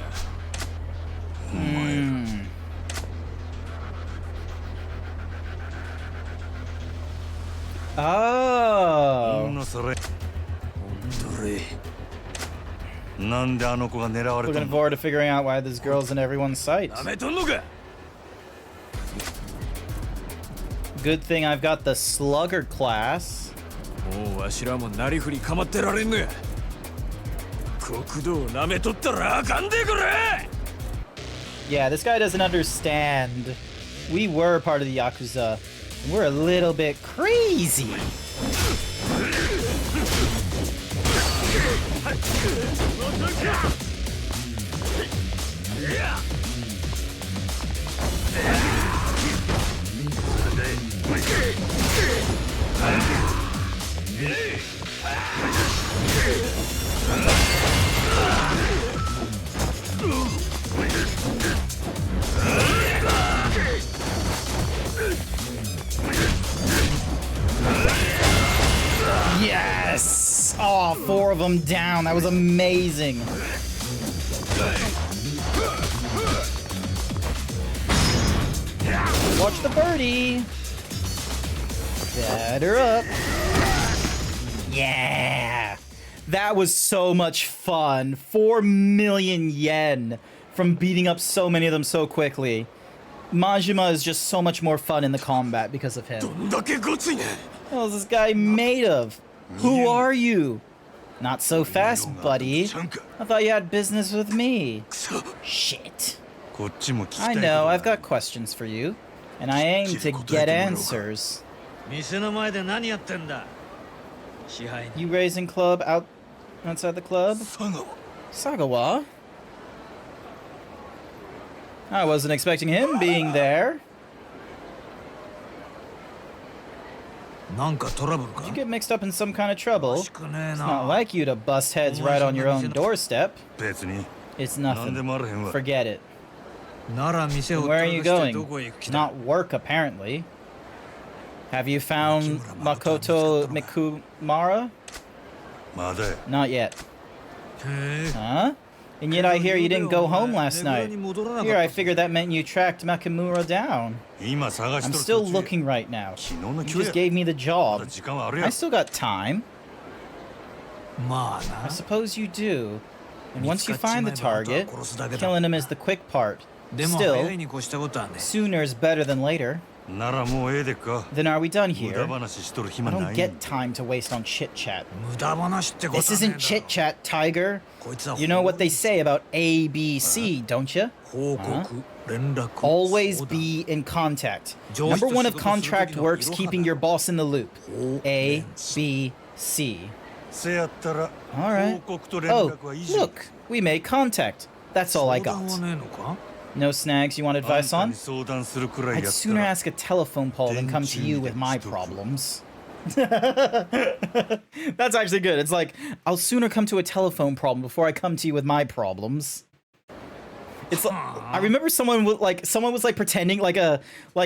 [SPEAKER 2] Hmm. Oh.
[SPEAKER 6] なそれ
[SPEAKER 10] どれ
[SPEAKER 6] なんであの子が狙われた
[SPEAKER 2] Looking
[SPEAKER 6] んだ
[SPEAKER 2] forward to figuring out why this girl's in everyone's sight.
[SPEAKER 10] なめとんのか
[SPEAKER 2] Good thing I've got the sluggard class.
[SPEAKER 10] もうわしらもなりふり構ってられんのや国道をなめとったらあかんでくれ
[SPEAKER 2] Yeah, this guy doesn't understand. We were part of the Yakuza. And we're a little bit crazy. Yes! Oh, 4 of them down. That was amazing. Watch the birdie. Batter up. Yeah. That was so much fun. 4 million yen from beating up so many of them so quickly. Majima is just so much more fun in the combat because of him.
[SPEAKER 7] どんだけごついね。
[SPEAKER 2] What is this guy made of? Who are you? Not so fast, buddy. I thought you had business with me. Shit.
[SPEAKER 6] こっちも聞きた
[SPEAKER 2] I
[SPEAKER 6] いこと
[SPEAKER 2] know,
[SPEAKER 6] が
[SPEAKER 2] I've got questions for you. And I aim to get answers.
[SPEAKER 9] 店の前で何やってんだ支配人
[SPEAKER 2] You raising club outside the club?
[SPEAKER 6] 佐川
[SPEAKER 2] Sagawa? I wasn't expecting him being there.
[SPEAKER 9] なんかトラブル
[SPEAKER 2] Did you
[SPEAKER 9] か
[SPEAKER 2] get mixed up in some kind of trouble?
[SPEAKER 9] しくねえ
[SPEAKER 2] It's
[SPEAKER 9] な
[SPEAKER 2] not like you to bust heads right on your own doorstep.
[SPEAKER 6] 別に
[SPEAKER 2] It's
[SPEAKER 6] 何で
[SPEAKER 2] nothing.
[SPEAKER 6] もあらへんわ
[SPEAKER 2] Forget it.
[SPEAKER 9] なら店を
[SPEAKER 2] And where are
[SPEAKER 9] 取
[SPEAKER 2] you
[SPEAKER 9] り出して
[SPEAKER 2] going?
[SPEAKER 9] どこへ行く気だ
[SPEAKER 2] Not work, apparently. Have you found Makoto Mikumara?
[SPEAKER 6] まだや
[SPEAKER 2] Not yet.
[SPEAKER 9] へえ
[SPEAKER 2] Huh? And yet I hear you didn't go home last night. Here, I figured that meant you tracked Makamura down.
[SPEAKER 6] 今探し
[SPEAKER 2] I'm
[SPEAKER 6] とる
[SPEAKER 2] still
[SPEAKER 6] 途中や
[SPEAKER 2] looking right now.
[SPEAKER 6] 昨日の
[SPEAKER 2] You
[SPEAKER 6] 今日
[SPEAKER 2] just
[SPEAKER 6] や
[SPEAKER 2] gave me the
[SPEAKER 6] ま
[SPEAKER 2] job.
[SPEAKER 6] だ時間はある
[SPEAKER 2] I
[SPEAKER 6] や
[SPEAKER 2] still got time.
[SPEAKER 9] まあ
[SPEAKER 2] I
[SPEAKER 9] な
[SPEAKER 2] suppose you do. And
[SPEAKER 9] 見
[SPEAKER 2] once
[SPEAKER 9] つ
[SPEAKER 2] you
[SPEAKER 9] かっち
[SPEAKER 2] find
[SPEAKER 9] ま
[SPEAKER 2] the
[SPEAKER 9] えばあとは
[SPEAKER 2] target,
[SPEAKER 9] 殺すだけだ
[SPEAKER 2] killing him is the quick part.
[SPEAKER 9] でも早い
[SPEAKER 2] Still,
[SPEAKER 9] に越したことはね
[SPEAKER 2] sooner is better than later.
[SPEAKER 6] ならもうええでっか
[SPEAKER 2] Then are we done
[SPEAKER 6] 無駄
[SPEAKER 2] here?
[SPEAKER 6] 話しとる
[SPEAKER 2] I
[SPEAKER 6] 暇な
[SPEAKER 2] don't
[SPEAKER 6] い
[SPEAKER 2] get time to waste on chit chat.
[SPEAKER 9] 無駄話ってことは
[SPEAKER 2] This
[SPEAKER 9] ねえ
[SPEAKER 2] isn't
[SPEAKER 9] だ
[SPEAKER 2] chit
[SPEAKER 9] ろ
[SPEAKER 2] chat, Tiger.
[SPEAKER 9] こいつは
[SPEAKER 2] You know what they say about ABC, don't you?
[SPEAKER 9] 報告連絡
[SPEAKER 2] Always
[SPEAKER 9] 相談
[SPEAKER 2] be in contact.
[SPEAKER 9] 上司と
[SPEAKER 2] Number one of
[SPEAKER 9] 仕事する時の
[SPEAKER 2] contract
[SPEAKER 9] いろは
[SPEAKER 2] works
[SPEAKER 9] だ
[SPEAKER 2] keeping your boss in the loop.
[SPEAKER 9] 報
[SPEAKER 2] A,
[SPEAKER 9] 連
[SPEAKER 2] B, C.
[SPEAKER 6] せやったら
[SPEAKER 2] Alright.
[SPEAKER 6] 報告と連
[SPEAKER 2] Oh,
[SPEAKER 6] 絡は以上
[SPEAKER 2] look, we made contact. That's all I
[SPEAKER 9] 相談は
[SPEAKER 2] got.
[SPEAKER 9] ねえのか
[SPEAKER 2] No snags you want
[SPEAKER 6] あん
[SPEAKER 2] advice
[SPEAKER 6] た
[SPEAKER 2] on?
[SPEAKER 6] に相談するくらい
[SPEAKER 2] I'd
[SPEAKER 6] やった
[SPEAKER 2] sooner
[SPEAKER 6] ら
[SPEAKER 2] ask a telephone poll than come to you with my problems. That's actually good. It's like, I'll sooner come to a telephone problem before I come to you with my problems. It's like, I remember someone was like pretending like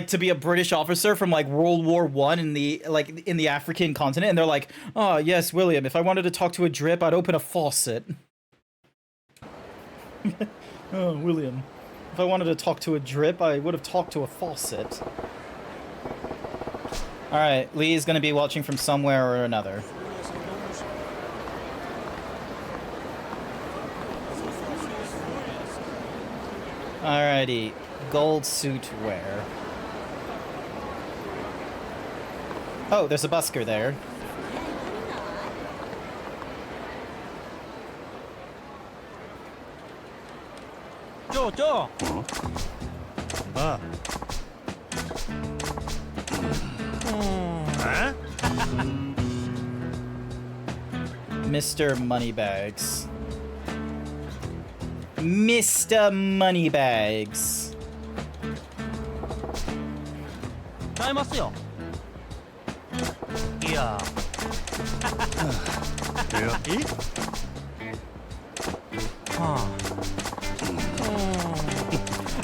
[SPEAKER 2] to be a British officer from like World War I in the African continent, and they're like, "Oh yes, William, if I wanted to talk to a drip, I'd open a faucet." Oh, William, if I wanted to talk to a drip, I would have talked to a faucet. Alright, Lee is gonna be watching from somewhere or another. Alrighty, gold suit wear. Oh, there's a busker there.
[SPEAKER 6] ああ
[SPEAKER 2] Mr. Moneybags. Mr. Moneybags.
[SPEAKER 11] 買えますよ。いや。
[SPEAKER 6] いや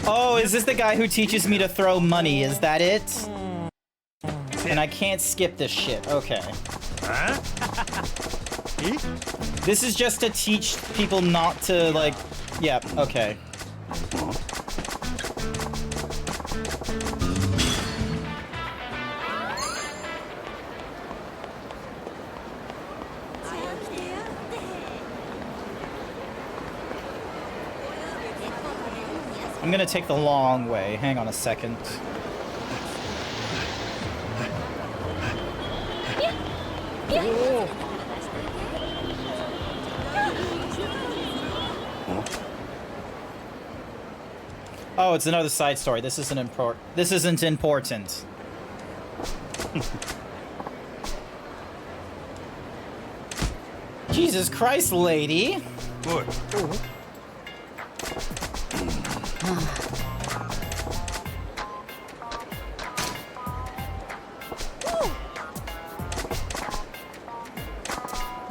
[SPEAKER 2] Oh, is this the guy who teaches me to throw money? Is that it? And I can't skip this shit. Okay. This is just to teach people not to, like... Yeah, okay. I'm gonna take the long way. Hang on a second. Oh, it's another side story. This isn't important. This isn't important. Jesus Christ, lady.
[SPEAKER 6] What?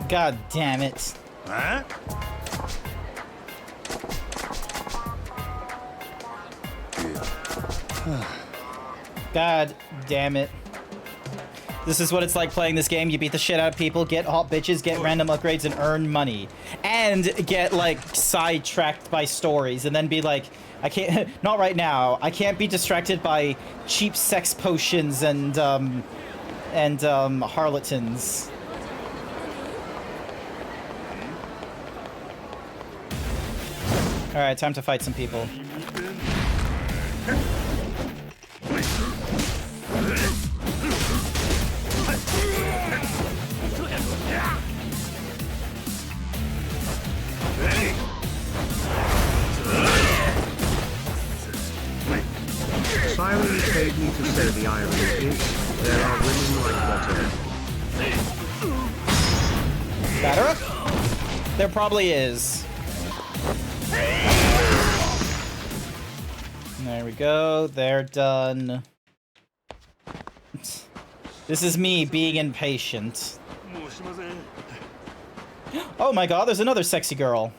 [SPEAKER 2] God damn it.
[SPEAKER 6] Huh?
[SPEAKER 2] God damn it. This is what it's like playing this game. You beat the shit out of people, get hot bitches, get random upgrades, and earn money. And get, like, sidetracked by stories, and then be like, I can't, not right now. I can't be distracted by cheap sex potions and harlatans. Alright, time to fight some people.
[SPEAKER 3] Sirens paid me to say the irony is, there are women like butter.
[SPEAKER 2] Better? There probably is. There we go. They're done. This is me being impatient. Oh my god, there's another sexy girl.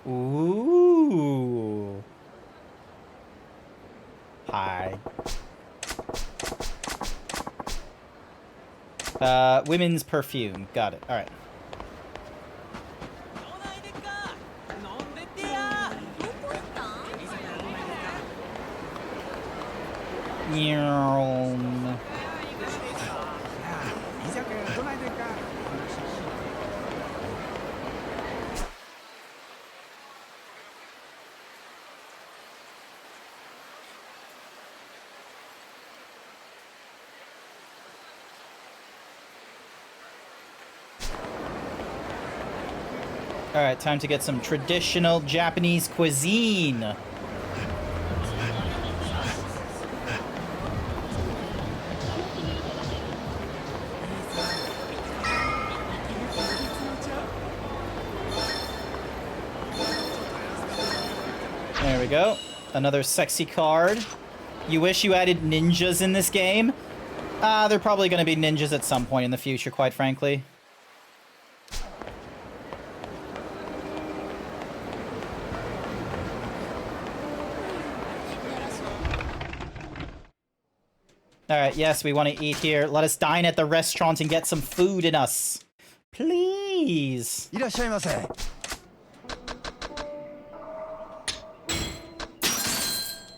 [SPEAKER 2] Ooh. Hi. Women's perfume. Got it. Alright. Alright, time to get some traditional Japanese cuisine. There we go. Another sexy card. You wish you added ninjas in this game? They're probably going to be ninjas at some point in the future, quite frankly. Alright, yes, we want to eat here. Let us dine at the restaurant and get some food in us. Please.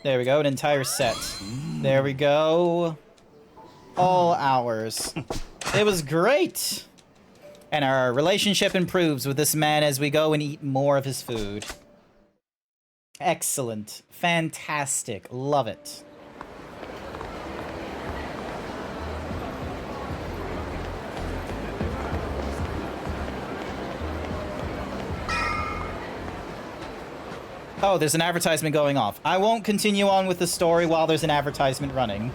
[SPEAKER 2] There we go, an entire set. There we go. All ours. It was great. And our relationship improves with this man as we go and eat more of his food. Excellent. Fantastic. Love it. Oh, there's an advertisement going off. I won't continue on with the story while there's an advertisement running.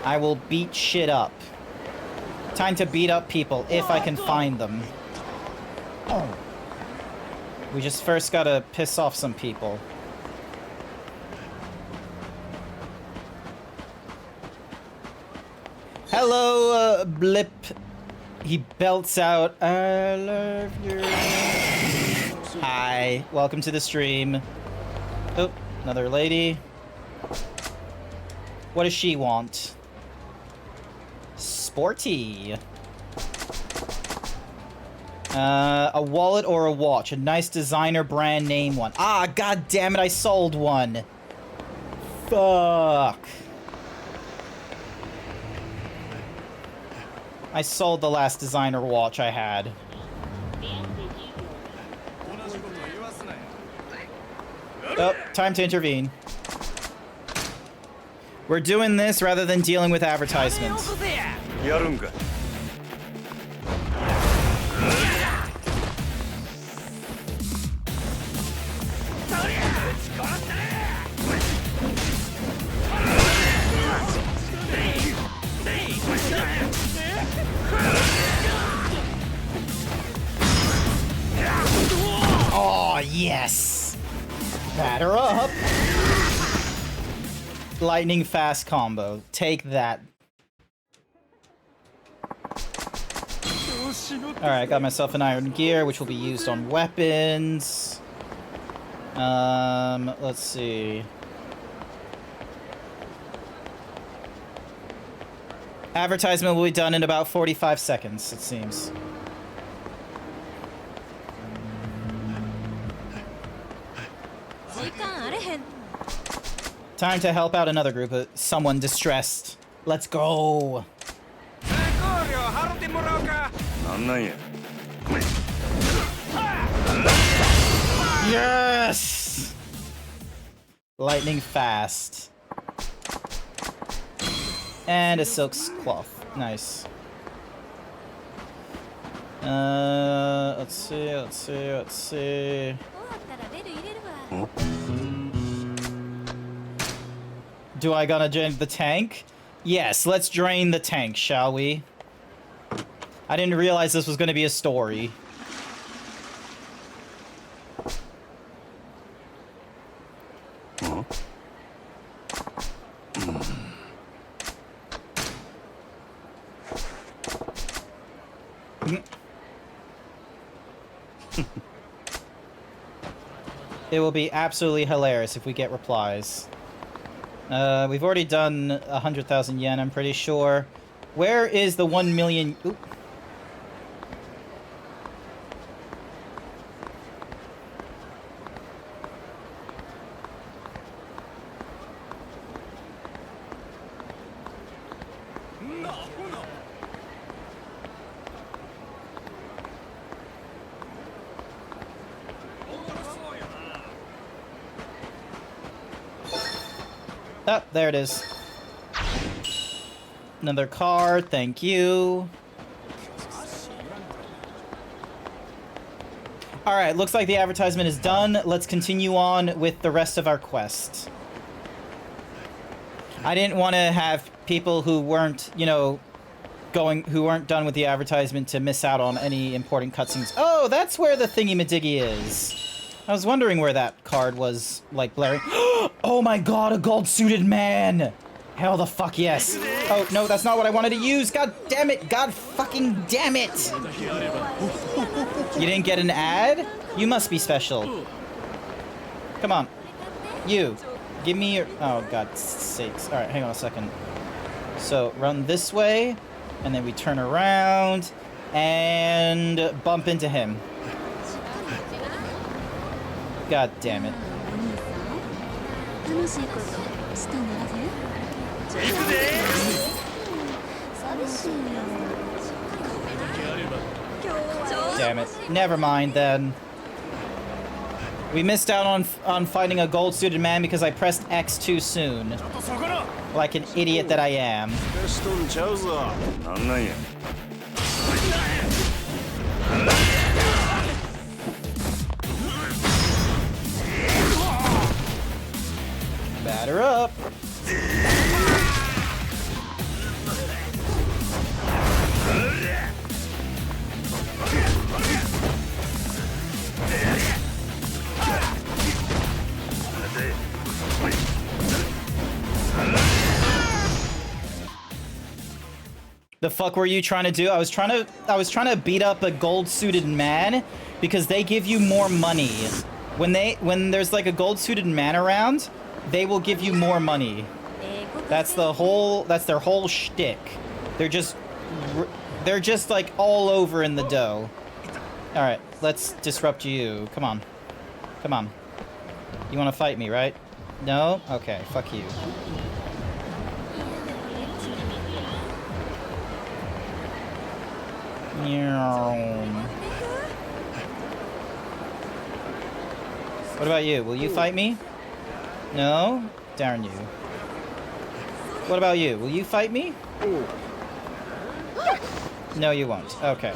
[SPEAKER 2] I will beat shit up. Time to beat up people, if I can find them. Oh. We just first gotta piss off some people. Hello, Blip. He belts out, I love you. Hi, welcome to the stream. Oh, another lady. What does she want? Sporty. A wallet or a watch? A nice designer brand name one. Ah, god damn it, I sold one. Fuck. I sold the last designer watch I had. Oh, time to intervene. We're doing this rather than dealing with advertisements. Oh, yes! Batter up! Lightning fast combo. Take that. Alright, got myself an iron gear, which will be used on weapons. Let's see. Advertisement will be done in about 45 seconds, it seems. Time to help out another group of someone distressed. Let's go. Yes! Lightning fast. And a silk cloth. Nice. Let's see. Do I gonna drain the tank? Yes, let's drain the tank, shall we? I didn't realize this was gonna be a story. It will be absolutely hilarious if we get replies. We've already done 100,000 yen, I'm pretty sure. Where is the 1 million... Oop. Oh, there it is. Another card, thank you. Alright, looks like the advertisement is done. Let's continue on with the rest of our quest. I didn't want to have people who weren't, you know, who weren't done with the advertisement to miss out on any important cutscenes. Oh, that's where the thingy-majiggy is. I was wondering where that card was, like, blaring. Oh my god, a gold-suited man! Hell the fuck yes. Oh, no, that's not what I wanted to use. God damn it. God fucking damn it. You didn't get an ad? You must be special. Come on. You. Give me your... Oh, God's sakes. Alright, hang on a second. So, run this way, and then we turn around, and bump into him. God damn it. Damn it. Never mind then. We missed out on finding a gold-suited man because I pressed X too soon. Like an idiot that I am. Batter up. The fuck were you trying to do? I was trying to beat up a gold-suited man because they give you more money. When there's like a gold-suited man around, they will give you more money. That's their whole shtick. They're just like all over in the dough. All right, let's disrupt you. Come on. Come on. You want to fight me, right? No? Okay, fuck you. What about you? Will you fight me? No? Darn you. What about you? Will you fight me? No, you won't. Okay.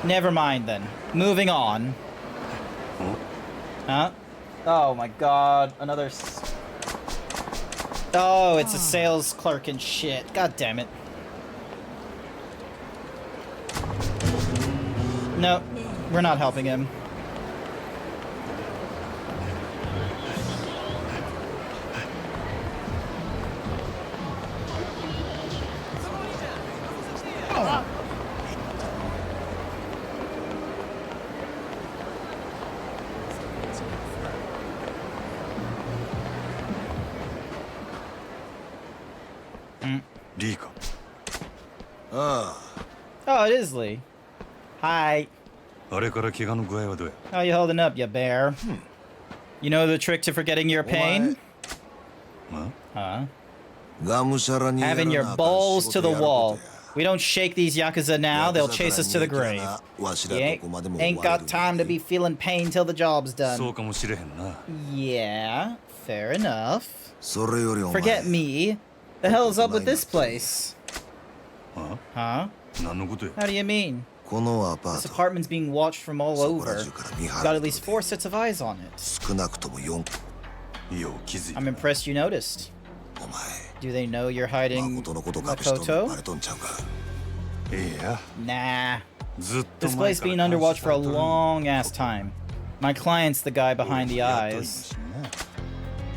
[SPEAKER 2] Never mind then. Moving on. Huh? Oh my god. Another... Oh, it's a sales clerk and shit. God damn it. No, we're not helping him. Oh, it is Lee. Hi. How you holding up, you bear? You know the trick to forgetting your pain? Huh? Having your balls to the wall. We don't shake these Yakuza now, they'll chase us to the grave. You ain't got time to be feeling pain till the job's done. Yeah, fair enough. Forget me. The hell's up with this place? Huh? How do you mean? This apartment's being watched from all over. Got at least 4 sets of eyes on it. I'm impressed you noticed. Do they know you're hiding Makoto? Nah. This place been under watch for a long ass time. My client's the guy behind the eyes.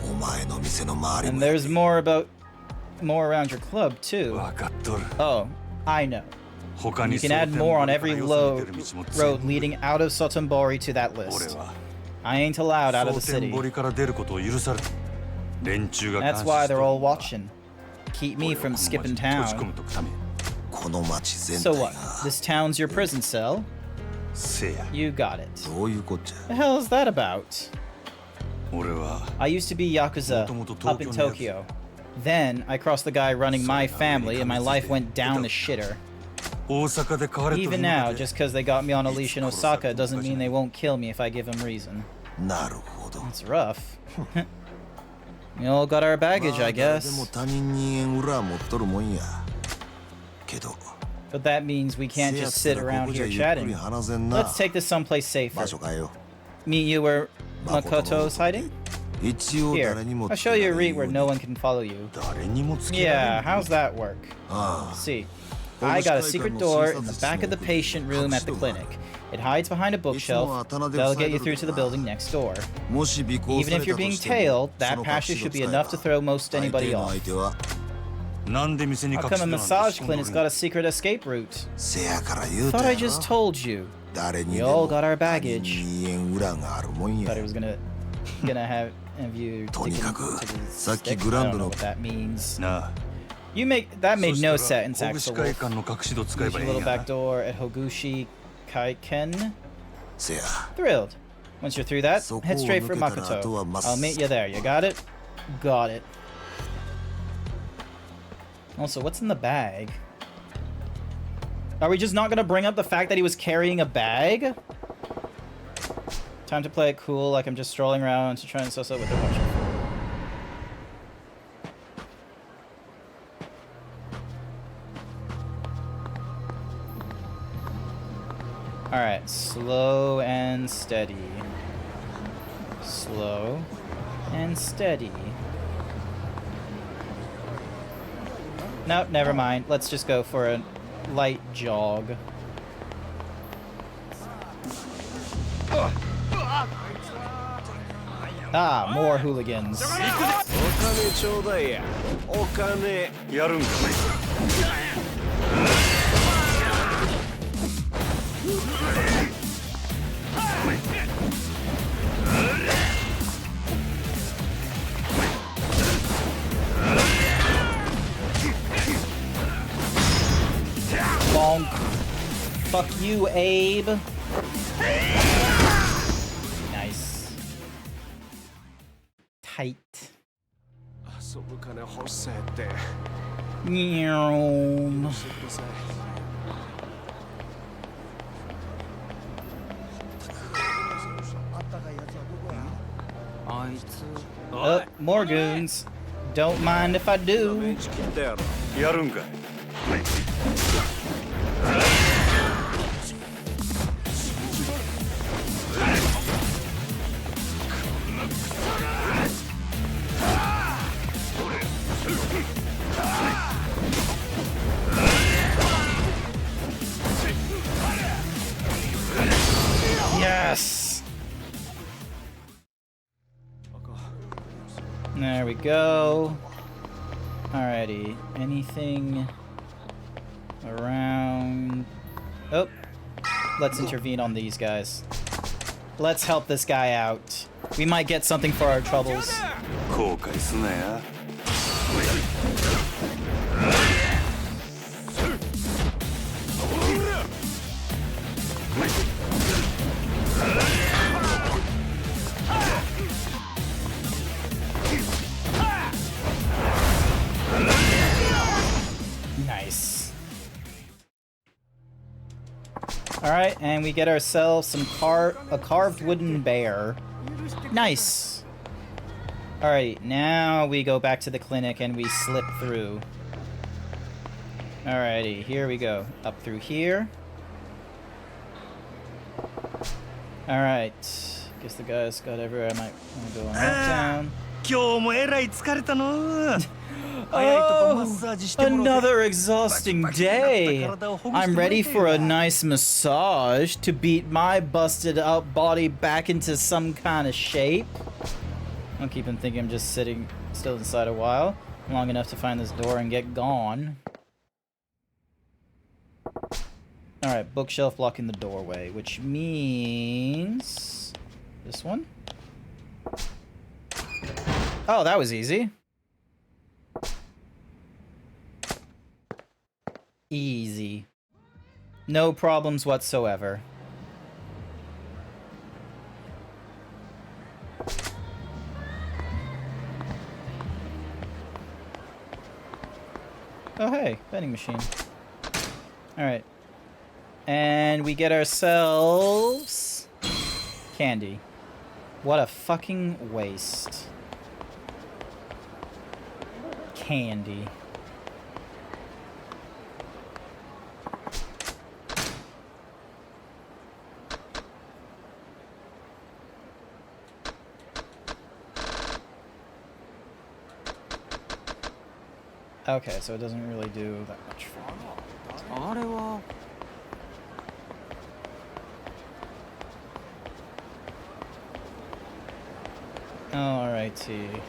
[SPEAKER 2] And there's more around your club too. Oh, I know. You can add more on every road leading out of Sotenbori to that list. I ain't allowed out of the city. That's why they're all watching. Keep me from skipping town. So what? This town's your prison cell? You got it. The hell is that about? I used to be Yakuza up in Tokyo. Then I crossed the guy running my family and my life went down the shitter. Even now, just because they got me on a leash in Osaka doesn't mean they won't kill me if I give them reason. It's rough. We all got our baggage, I guess. But that means we can't just sit around here chatting. Let's take this someplace safer. Meet you where Makoto's hiding? Here, I'll show you a route where no one can follow you. Yeah, how's that work? See, I got a secret door in the back of the patient room at the clinic. It hides behind a bookshelf. That'll get you through to the building next door. Even if you're being tailed, that passage should be enough to throw most anybody off. How come a massage clinic's got a secret escape route? Thought I just told you. We all got our baggage. Thought it was gonna have you taken to the stick. I don't know what that means. That made no sense, Axel. There's your little back door at Hogushi Kaiken. Thrilled. Once you're through that, head straight for Makoto. I'll meet you there. You got it? Got it. Also, what's in the bag? Are we just not gonna bring up the fact that he was carrying a bag? Time to play it cool, like I'm just strolling around to try and suss out what they're watching for. Alright, slow and steady. Slow and steady. Nope, never mind. Let's just go for a light jog. Ah, more hooligans. Bonk. Fuck you, Abe. Nice. Tight. Oh, more goons. Don't mind if I do. Yes! There we go. Alrighty. Anything around? Oh. Let's intervene on these guys. Let's help this guy out. We might get something for our troubles. Nice. Alright, and we get ourselves some a carved wooden bear. Nice. Alright, now we go back to the clinic and we slip through. Alrighty, here we go. Up through here. Alright. Guess the guys got everywhere. I might want to go on that down. Oh, another exhausting day. I'm ready for a nice massage to beat my busted up body back into some kind of shape. I'll keep him thinking I'm just sitting still inside a while, long enough to find this door and get gone. Alright, bookshelf blocking the doorway, which means... this one? Oh, that was easy. Easy. No problems whatsoever. Oh, hey, vending machine. Alright. And we get ourselves... candy. What a fucking waste. Candy. Okay, so it doesn't really do that much for me. Alrighty.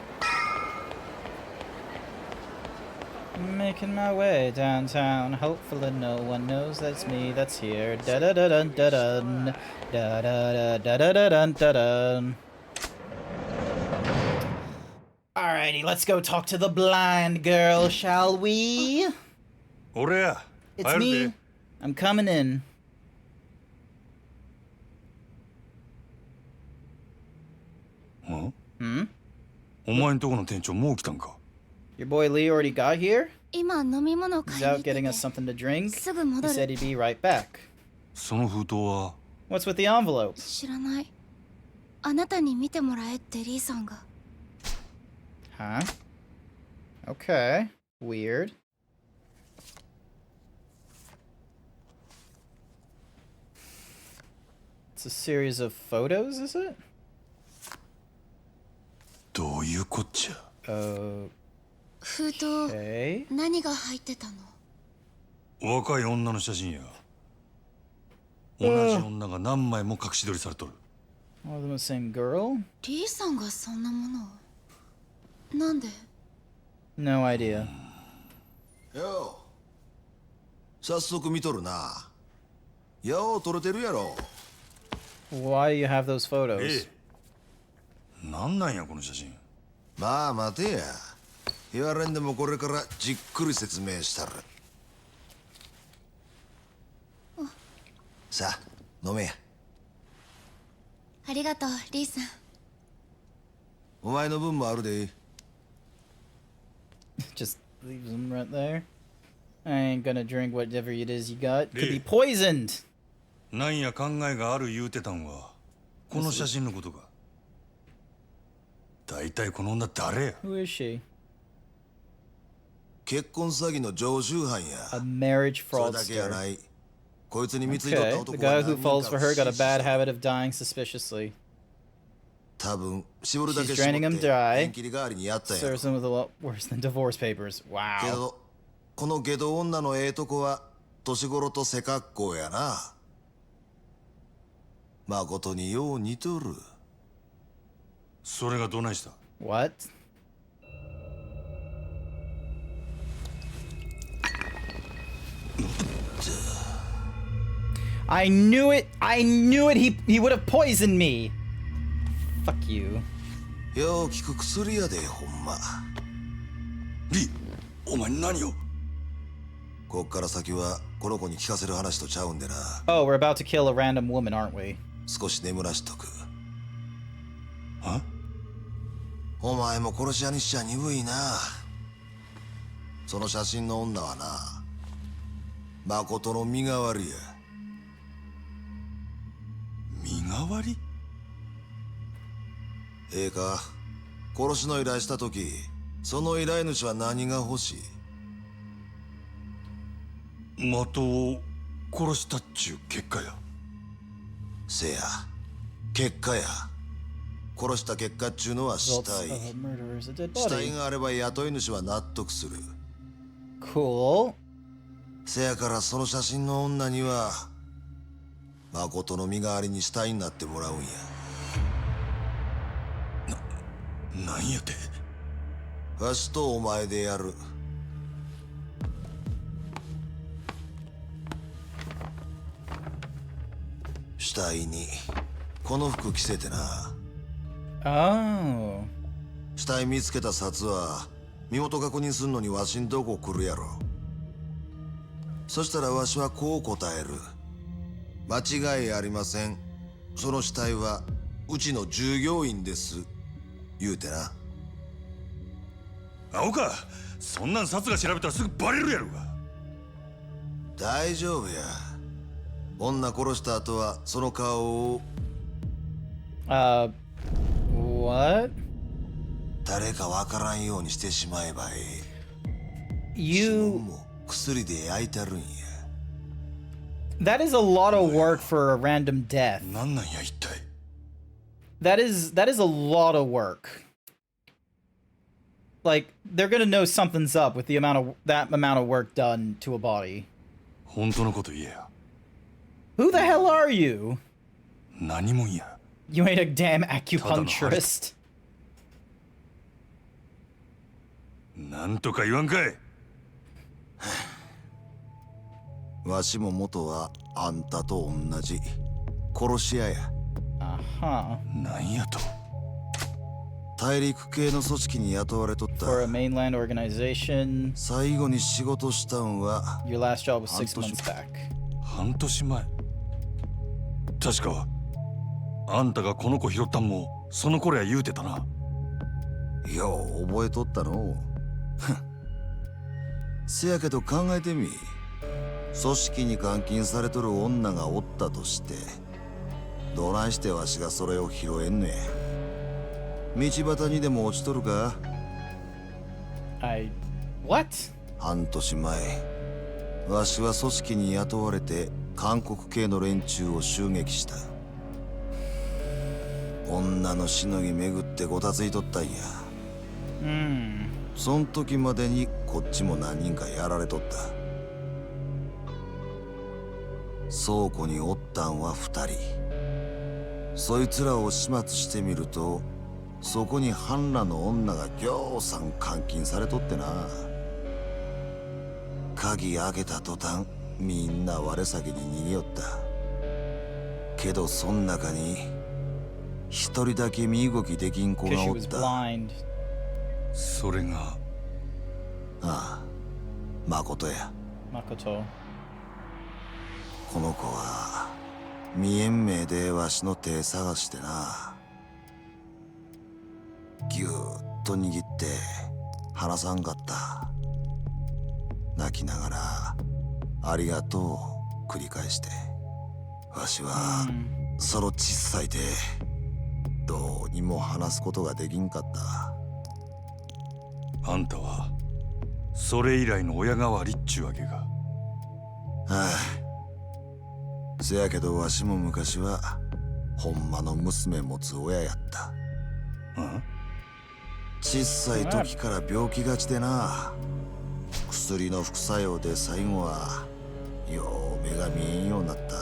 [SPEAKER 2] Making my way downtown. Hopefully no one knows that's me that's here. Da da da dun da dun. Da da da da da da dun da dun. Alrighty, let's go talk to the blind girl, shall we? It's me. I'm coming in.
[SPEAKER 6] Huh?
[SPEAKER 2] Hmm?
[SPEAKER 6] お前んとこの店長もう来たんか
[SPEAKER 2] Your boy Lee already got here?
[SPEAKER 8] 今飲み物
[SPEAKER 2] He's
[SPEAKER 8] 買い
[SPEAKER 2] out
[SPEAKER 8] に行って
[SPEAKER 2] getting
[SPEAKER 8] て
[SPEAKER 2] us something to drink.
[SPEAKER 8] すぐ
[SPEAKER 2] He
[SPEAKER 8] 戻
[SPEAKER 2] said
[SPEAKER 8] る
[SPEAKER 2] he'd be right back.
[SPEAKER 6] その封筒は
[SPEAKER 2] What's with the envelope?
[SPEAKER 8] 知らないあなたに見てもらえってリーさんが
[SPEAKER 2] Huh? Okay. Weird. It's a series of photos, is it?
[SPEAKER 6] どういうこっちゃ
[SPEAKER 8] 封筒
[SPEAKER 2] Okay.
[SPEAKER 8] 何が入ってたの
[SPEAKER 6] 若い女の写真や同じ女が何枚も隠し撮りされとる
[SPEAKER 2] All of them the same girl?
[SPEAKER 8] リーさんがそんなものをなんで
[SPEAKER 2] No idea.
[SPEAKER 5] よう早速見とるなよう撮れてるやろ
[SPEAKER 2] Why do you have those photos?
[SPEAKER 6] なんなんやこの写真
[SPEAKER 5] まあ待てや言われんでもこれからじっくり説明したるさあ飲めや
[SPEAKER 8] ありがとうリーさん
[SPEAKER 5] お前の分もあるで
[SPEAKER 2] Just leaves them right there. I ain't gonna drink whatever it is you got. Could be poisoned.
[SPEAKER 6] なんや考えがある言うてたんはこの写真のことか大体この女誰や
[SPEAKER 2] Who is she?
[SPEAKER 5] 結婚詐欺の常習犯や
[SPEAKER 2] A marriage
[SPEAKER 5] それだけや
[SPEAKER 2] fraudster.
[SPEAKER 5] ないこいつに貢いとった
[SPEAKER 2] Okay,
[SPEAKER 5] 男
[SPEAKER 2] the
[SPEAKER 5] は
[SPEAKER 2] guy
[SPEAKER 5] 何
[SPEAKER 2] who
[SPEAKER 5] 人か
[SPEAKER 2] falls for her got a
[SPEAKER 5] 不審
[SPEAKER 2] bad
[SPEAKER 5] 者
[SPEAKER 2] habit of dying suspiciously.
[SPEAKER 5] 多分絞るだけ
[SPEAKER 2] She's
[SPEAKER 5] 絞
[SPEAKER 2] draining him
[SPEAKER 5] って
[SPEAKER 2] dry.
[SPEAKER 5] 縁切り代わりにやったんやろ
[SPEAKER 2] Serves him with a lot worse than divorce papers.
[SPEAKER 5] け
[SPEAKER 2] Wow.
[SPEAKER 5] どこの下道女のええとこは年頃と背格好やな誠によう似とる
[SPEAKER 6] それがどないした
[SPEAKER 2] What? I knew it! I knew it! He would have poisoned me! Fuck you.
[SPEAKER 5] よう効く薬やでほんま
[SPEAKER 6] リお前何を
[SPEAKER 5] こっから先はこの子に聞かせる話とちゃうんでな
[SPEAKER 2] Oh, we're about to kill a random woman, aren't we?
[SPEAKER 5] 少し眠らしとく
[SPEAKER 6] は
[SPEAKER 5] お前も殺し屋にしちゃ鈍いなその写真の女はな誠の身代わりや
[SPEAKER 6] 身代わり
[SPEAKER 5] ええか殺しの依頼した時その依頼主は何が欲しい
[SPEAKER 6] 的を殺したっちゅう結果や
[SPEAKER 5] せや結果や殺した結果っちゅうのは死
[SPEAKER 2] Results
[SPEAKER 5] 体
[SPEAKER 2] of a murder is a dead
[SPEAKER 5] 死体
[SPEAKER 2] body.
[SPEAKER 5] があれば雇い主は納得する
[SPEAKER 2] Cool.
[SPEAKER 5] せやからその写真の女には誠の身代わりに死体になってもらうんや
[SPEAKER 6] なんやて
[SPEAKER 5] わしとお前でやる体にこの服着せてな。
[SPEAKER 2] Oh.
[SPEAKER 5] 死体見つけた札は身元確認すんのにわしんとこ来るやろ。そしたらわしはこう答える。間違いありません。その死体はうちの従業員です。言うてな。
[SPEAKER 6] 青か、そんなん札が調べたらすぐバレるやろが。
[SPEAKER 5] 大丈夫や。女殺した後はその顔を。
[SPEAKER 2] What?
[SPEAKER 5] 誰かわからんようにしてしまえばええ。指
[SPEAKER 2] You.
[SPEAKER 5] 紋も薬で焼いてるんや。
[SPEAKER 2] That is a lot of work for a random death.
[SPEAKER 6] なんなんや一体。
[SPEAKER 2] That is a lot of work. Like, they're gonna know something's up with that amount of work done to a body.
[SPEAKER 6] 本当のこと言えや。
[SPEAKER 2] Who the hell are you?
[SPEAKER 6] 何もんや。
[SPEAKER 2] You ain't a damn acupuncturist.
[SPEAKER 6] なんとか言わんかい。
[SPEAKER 5] わしも元はあんたと同じ殺し屋や。
[SPEAKER 2] Uh-huh.
[SPEAKER 6] なんやと。
[SPEAKER 5] 大陸系の組織に雇われとった。
[SPEAKER 2] For a mainland organization.
[SPEAKER 5] 最後に仕事したんは
[SPEAKER 2] Your last job was 6 months back.
[SPEAKER 6] 半年前。確かあんたがこの子拾ったんもその頃や言うてたな。
[SPEAKER 5] よう覚えとったの。せやけど考えてみ。組織に監禁されとる女がおったとしてどないしてわしがそれを拾えんねん。道端にでも落ちとるか。
[SPEAKER 2] What?
[SPEAKER 5] 半年前わしは組織に雇われて韓国系の連中を襲撃した。女のしのぎ巡ってごたついとったんや。そん時までにこっちも何人かやられとった。倉庫におったんは2人。そいつらを始末してみるとそこに半裸の女がぎょうさん監禁されとってな。鍵開けた途端みんな我先に逃げよった。けどそん中に一人だけ身動きできん子がおった。
[SPEAKER 6] それが。
[SPEAKER 5] ああ、誠や。
[SPEAKER 2] Makoto.
[SPEAKER 5] この子は見えん目でわしの手探してな。ぎゅーっと握って離さんかった。泣きながらありがとう繰り返して。わしはその小さい手どうにも話すことができんかった。
[SPEAKER 6] あんたはそれ以来の親代わりっちゅうわけか。
[SPEAKER 5] ああ、せやけどわしも昔はほんまの娘持つ親やった。小さい時から病気がちでな。薬の副作用で最後はよう目が見えんようになった。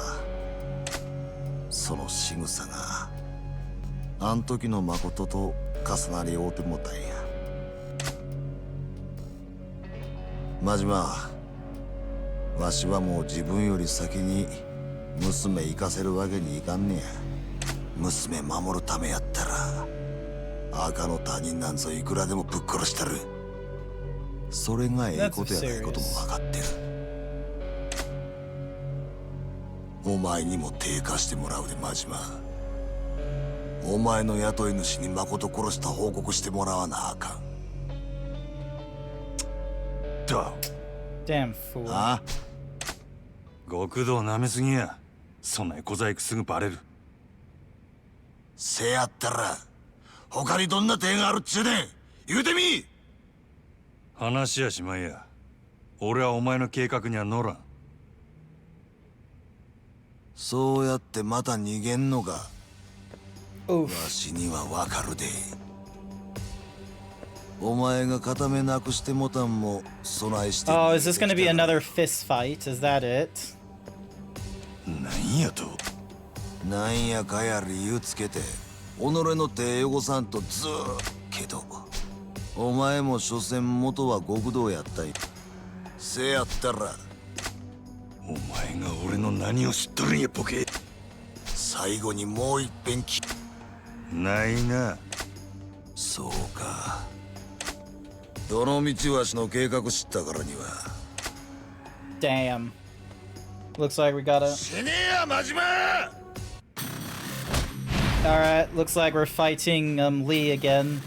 [SPEAKER 5] その仕草があん時の誠と重なり合うてもたんや。真島、わしはもう自分より先に娘行かせるわけにいかんねや。娘守るためやったら赤の他人なんぞいくらでもぶっ殺したる。それがええことやないことも分かってる。お前にも手貸してもらうで真島。お前の雇い主に誠殺した報告してもらわなあかん。
[SPEAKER 2] Damn fool.
[SPEAKER 5] ああ、
[SPEAKER 6] 極道なめすぎや。そんな小細工すぐバレる。
[SPEAKER 5] せやったら他にどんな手があるっちゅうねん。言うてみ。
[SPEAKER 6] 話やしまいや。俺はお前の計画には乗らん。
[SPEAKER 5] そうやってまた逃げんのか。わ
[SPEAKER 2] Oof.
[SPEAKER 5] しにはわかるで。お前が片目なくしてもたんも備えして。
[SPEAKER 2] Oh, is this gonna be another fist fight? Is that it?
[SPEAKER 6] なんやと。
[SPEAKER 5] なんやかや理由つけて己の手汚さんとずーっけど、お前も所詮元は極道やったい。せやったら
[SPEAKER 6] お前が俺の何を知っとるんやボケ。
[SPEAKER 5] 最後にもう一遍
[SPEAKER 6] ないな。
[SPEAKER 5] そうか。どの道わしの計画知ったからには。
[SPEAKER 2] Damn. Looks like we gotta.
[SPEAKER 5] 死ねえや、真島。
[SPEAKER 2] Alright, looks like we're fighting Lee again.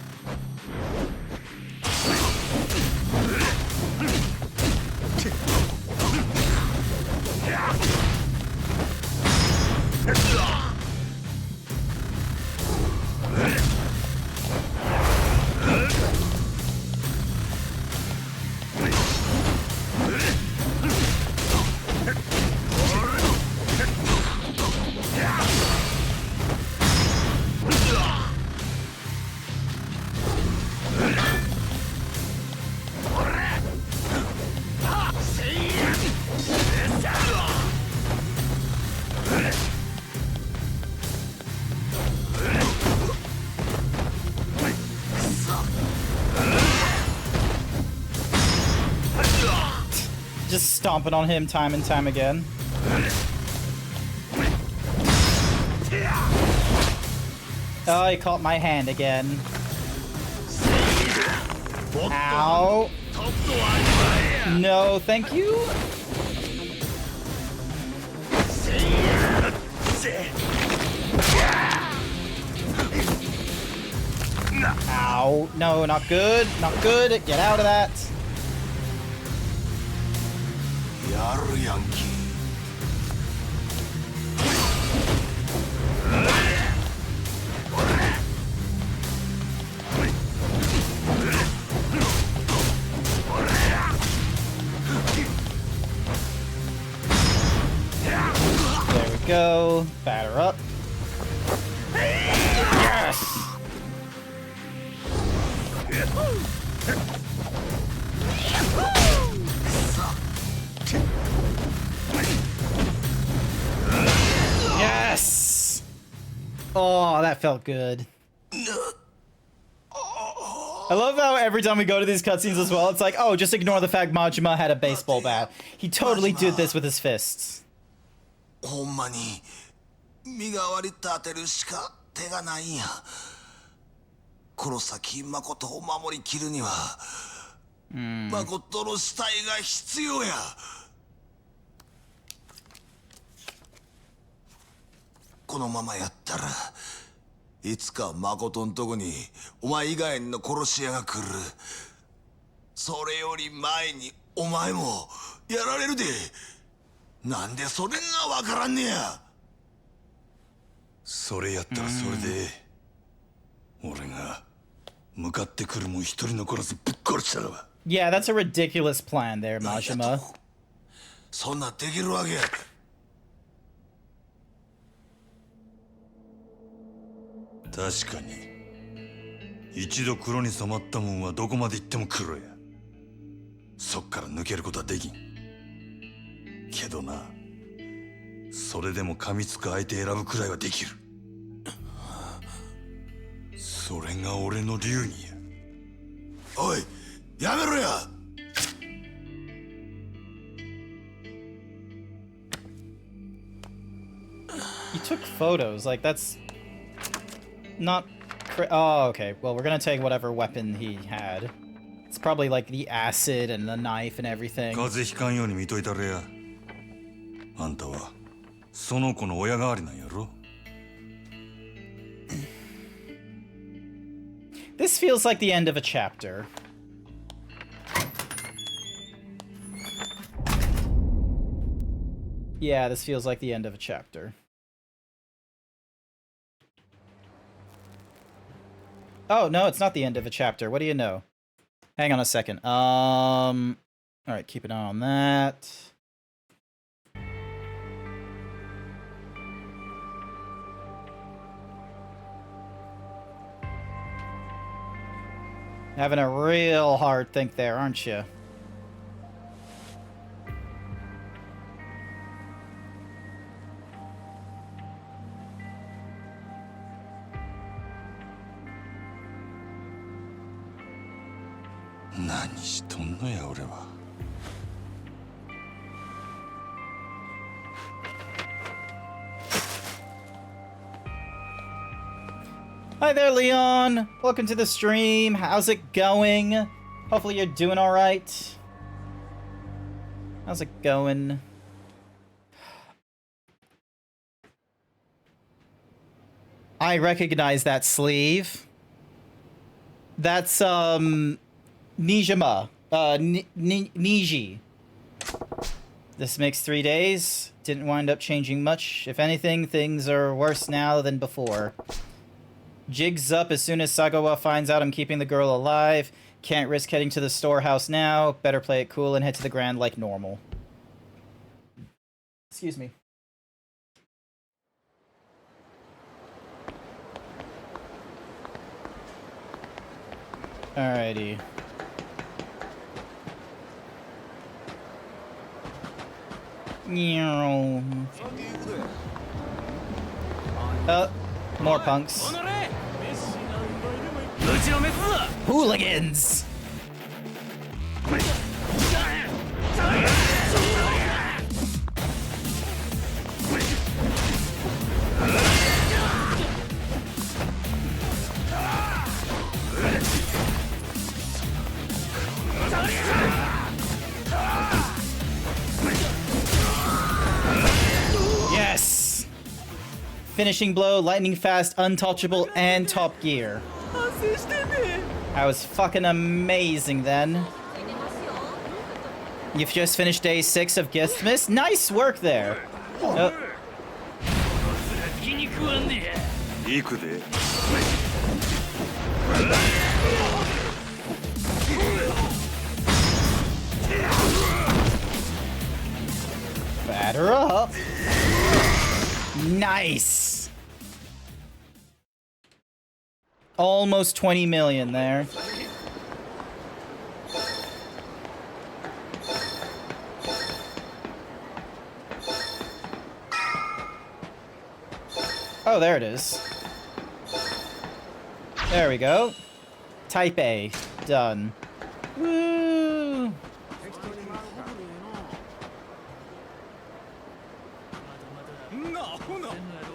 [SPEAKER 2] Just stomping on him time and time again. Oh, he caught my hand again. Ow. No, thank you. Ow. No, not good. Not good. Get out of that.
[SPEAKER 5] やるやんけ。
[SPEAKER 2] There we go. Batter up. Yes! Yes! Oh, that felt good. I love how every time we go to these cutscenes as well, it's like, oh, just ignore the fact Majima had a baseball bat. He totally did this with his fists.
[SPEAKER 5] ほんまに身代わり立てるしか手がないんや。この先誠を守りきるには、誠の死体が必要や。このままやったらいつか誠のとこにお前以外の殺し屋が来る。それより前にお前もやられるで。なんでそれがわからんねや。
[SPEAKER 6] それやったらそれで、俺が向かってくるもん一人残らずぶっ殺したらば。
[SPEAKER 2] Yeah, that's a ridiculous plan there, Majima.
[SPEAKER 5] そんなできるわけ。
[SPEAKER 6] 確かに一度黒に染まったもんはどこまで行っても黒や。そっから抜けることはできんけどな。それでも噛みつく相手選ぶくらいはできる。それが俺の流儀や。
[SPEAKER 5] おい、やめろや。
[SPEAKER 2] He took photos, like that's not oh, okay. Well, we're gonna take whatever weapon he had. It's probably like the acid and the knife and everything.
[SPEAKER 6] 風邪ひかんように見といたれや。あんたはその子の親代わりなんやろ。
[SPEAKER 2] This feels like the end of a chapter. Yeah, this feels like the end of a chapter. Oh, no, it's not the end of a chapter. What do you know? Hang on a second. Alright, keep an eye on that. Having a real hard think there, aren't you?
[SPEAKER 6] 何しとんのや俺は。
[SPEAKER 2] Hi there, Leon. Welcome to the stream. How's it going? Hopefully you're doing all right. How's it going? I recognize that sleeve. That's, Nijima. Niji. This makes 3 days. Didn't wind up changing much. If anything, things are worse now than before. Jig's up as soon as Sagawa finds out I'm keeping the girl alive. Can't risk heading to the storehouse now. Better play it cool and head to the Grand like normal. Excuse me. Alrighty. More punks. Hooligans! Yes! Finishing blow, lightning fast, untouchable, and Top Gear. That was fucking amazing then. You've just finished day 6 of Giftmas. Nice work there. Oh. Batter up. Nice. Almost 20 million there. Oh, there it is. There we go. Type A. Done. Woo!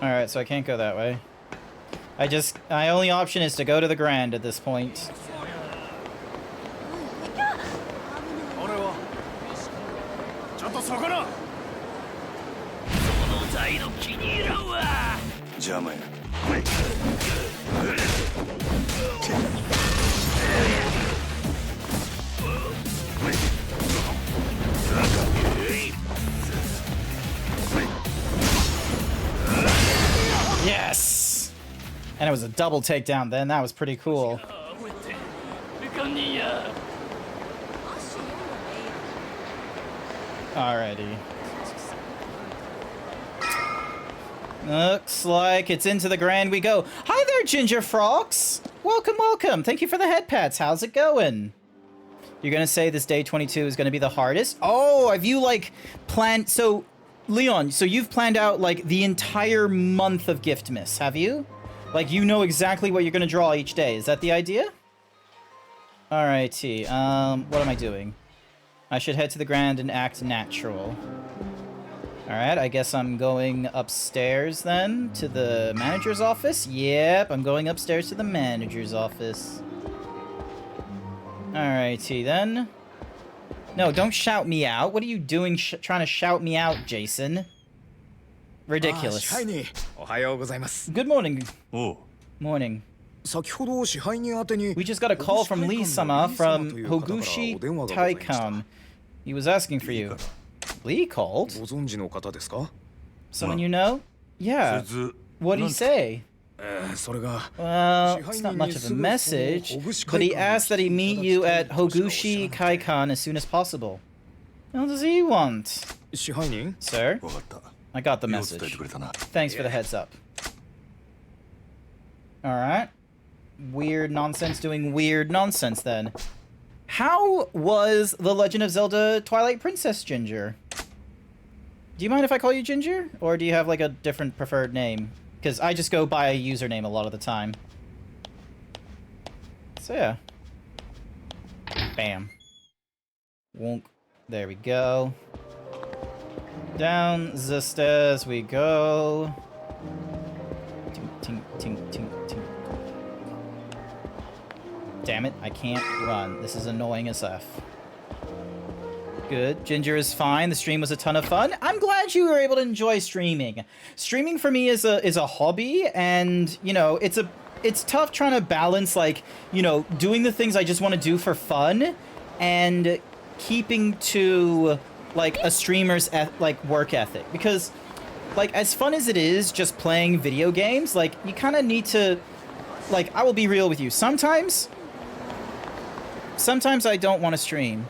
[SPEAKER 2] Alright, so I can't go that way. My only option is to go to the Grand at this point. Yes! And it was a double takedown then. That was pretty cool. Alrighty. Looks like it's into the Grand we go. Hi there, Ginger Frogs! Welcome, welcome. Thank you for the head pats. How's it going? You're gonna say this day 22 is gonna be the hardest? Oh, have you, like, planned... So, Leon, so you've planned out, like, the entire month of Giftmas, have you? Like, you know exactly what you're gonna draw each day. Is that the idea? Alrighty, what am I doing? I should head to the Grand and act natural. Alright, I guess I'm going upstairs then to the manager's office. Yep, I'm going upstairs to the manager's office. Alrighty then. No, don't shout me out. What are you doing trying to shout me out, Jason? Ridiculous. Good morning.
[SPEAKER 6] Oh.
[SPEAKER 2] Morning. We just got a call from Lee-sama from Hogushi Taikan. He was asking for you. Lee called? Someone you know? Yeah. What'd he say? Well, it's not much of a message, but he asked that he meet you at Hogushi Kaikan as soon as possible. What does he want? Sir? I got the message. Thanks for the heads up. Alright. Weird nonsense doing weird nonsense then. How was The Legend of Zelda Twilight Princess, Ginger? Do you mind if I call you Ginger? Or do you have, like, a different preferred name? Because I just go by a username a lot of the time. So, yeah. Bam. Wonk. There we go. Down the stairs we go. Tink, tink, tink, tink, tink. Damn it, I can't run. This is annoying as F. Good. Ginger is fine. The stream was a ton of fun. I'm glad you were able to enjoy streaming. Streaming for me is a hobby, and you know, it's tough trying to balance, like, you know, doing the things I just want to do for fun and keeping to like a streamer's like work ethic, because like as fun as it is just playing video games, like you kind of need to, like, I will be real with you. Sometimes I don't want to stream.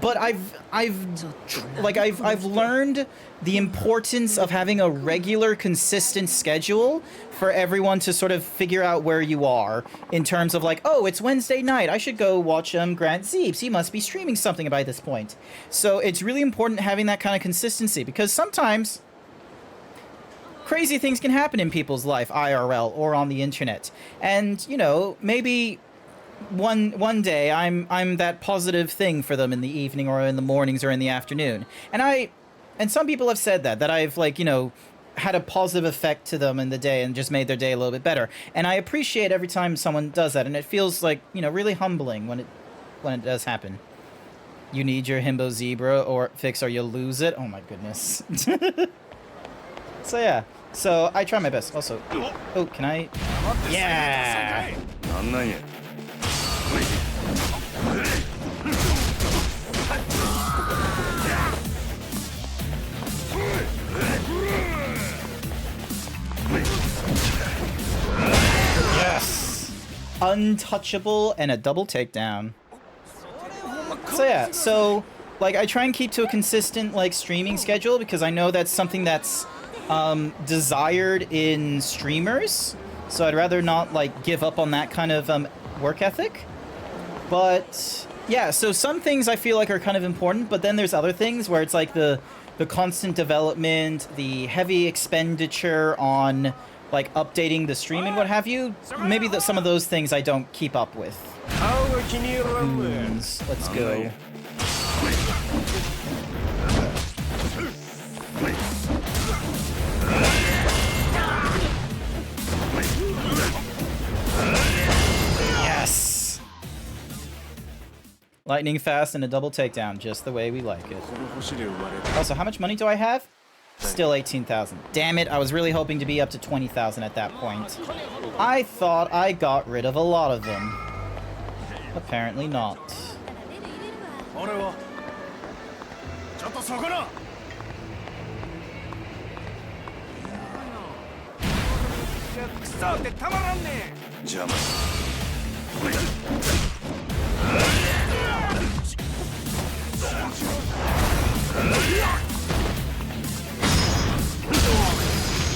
[SPEAKER 2] But I've learned the importance of having a regular, consistent schedule for everyone to sort of figure out where you are in terms of like, oh, it's Wednesday night. I should go watch GrantZeebs. He must be streaming something by this point. So it's really important having that kind of consistency, because sometimes crazy things can happen in people's life, IRL or on the internet. And, you know, maybe one day I'm that positive thing for them in the evening or in the mornings or in the afternoon. And some people have said that I've, like, you know, had a positive effect to them in the day and just made their day a little bit better. And I appreciate every time someone does that, and it feels like, you know, really humbling when it does happen. You need your himbo zebra or fix or you'll lose it. Oh my goodness. So yeah. So I try my best. Also, oh, can I? Yeah. Yes! Untouchable and a double takedown. So yeah, so like I try and keep to a consistent like streaming schedule, because I know that's something that's desired in streamers. So I'd rather not like give up on that kind of work ethic. But yeah, so some things I feel like are kind of important, but then there's other things where it's like the constant development, the heavy expenditure on like updating the stream and what have you. Maybe some of those things I don't keep up with. Let's go. Yes! Lightning fast and a double takedown, just the way we like it. Also, how much money do I have? Still 18,000. Damn it, I was really hoping to be up to 20,000 at that point. I thought I got rid of a lot of them. Apparently not.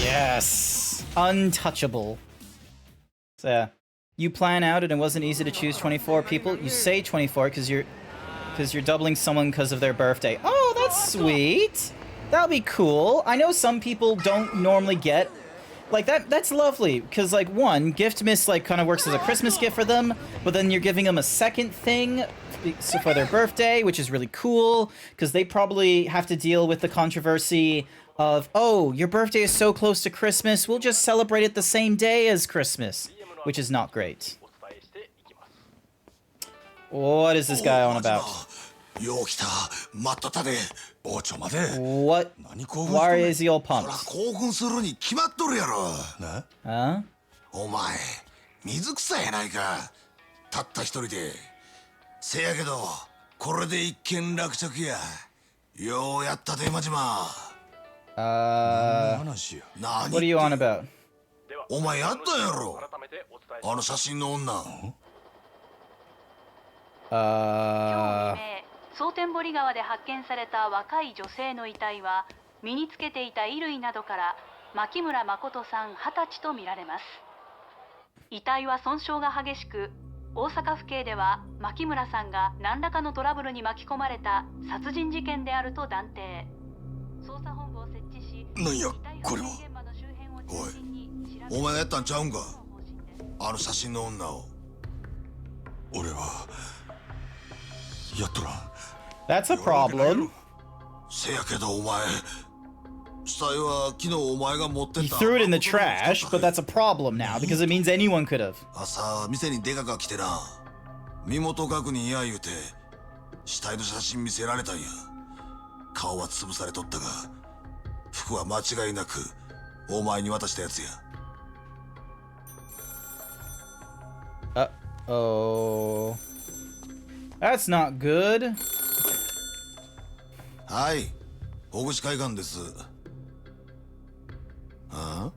[SPEAKER 2] Yes! Untouchable. So yeah. You plan out and it wasn't easy to choose 24 people. You say 24 because you're doubling someone because of their birthday. Oh, that's sweet. That'll be cool. I know some people don't normally get like that. That's lovely because like one, gift miss like kind of works as a Christmas gift for them, but then you're giving them a second thing for their birthday, which is really cool because they probably have to deal with the controversy of, oh, your birthday is so close to Christmas, we'll just celebrate it the same day as Christmas, which is not great. What is this guy on about? What? Why is he all pumped? Huh?
[SPEAKER 5] お前、水草やないか。たった一人で。せやけど、これで一件落着や。ようやったで、マジマ。
[SPEAKER 2] What are you on about?
[SPEAKER 5] お前やったやろ。あの写真の女。
[SPEAKER 12] 蒼天堀川で発見された若い女性の遺体は身につけていた衣類などから牧村誠さん20歳とみられます。遺体は損傷が激しく、大阪府警では牧村さんが何らかのトラブルに巻き込まれた殺人事件であると断定。捜査本部を設置し、
[SPEAKER 5] なんやこれは。おい、お前がやったんちゃうんか。あの写真の女を。俺はやっとらん。
[SPEAKER 2] That's a problem.
[SPEAKER 5] せやけどお前、
[SPEAKER 2] He threw it in the trash, but that's a problem now because it means anyone could have.
[SPEAKER 5] 朝店に出かか来てな、身元確認や言うて死体の写真見せられたんや。顔は潰されとったが、服は間違いなくお前に渡したやつや。
[SPEAKER 2] Uh-oh. That's not good.
[SPEAKER 5] はい、大口海岸です。ああ？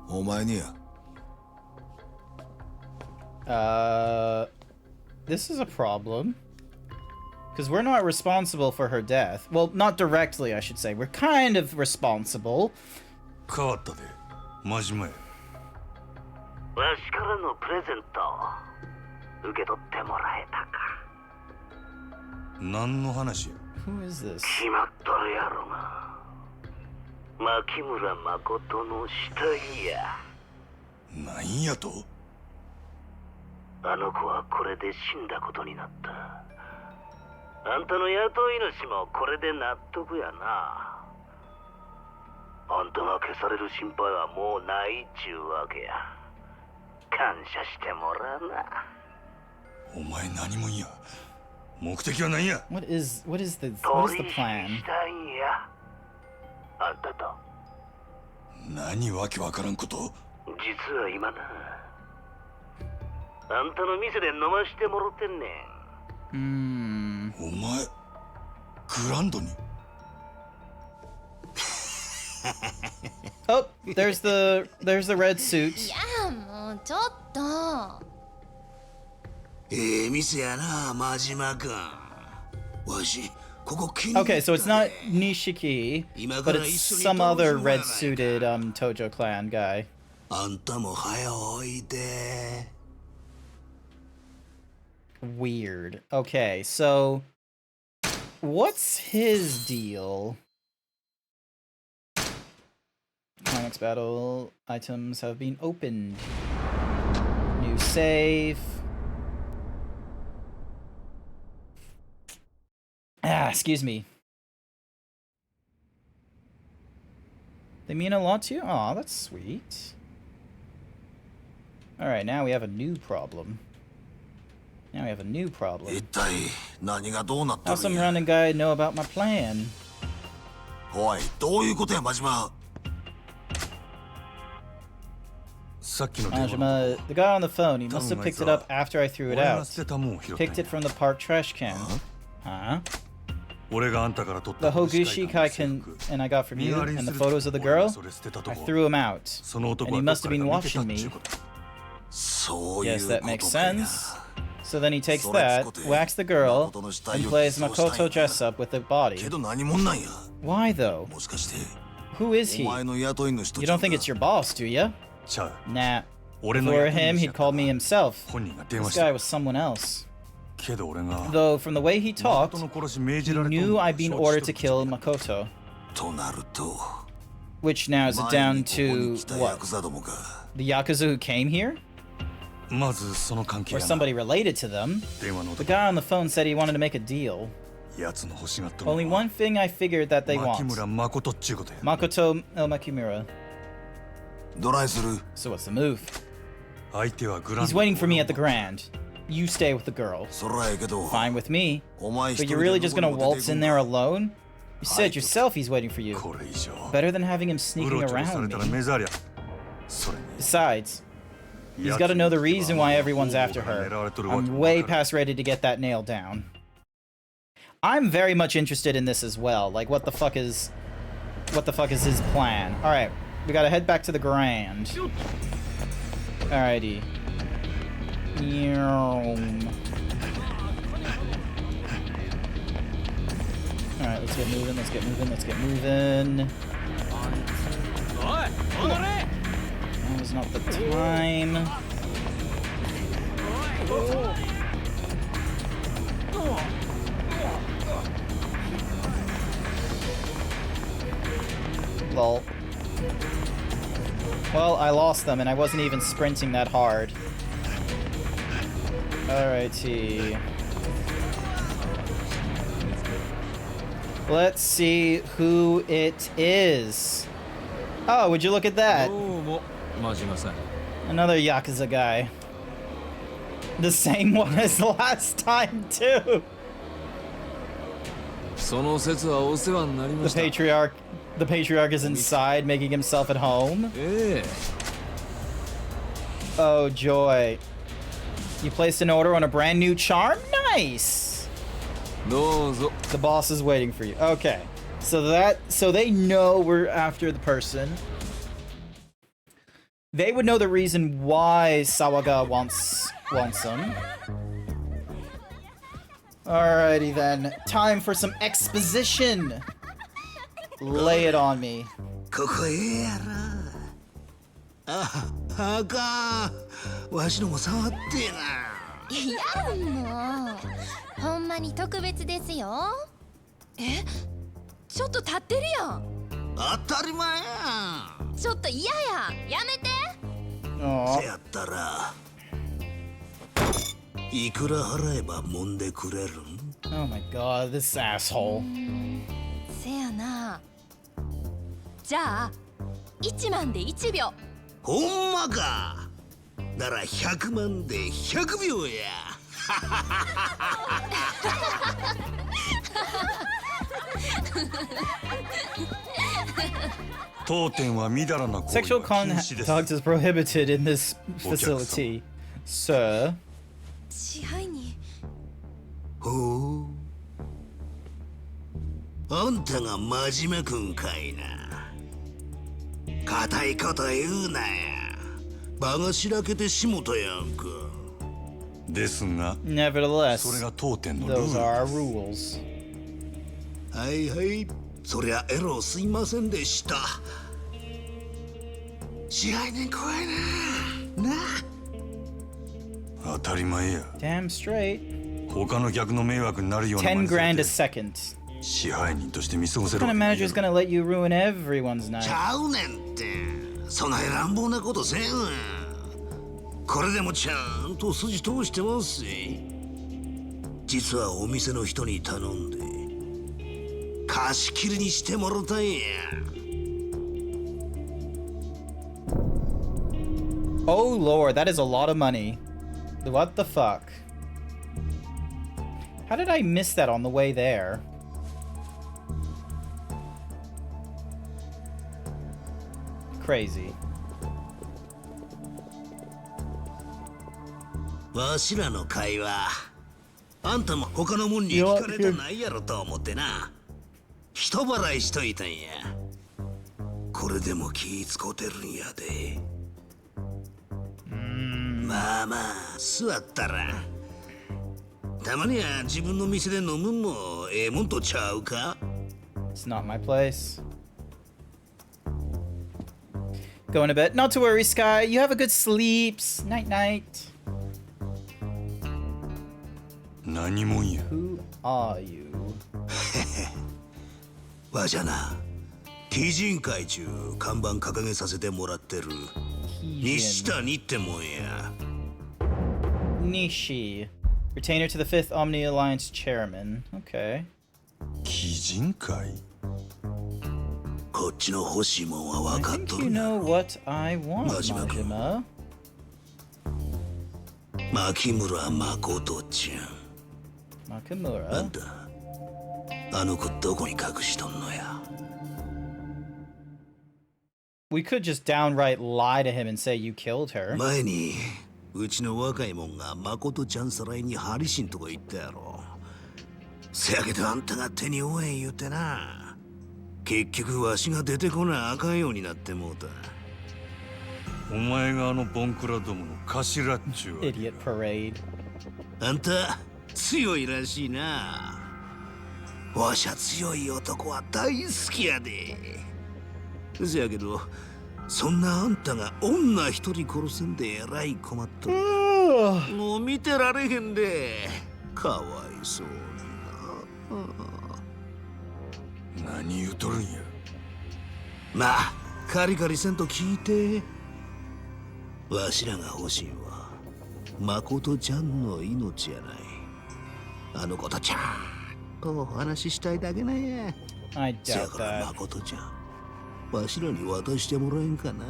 [SPEAKER 5] お前にや。
[SPEAKER 2] This is a problem. Because we're not responsible for her death. Well, not directly, I should say. We're kind of responsible.
[SPEAKER 6] 変わったで、真島や。
[SPEAKER 13] わしからのプレゼント受け取ってもらえたか。
[SPEAKER 6] 何の話や。
[SPEAKER 2] Who is this?
[SPEAKER 13] 決まっとるやろが。牧村誠の死体や。
[SPEAKER 6] なんやと？
[SPEAKER 13] あの子はこれで死んだことになった。あんたの雇い主もこれで納得やな。あんたが消される心配はもうないっちゅうわけや。感謝してもらうな。
[SPEAKER 6] お前何もんや。目的は何や。
[SPEAKER 2] What is the plan?
[SPEAKER 13] したいんや。あんたと。
[SPEAKER 6] 何わけわからんこと。
[SPEAKER 13] 実は今な。あんたの店で飲ましてもろてんねん。
[SPEAKER 6] お前グランドに。
[SPEAKER 2] Oh, there's the red suit.
[SPEAKER 8] いやもうちょっと。
[SPEAKER 7] 店やな、真島君。わし、ここ気に。
[SPEAKER 2] Okay, so it's not Nishiki, but it's some other red-suited Tojo clan guy.
[SPEAKER 7] あんたも早おいで。
[SPEAKER 2] Weird. Okay, so what's his deal? Climax battle items have been opened. New save. Excuse me. They mean a lot to you? Aw, that's sweet. Alright, now we have a new problem. Now we have a new problem. How some random guy know about my plan?
[SPEAKER 5] おい、どういうことや、真島。
[SPEAKER 6] さっきの
[SPEAKER 2] Majima, the guy on the phone, he must have picked it up after I threw it out. Picked it from the parked trash can. Huh? The Hogushi Kaiken and I got from you, and the photos of the girl, I threw them out. And he must have been watching me. Yes, that makes sense. So then he takes that, whacks the girl, and plays Makoto dress up with the body. Why though? Who is he? You don't think it's your boss, do ya? Nah. Before him, he'd called me himself. This guy was someone else. Though, from the way he talked, he knew I'd been ordered to kill Makoto. Which now is it down to, what? The Yakuza who came here? Or somebody related to them? The guy on the phone said he wanted to make a deal. Only one thing I figured that they want. Makoto Makimura. So what's the move? He's waiting for me at the Grand. You stay with the girl. Fine with me. But you're really just gonna waltz in there alone? You said yourself he's waiting for you. Better than having him sneaking around me. Besides, he's gotta know the reason why everyone's after her. I'm way past ready to get that nailed down. I'm very much interested in this as well. Like, what the fuck is his plan? Alright, we gotta head back to the Grand. Alrighty. Alright, let's get moving, let's get moving, let's get moving. Now is not the time. Lol. Well, I lost them and I wasn't even sprinting that hard. Alrighty. Let's see who it is. Oh, would you look at that? Another Yakuza guy. The same one as last time, too. The patriarch is inside, making himself at home. Oh, joy. You placed an order on a brand new charm? Nice! The boss is waiting for you. Okay. So they know we're after the person. They would know the reason why Sawaga wants them. Alrighty then. Time for some exposition. Lay it on me.
[SPEAKER 5] わしのも触ってえな。
[SPEAKER 8] いやもうほんまに特別ですよ。え、ちょっと立ってるやん。
[SPEAKER 5] 当たり前やん。
[SPEAKER 8] ちょっと嫌や。やめて。
[SPEAKER 5] せやったらいくら払えば揉んでくれるん？
[SPEAKER 2] Oh my god, this asshole.
[SPEAKER 8] せやな。じゃあ1万で1秒。
[SPEAKER 5] ほんまか。なら100万で100秒や。
[SPEAKER 2] Sexual contact is prohibited in this facility, sir.
[SPEAKER 8] 支配人。
[SPEAKER 5] ほう。あんたが真面目くんかいな。固いこと言うなや。場がしらけてしもたやんか。
[SPEAKER 6] ですが、
[SPEAKER 2] Nevertheless,
[SPEAKER 6] それが当店のルール
[SPEAKER 2] those are our rules.
[SPEAKER 5] はいはい、そりゃエロすいませんでした。支配人怖いな。な
[SPEAKER 6] 当たり前や。
[SPEAKER 2] Damn straight.
[SPEAKER 6] 他の客の迷惑になるような
[SPEAKER 2] 10 grand a
[SPEAKER 6] さ
[SPEAKER 2] second.
[SPEAKER 6] 支配人として見過ごせ
[SPEAKER 2] What
[SPEAKER 6] る
[SPEAKER 2] kind
[SPEAKER 6] わ
[SPEAKER 2] of
[SPEAKER 6] け
[SPEAKER 2] manager is gonna let you ruin everyone's
[SPEAKER 5] ち
[SPEAKER 2] night?
[SPEAKER 5] ゃうねんって。そんな乱暴なことせんわ。これでもちゃんと筋通してますし。実はお店の人に頼んで貸し切りにしてもろたんや。
[SPEAKER 2] Oh lord, that is a lot of money. What the fuck? How did I miss that on the way there? Crazy.
[SPEAKER 5] わしらの会話、あんたも他のもんに聞かれてないやろと思ってな。人払いしといたんや。これでも気使うてるんやで。まあまあ、座ったら。たまには自分の店で飲むんもええもんとちゃうか？
[SPEAKER 2] It's not my place. Going to bed. Not to worry, Sky. You have a good sleeps. Night night.
[SPEAKER 6] 何もんや。
[SPEAKER 2] Who are you?
[SPEAKER 5] わしゃな、T人会中看板掲げさせてもらってる西谷ってもんや。
[SPEAKER 2] Nishi. Retainer to the 5th Omni Alliance chairman. Okay.
[SPEAKER 6] 鬼人会？
[SPEAKER 5] こっちの欲しいもんは
[SPEAKER 2] I
[SPEAKER 5] 分かっ
[SPEAKER 2] think
[SPEAKER 5] と
[SPEAKER 2] you
[SPEAKER 5] るな。
[SPEAKER 2] know what I want,
[SPEAKER 5] Majima-kun.
[SPEAKER 2] Majima.
[SPEAKER 5] 牧村誠ちゃん。あ
[SPEAKER 2] Nakamura.
[SPEAKER 5] んた、あの子どこに隠しとんのや。
[SPEAKER 2] We could just downright lie to him and say you killed her.
[SPEAKER 5] 前にうちの若いもんが誠ちゃんさらいにハリシンとこ行ったやろ。せやけどあんたが手に負えん言うてな。結局わしが出てこなあかんようになってもうた。
[SPEAKER 6] お前があのボンクラどもの頭っちゅうわけ。
[SPEAKER 2] Idiot parade.
[SPEAKER 5] あんた強いらしいな。わしゃ強い男は大好きやで。せやけどそんなあんたが女一人殺せんでえらい困っとる。もう見てられへんで。かわいそうにな。
[SPEAKER 6] 何言うとるんや。
[SPEAKER 5] まあカリカリせんと聞いて。わしらが欲しいんは誠ちゃんの命やない。あの子とちゃん
[SPEAKER 7] とお話ししたいだけなんや。
[SPEAKER 2] I
[SPEAKER 7] せや
[SPEAKER 2] doubt
[SPEAKER 7] から
[SPEAKER 2] that.
[SPEAKER 7] 誠ちゃん、わしらに渡してもらえんかな。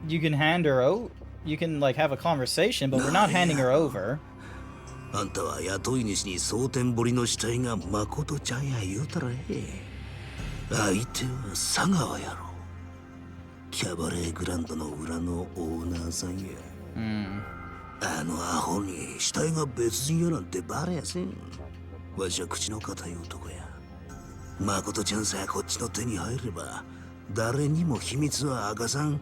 [SPEAKER 2] You can hand her out. You can like have a conversation, but we're not handing her over.
[SPEAKER 7] あんたは雇い主に蒼天堀の死体が誠ちゃんや言うたらええ。相手は佐川やろ。キャバレーグランドの裏のオーナーさんや。あのアホに死体が別人やなんてバレやせん。わしは口の固い男や。誠ちゃんさえこっちの手に入れば誰にも秘密は明かさん。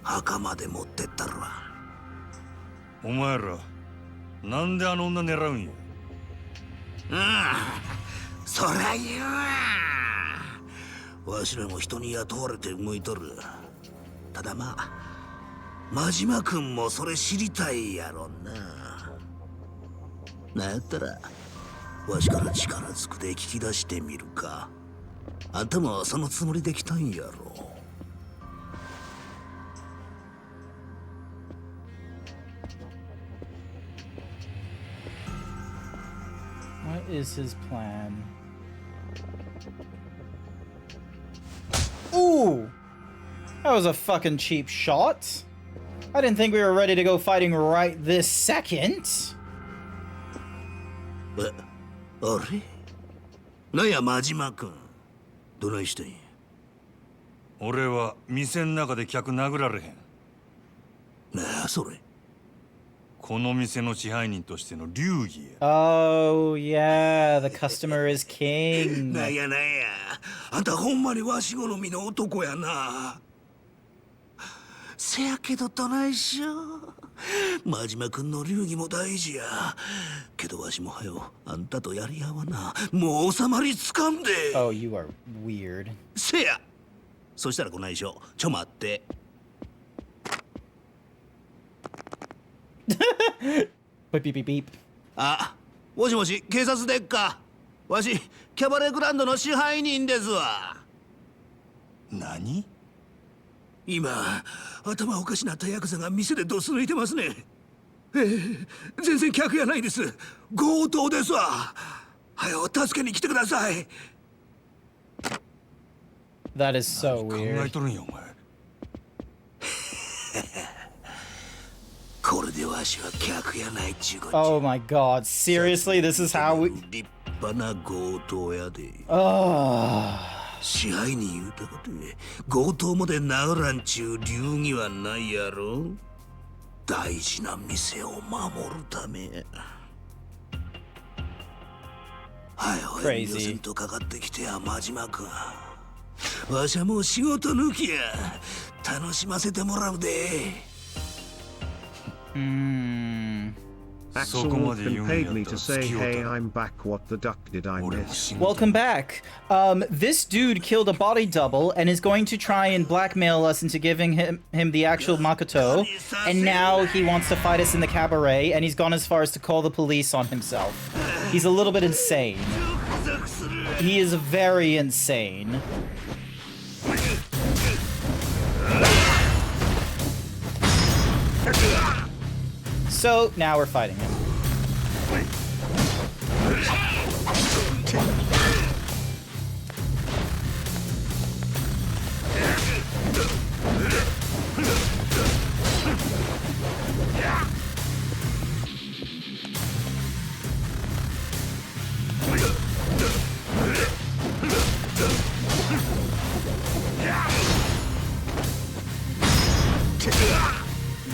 [SPEAKER 7] 墓まで持ってったるわ。
[SPEAKER 6] お前らなんであの女狙うんや。
[SPEAKER 7] そりゃ言うわ。わしらも人に雇われて動いとる。ただまあ真島君もそれ知りたいやろな。なんやったらわしから力ずくで聞き出してみるか。あんたもそのつもりで来たんやろ。
[SPEAKER 2] What is his plan? Ooh! That was a fucking cheap shot. I didn't think we were ready to go fighting right this second.
[SPEAKER 7] あれなんや真島君。どないしたんや。
[SPEAKER 6] 俺は店の中で客殴られへん。
[SPEAKER 7] なあそれ。
[SPEAKER 6] この店の支配人としての流儀や。
[SPEAKER 2] Oh, yeah, the customer is king.
[SPEAKER 7] なんやなんや。あんたほんまにわし好みの男やな。せやけどどないしよう。真島君の流儀も大事や。けどわしもはよあんたとやり合わな。もう収まりつかんで。
[SPEAKER 2] Oh, you are weird.
[SPEAKER 7] せや。そしたらこないしょ。ちょ待って。
[SPEAKER 2] Beep, beep, beep, beep.
[SPEAKER 7] あ、もしもし、警察でっか。わし、キャバレーグランドの支配人ですわ。
[SPEAKER 6] 何？
[SPEAKER 7] 今、頭おかしなったヤクザが店でドス抜いてますね。全然客やないです。強盗ですわ。はよ、助けに来てください。
[SPEAKER 2] That is so
[SPEAKER 6] 考
[SPEAKER 2] weird.
[SPEAKER 6] えとるんやお前。
[SPEAKER 7] これでわしは客やないっちゅうこっち。
[SPEAKER 2] Oh my god, seriously? This is how we...
[SPEAKER 7] 立派な強盗やで。支配人言うたことで強盗まで殴らんちゅう流儀はないやろ。大事な店を守るため。はい、遠慮せんとかかってきてや真島君。わしはもう仕事抜きや。楽しませてもらうで。
[SPEAKER 3] Axel Wolfman paid me to say, hey, I'm back. What the duck did I miss?
[SPEAKER 2] Welcome back. This dude killed a body double and is going to try and blackmail us into giving him the actual Makoto. And now he wants to fight us in the cabaret, and he's gone as far as to call the police on himself. He's a little bit insane. He is very insane. So, now we're fighting him.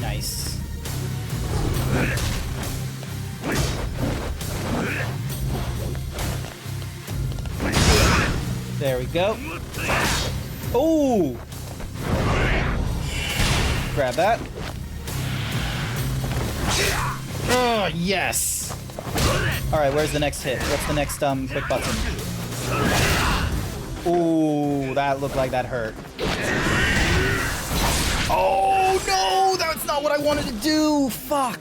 [SPEAKER 2] Nice. There we go. Oh! Grab that. Oh, yes! Alright, where's the next hit? What's the next, quick button? Ooh, that looked like that hurt. Oh, no! That's not what I wanted to do! Fuck!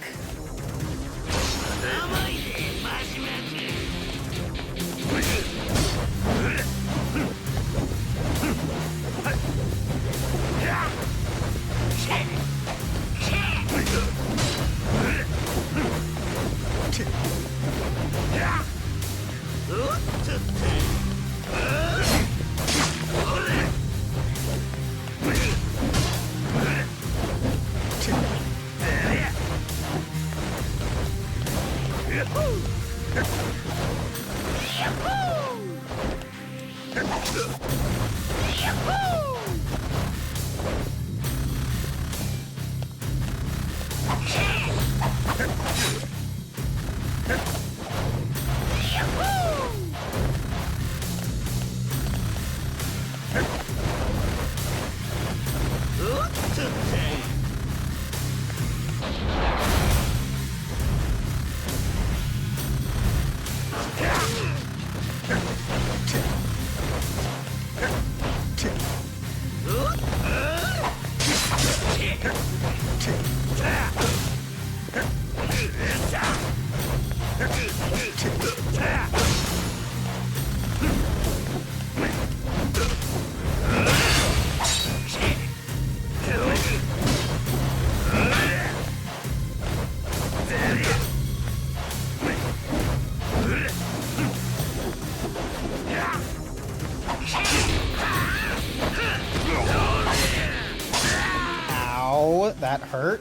[SPEAKER 2] Ow, that hurt.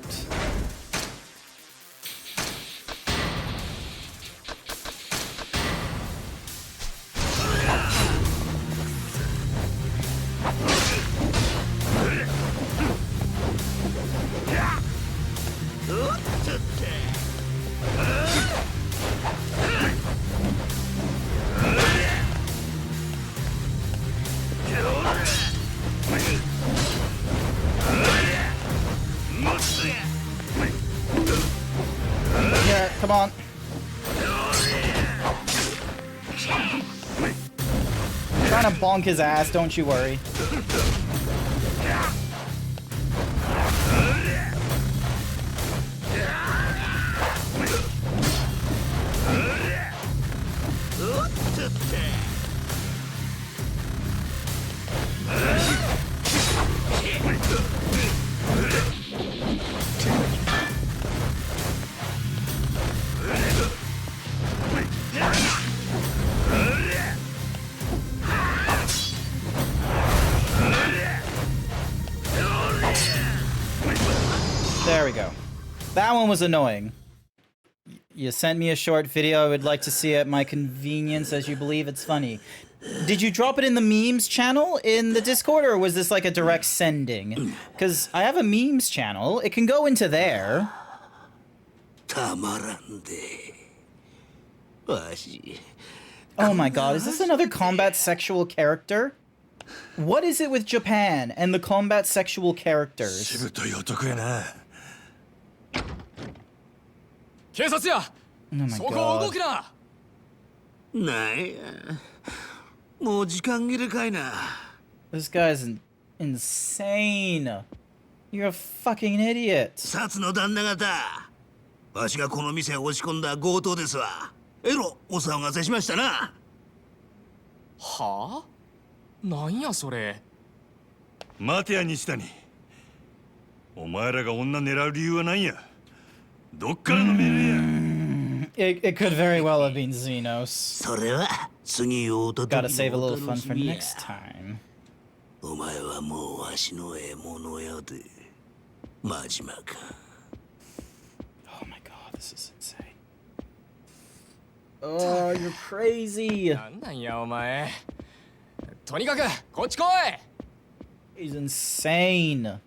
[SPEAKER 2] Yeah, come on. I'm trying to bonk his ass, don't you worry. There we go. That one was annoying. You sent me a short video. I would like to see it at my convenience as you believe it's funny. Did you drop it in the memes channel in the Discord, or was this like a direct sending? Because I have a memes channel. It can go into there. Oh my god, is this another combat sexual character? What is it with Japan and the combat sexual characters? Oh my god. This guy's insane. You're a fucking idiot.
[SPEAKER 7] 札の旦那方、わしがこの店を押し込んだ強盗ですわ。えろ、お騒がせしましたな。
[SPEAKER 10] はあ？なんやそれ。
[SPEAKER 6] 待てや西谷。お前らが女狙う理由は何や。どっからの命令や。
[SPEAKER 2] It could very well have been Xenos.
[SPEAKER 7] それは次をおとと
[SPEAKER 2] Gotta save a little fun for next time.
[SPEAKER 7] お前はもうわしの獲物やで。真島か。
[SPEAKER 2] Oh my god, this is insane. Oh, you're crazy.
[SPEAKER 10] なんなんやお前。とにかくこっち来い。
[SPEAKER 2] He's insane.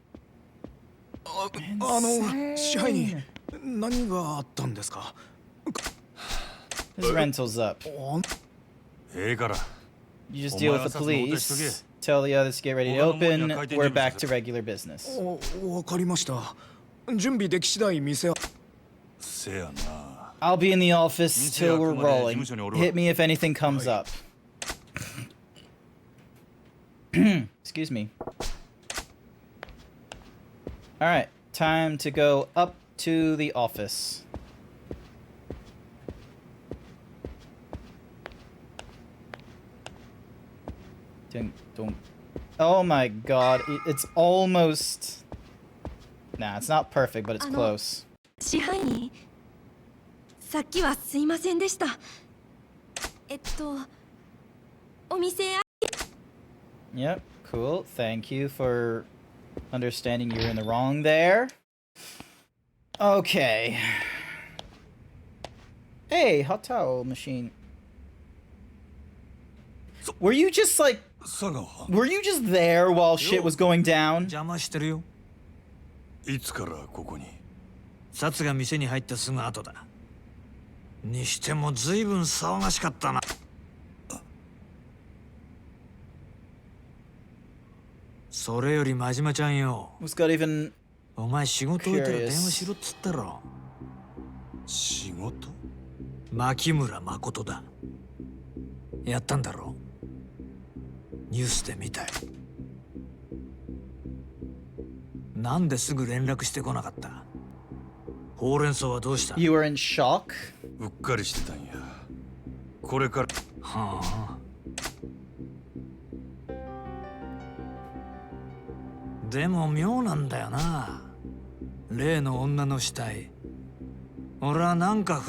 [SPEAKER 10] 支配人、何があったんですか？
[SPEAKER 2] His rental's up.
[SPEAKER 6] ええから。
[SPEAKER 2] You just deal with the police. Tell the others to get ready to open. We're back to regular business.
[SPEAKER 10] わかりました。準備でき次第店。
[SPEAKER 6] せやな。
[SPEAKER 2] I'll be in the office till we're rolling. Hit me if anything comes up. Excuse me. Alright, time to go up to the office. Oh my god, it's almost... Nah, it's not perfect, but it's close.
[SPEAKER 8] 支配人、さっきはすいませんでした。お店。
[SPEAKER 2] Yep, cool. Thank you for understanding you're in the wrong there. Okay. Hey, hot towel machine. Were you just like... Were you just there while shit was going down?
[SPEAKER 9] 邪魔してるよ。
[SPEAKER 6] いつからここに？
[SPEAKER 9] サツが店に入ったすぐ後だ。にしても随分騒がしかったな。それより真島ちゃんよ。
[SPEAKER 2] Was got even
[SPEAKER 9] お前仕事終えたら電話しろっつったろ。
[SPEAKER 6] 仕事？
[SPEAKER 9] 牧村誠だ。やったんだろ？ニュースで見たよ。なんですぐ連絡してこなかった？ほうれん草はどうした？
[SPEAKER 2] You were in shock?
[SPEAKER 6] うっかりしてたんや。これから。
[SPEAKER 9] はあ。でも妙なんだよな。例の女の死体。俺はなんか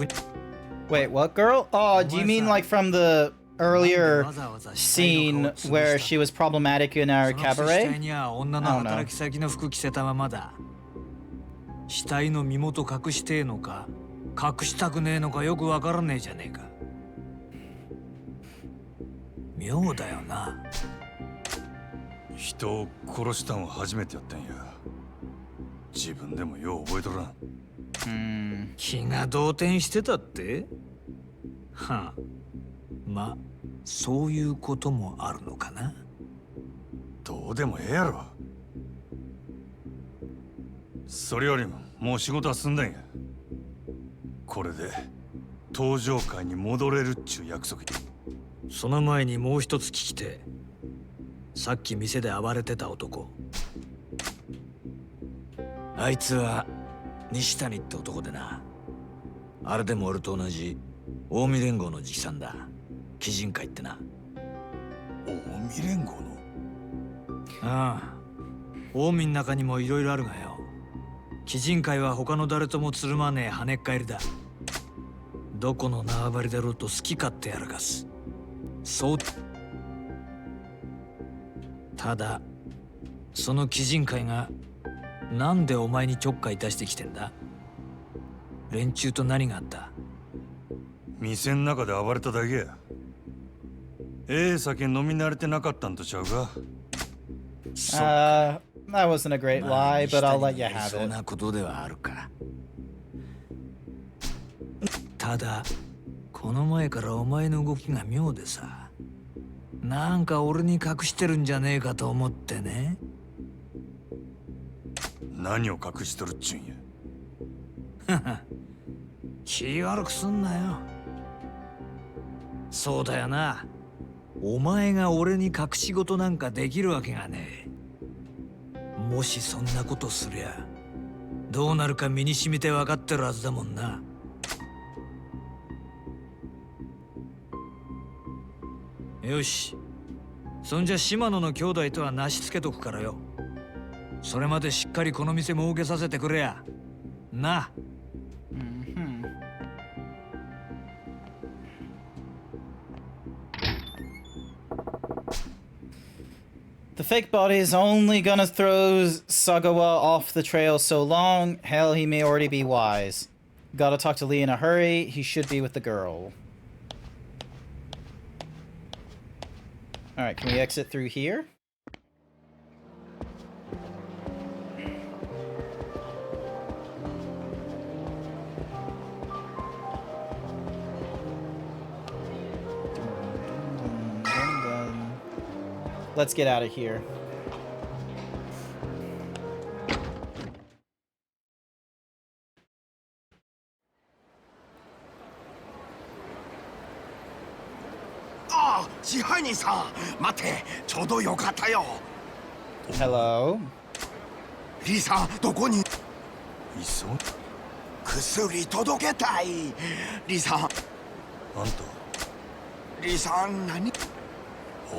[SPEAKER 2] Wait, what girl? Oh, do you mean like from the earlier scene where she was problematic in our cabaret?
[SPEAKER 9] 女の働き先の服着せたままだ。死体の身元隠してえのか隠したくねえのかよくわからねえじゃねえか。妙だよな。
[SPEAKER 6] 人を殺したんは初めてやったんや。自分でもよう覚えとらん。
[SPEAKER 9] 気が動転してたって？はあ。まあそういうこともあるのかな。
[SPEAKER 6] どうでもええやろ。それよりももう仕事は済んだんや。これで登場会に戻れるっちゅう約束。
[SPEAKER 9] その前にもう一つ聞きて。さっき店で暴れてた男。あいつは西谷って男でな。あれでも俺と同じ近江連合の直参だ。鬼人会ってな。
[SPEAKER 6] 近江連合の？
[SPEAKER 9] ああ。近江の中にもいろいろあるがよ。鬼人会は他の誰ともつるまねえ跳ねっ返りだ。どこの縄張りだろうと好き勝手やらかす。そう。ただその鬼人会がなんでお前にちょっかい出してきてんだ？連中と何があった？
[SPEAKER 6] 店の中で暴れただけや。酒飲み慣れてなかったんとちゃうか。
[SPEAKER 2] That wasn't a great lie, but I'll let you have
[SPEAKER 9] そんな
[SPEAKER 2] it.
[SPEAKER 9] ことではあるか。ただこの前からお前の動きが妙でさ。なんか俺に隠してるんじゃねえかと思ってね。
[SPEAKER 6] 何を隠しとるっちゅうんや。
[SPEAKER 9] 気悪くすんなよ。そうだよな。お前が俺に隠し事なんかできるわけがねえ。もしそんなことすりゃどうなるか身に染みて分かってるはずだもんな。よし。そんじゃ島野の兄弟とはなしつけとくからよ。それまでしっかりこの店儲けさせてくれや。な。
[SPEAKER 2] The fake body is only gonna throw Sagawa off the trail so long. Hell, he may already be wise. Gotta talk to Lee in a hurry. He should be with the girl. Alright, can we exit through here? Let's get out of here.
[SPEAKER 5] Ah, 支配人さん、待って、ちょうどよかったよ。
[SPEAKER 2] Hello.
[SPEAKER 5] リーさん、どこに？
[SPEAKER 6] いそう？
[SPEAKER 5] 薬届けたい。リーさん。
[SPEAKER 6] あんた。
[SPEAKER 5] リーさん、何？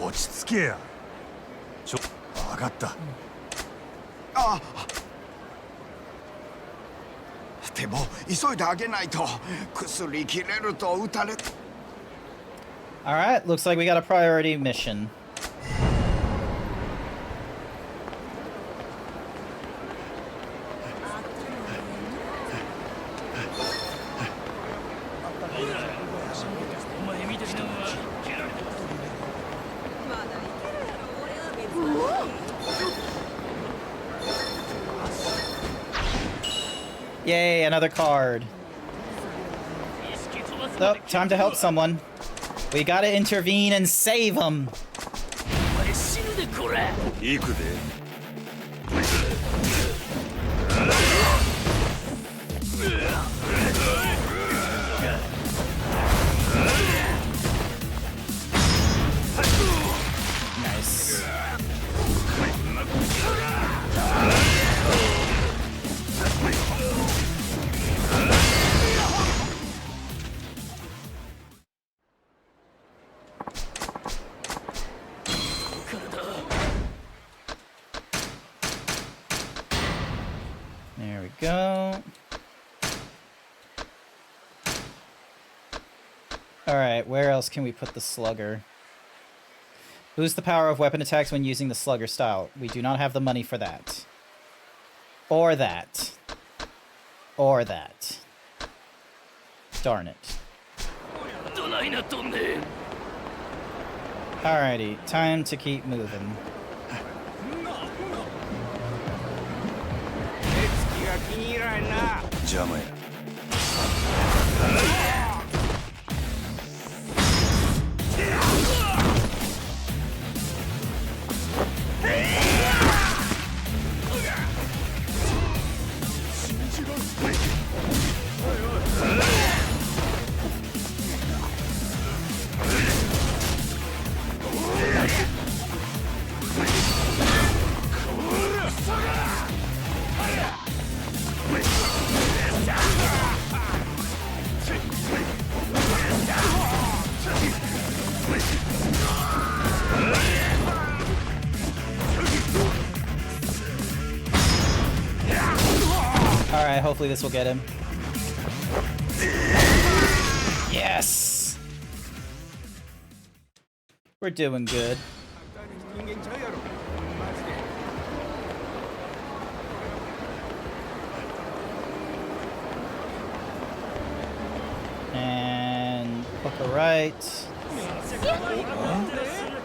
[SPEAKER 6] 落ち着けや。分かった。
[SPEAKER 5] あ。でも急いであげないと薬切れると撃たれ。
[SPEAKER 2] Alright, looks like we got a priority mission. Yay, another card. Oh, time to help someone. We gotta intervene and save him. Nice. There we go. Alright, where else can we put the slugger? Boost the power of weapon attacks when using the slugger style. We do not have the money for that. Or that. Or that. Darn it. Alrighty, time to keep moving. Alright, hopefully this will get him. Yes! We're doing good. And hook a right.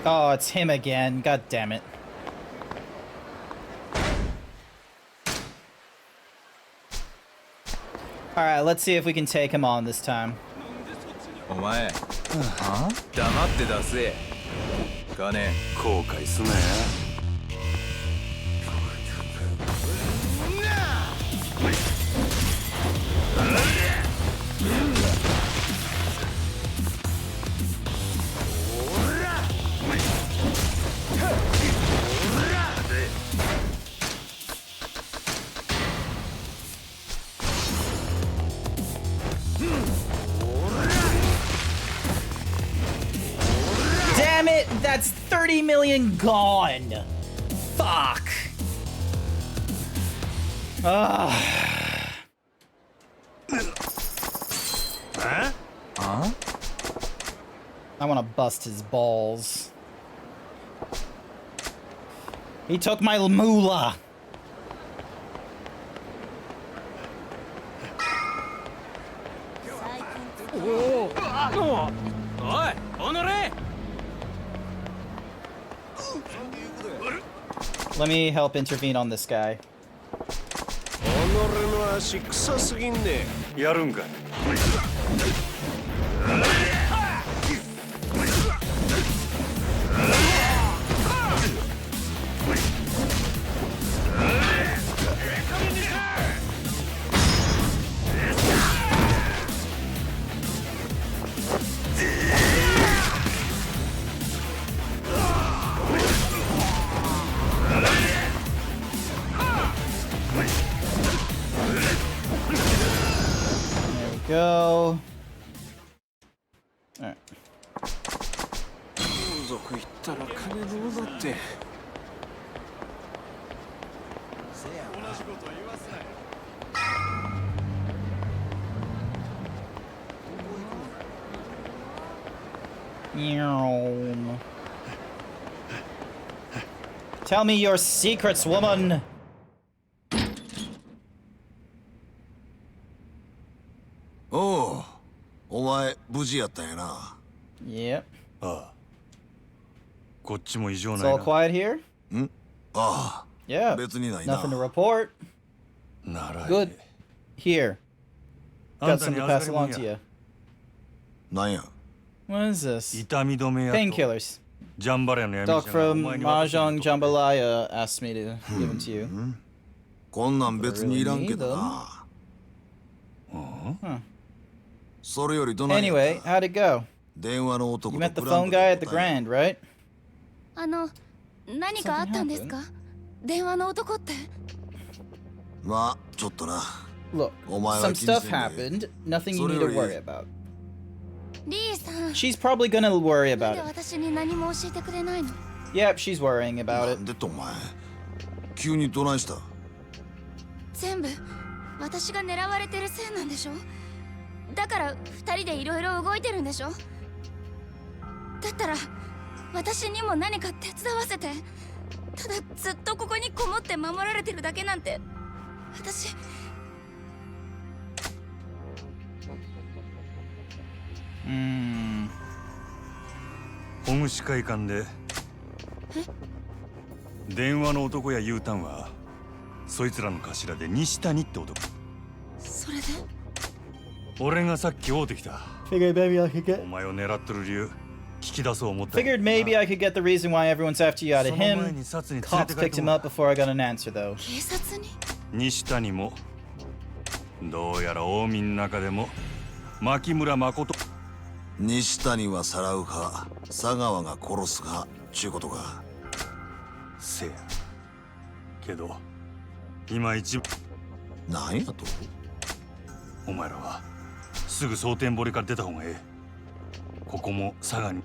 [SPEAKER 2] Oh, it's him again. God damn it. Alright, let's see if we can take him on this time.
[SPEAKER 14] お前、黙って出せ。金、後悔すなや。
[SPEAKER 2] Damn it! That's 30 million gone! Fuck! Ugh.
[SPEAKER 14] Huh? Huh?
[SPEAKER 2] I want to bust his balls. He took my moolah! Let me help intervene on this guy.
[SPEAKER 14] 己の足臭すぎんね。やるんかい。
[SPEAKER 2] Go. Alright. Tell me your secrets, woman.
[SPEAKER 5] Oh, お前無事やったんやな。
[SPEAKER 2] Yep.
[SPEAKER 6] ああ。こっちも異常
[SPEAKER 2] It's
[SPEAKER 6] ない
[SPEAKER 2] all
[SPEAKER 6] な。
[SPEAKER 2] quiet here?
[SPEAKER 5] ああ。
[SPEAKER 2] Yeah.
[SPEAKER 5] 別にないな。
[SPEAKER 2] Nothing to report.
[SPEAKER 6] なら
[SPEAKER 2] Good. Here. Got some to pass along to you.
[SPEAKER 5] なんや
[SPEAKER 2] What is this?
[SPEAKER 6] 痛み止めやと
[SPEAKER 2] Painkillers.
[SPEAKER 6] ジャンバラヤの闇
[SPEAKER 2] Doc
[SPEAKER 6] 医者がお
[SPEAKER 2] from
[SPEAKER 6] 前に渡してくれ
[SPEAKER 2] Mahjong
[SPEAKER 6] と
[SPEAKER 2] Jambalaya asked me to give them to you.
[SPEAKER 5] こんなん別にいらんけどな
[SPEAKER 2] Huh.
[SPEAKER 5] それよりどないや
[SPEAKER 2] Anyway, how'd it go?
[SPEAKER 5] 電話の男
[SPEAKER 2] You
[SPEAKER 5] と
[SPEAKER 2] met the
[SPEAKER 5] グラン
[SPEAKER 2] phone
[SPEAKER 5] ド
[SPEAKER 2] guy
[SPEAKER 5] で
[SPEAKER 2] at the
[SPEAKER 5] 答え
[SPEAKER 2] Grand, right?
[SPEAKER 8] 何かあったんですか？電話の男って。
[SPEAKER 5] まあちょっとな
[SPEAKER 2] Look,
[SPEAKER 5] お前
[SPEAKER 2] some
[SPEAKER 5] は気に
[SPEAKER 2] stuff
[SPEAKER 5] せんで
[SPEAKER 2] happened. Nothing you need to worry about.
[SPEAKER 8] リーさん。
[SPEAKER 2] She's probably gonna worry
[SPEAKER 8] なん
[SPEAKER 2] about
[SPEAKER 8] で
[SPEAKER 2] it.
[SPEAKER 8] 私に何も教えてくれないの？
[SPEAKER 2] Yep, she's worrying about
[SPEAKER 5] な
[SPEAKER 2] it.
[SPEAKER 5] んでってお前急にどないした
[SPEAKER 8] 全部私が狙われてるせいなんでしょ？だから二人でいろいろ動いてるんでしょ？だったら私にも何か手伝わせて。ただずっとここにこもって守られてるだけなんて私。
[SPEAKER 6] 保護司会館で電話の男や U ターンはそいつらの頭で西谷って男。
[SPEAKER 8] それで
[SPEAKER 6] 俺がさっき会うてきた。
[SPEAKER 2] Figured maybe I could
[SPEAKER 6] お
[SPEAKER 2] get.
[SPEAKER 6] 前を狙ってる理由聞き出そう思った。
[SPEAKER 2] Figured maybe I could get the reason why everyone's after you out of
[SPEAKER 6] その前
[SPEAKER 2] him.
[SPEAKER 6] に殺に連れ
[SPEAKER 2] Cops
[SPEAKER 6] て帰
[SPEAKER 2] picked
[SPEAKER 6] って
[SPEAKER 2] him
[SPEAKER 6] もら
[SPEAKER 2] up before I got an answer, though.
[SPEAKER 8] 警察に？
[SPEAKER 6] 西谷もどうやら近江の中でも牧村誠。
[SPEAKER 5] 西谷はさらうか佐川が殺すかちゅうことか
[SPEAKER 6] せやけど今一番
[SPEAKER 5] なんやと
[SPEAKER 6] お前らはすぐ蒼天堀から出た方がええ。ここも佐賀に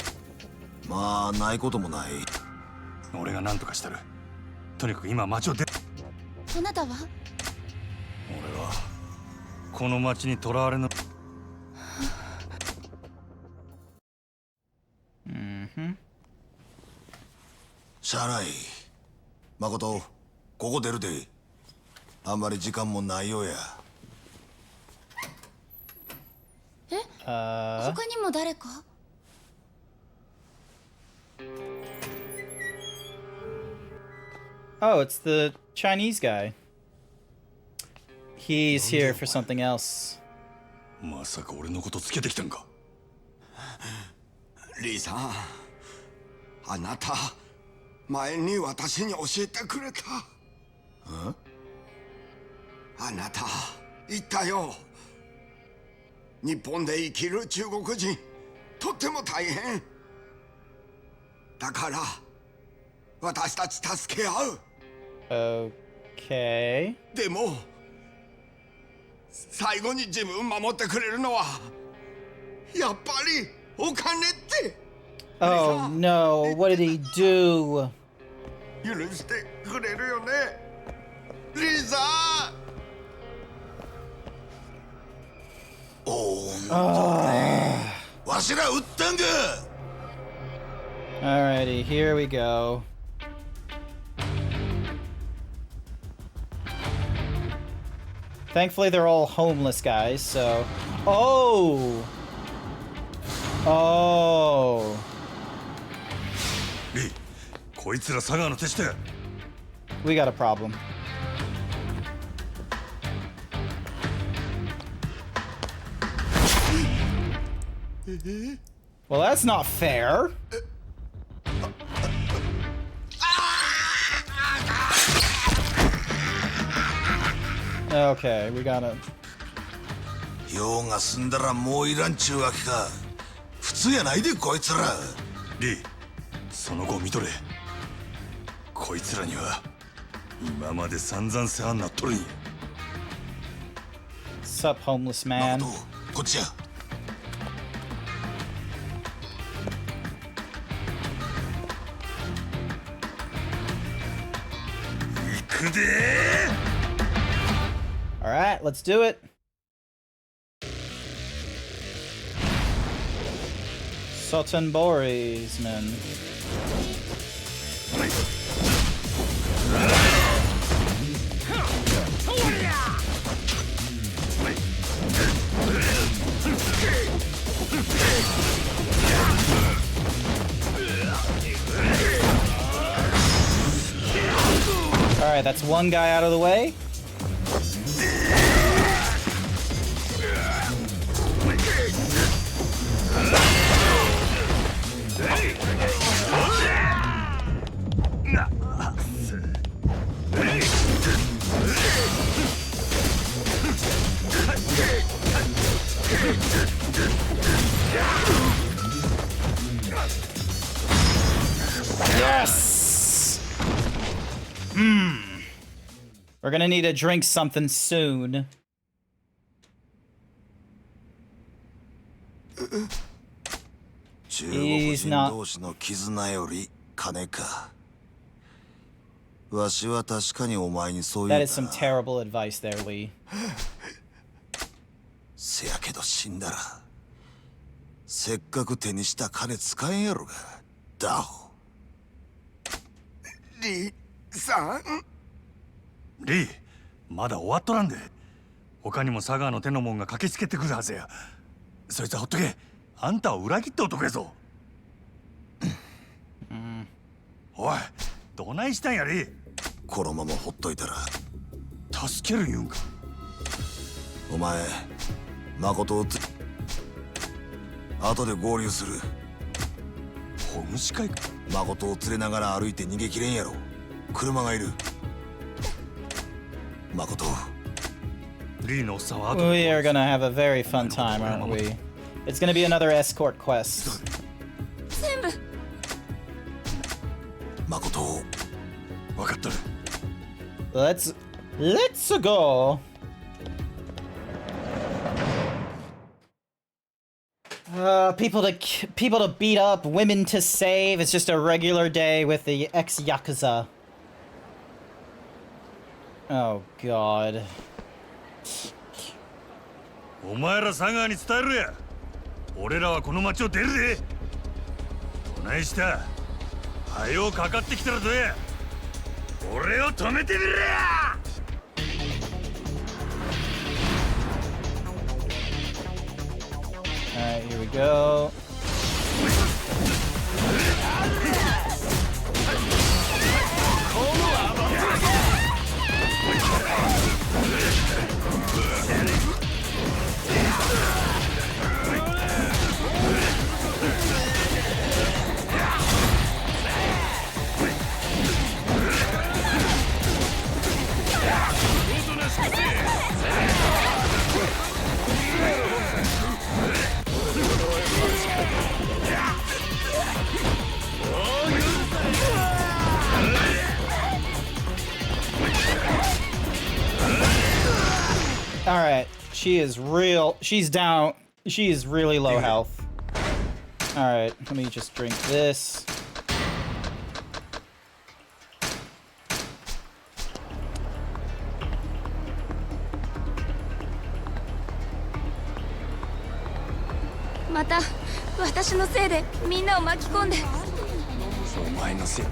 [SPEAKER 5] まあないこともない
[SPEAKER 6] 俺が何とかしたる。とにかく今町を出。
[SPEAKER 8] あなたは？
[SPEAKER 6] 俺はこの町に囚われの。
[SPEAKER 5] しゃあない誠ここ出るであんまり時間もないようや
[SPEAKER 8] え？他にも誰か？
[SPEAKER 2] Oh, it's the Chinese guy. He's here for something else.
[SPEAKER 6] まさか俺のことつけてきたんか。
[SPEAKER 15] リーさん、あなた前に私に教えてくれた。あなた言ったよ。日本で生きる中国人とっても大変だから私たち助け合う。
[SPEAKER 2] Okay.
[SPEAKER 15] でも最後に自分守ってくれるのはやっぱりお金って。
[SPEAKER 2] Oh no, what did he do?
[SPEAKER 15] 許してくれるよねリーザー。
[SPEAKER 5] おーわしら撃ったんか。
[SPEAKER 2] Alrighty, here we go. Thankfully, they're all homeless guys, so... Oh! Oh!
[SPEAKER 6] リー、こいつら佐川の手下や。
[SPEAKER 2] We got a problem. Well, that's not fair. Okay, we gotta...
[SPEAKER 5] 用が済んだらもういらんちゅうわけか。普通やないでこいつら。
[SPEAKER 6] リー、その後を見とれ。こいつらには今まで散々世話になっとるんや。
[SPEAKER 2] Sup, homeless man.
[SPEAKER 5] こっちや。
[SPEAKER 6] 行くでー。
[SPEAKER 2] Alright, let's do it. Sotenboris, man. Alright, that's one guy out of the way. Yes! We're gonna need to drink something soon.
[SPEAKER 5] 中国人同士の絆より金か。わしは確かにお前にそう言
[SPEAKER 2] That
[SPEAKER 5] う
[SPEAKER 2] is some terrible advice there, Lee.
[SPEAKER 5] せやけど死んだらせっかく手にした金使えんやろが。ダホ。
[SPEAKER 15] リさん。
[SPEAKER 6] リー、まだ終わっとらんで。他にも佐川の手のもんが駆けつけてくるはずや。そいつはほっとけ。あんたを裏切った男やぞ。おい、どないしたんやリー。
[SPEAKER 5] このままほっといたら
[SPEAKER 6] 助ける言うんか。
[SPEAKER 5] お前誠を後で合流する。
[SPEAKER 6] ホームシ会か。
[SPEAKER 5] 誠を連れながら歩いて逃げきれんやろ。車がいる。誠。
[SPEAKER 6] リーのおっさんは
[SPEAKER 2] We are gonna have a very fun time, aren't we? It's gonna be another escort quest.
[SPEAKER 8] 全部。
[SPEAKER 5] 誠。
[SPEAKER 6] 分かっとる。
[SPEAKER 2] Let's go. People to beat up, women to save. It's just a regular day with the ex-Yakuza. Oh God.
[SPEAKER 6] お前ら佐川に伝えるや。俺らはこの町を出るで。どないした。はよかかってきたらどうや。俺を止めてみろや。
[SPEAKER 2] Alright, here we go. Alright, she's down, she is really low health. Alright, let me just drink this.
[SPEAKER 8] また私のせいでみんなを巻き込んで。
[SPEAKER 14] お前のせい。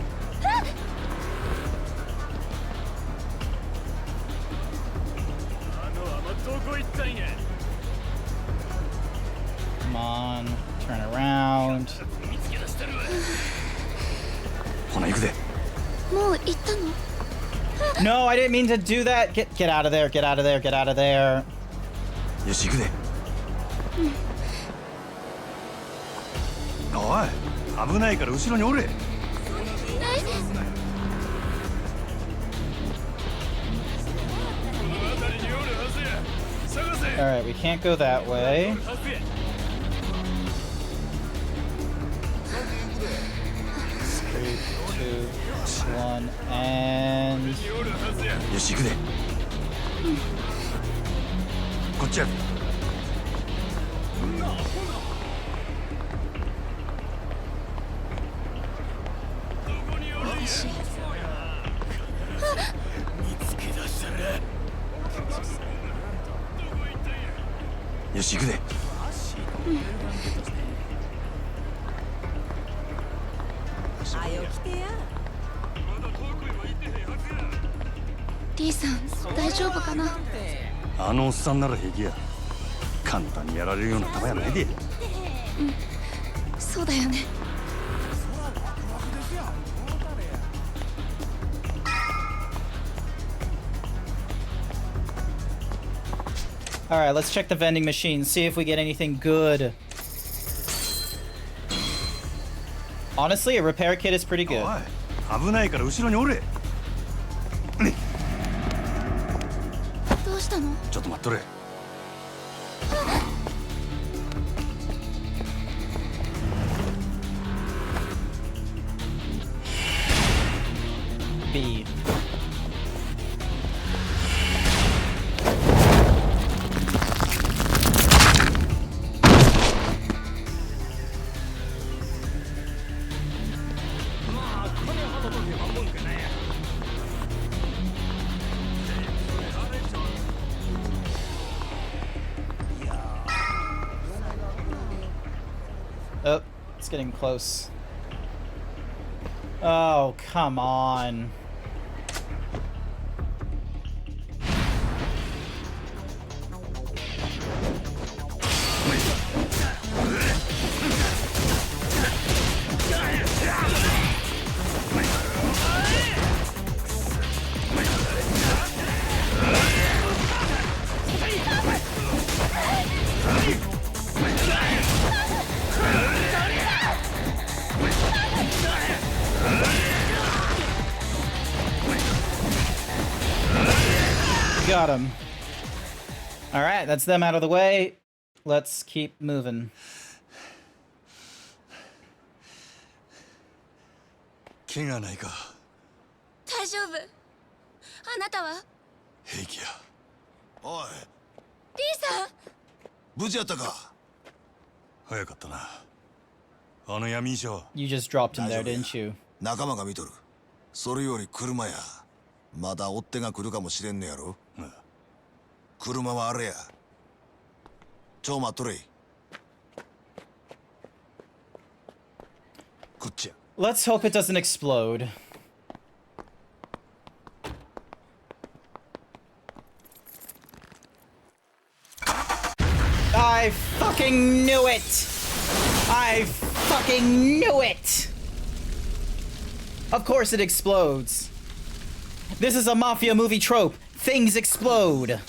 [SPEAKER 2] Come on, turn around.
[SPEAKER 6] ほな行くで。
[SPEAKER 8] もう行ったの？
[SPEAKER 2] No, I didn't mean to do that. Get out of there, get out of there, get out of there.
[SPEAKER 6] よし行くで。おい、危ないから後ろにおれ。
[SPEAKER 2] Alright, we can't go that way. Three, two, one, and...
[SPEAKER 6] よし行くで。こっちや。よし行くで。
[SPEAKER 8] リーさん大丈夫かな？
[SPEAKER 6] あのおっさんなら平気や。簡単にやられるような球やないで。
[SPEAKER 8] そうだよね。
[SPEAKER 2] Alright, let's check the vending machine, see if we get anything good. Honestly, a repair kit is pretty good.
[SPEAKER 6] 危ないから後ろにおれ。
[SPEAKER 8] どうしたの？
[SPEAKER 6] ちょっと待っとれ。
[SPEAKER 2] Oh, it's getting close. Oh, come on. Got him. Alright, that's them out of the way. Let's keep moving.
[SPEAKER 6] 怪我ないか。
[SPEAKER 8] 大丈夫。あなたは
[SPEAKER 6] 平気や。
[SPEAKER 5] おい、
[SPEAKER 8] リーさん。
[SPEAKER 5] 無事やったか。
[SPEAKER 6] 早かったな。あの闇医者は。
[SPEAKER 2] You just dropped him there, didn't you?
[SPEAKER 5] 仲間が見とる。それより車や。まだ追っ手が来るかもしれんねやろ。車はあれや。ちょ待っとれ。こっちや。
[SPEAKER 2] Let's hope it doesn't explode. I fucking knew it! I fucking knew it! Of course it explodes. This is a mafia movie trope. Things explode.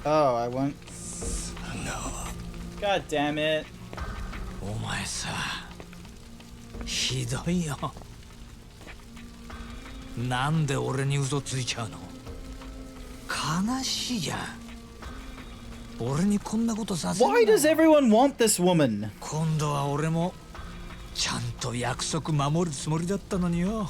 [SPEAKER 2] Oh, I went.
[SPEAKER 9] No.
[SPEAKER 2] God damn it.
[SPEAKER 9] お前さ、ひどいよ。なんで俺に嘘ついちゃうの？悲しいじゃん。俺にこんなことさせるの。
[SPEAKER 2] Why does everyone want this woman?
[SPEAKER 9] 今度は俺もちゃんと約束守るつもりだったのによ。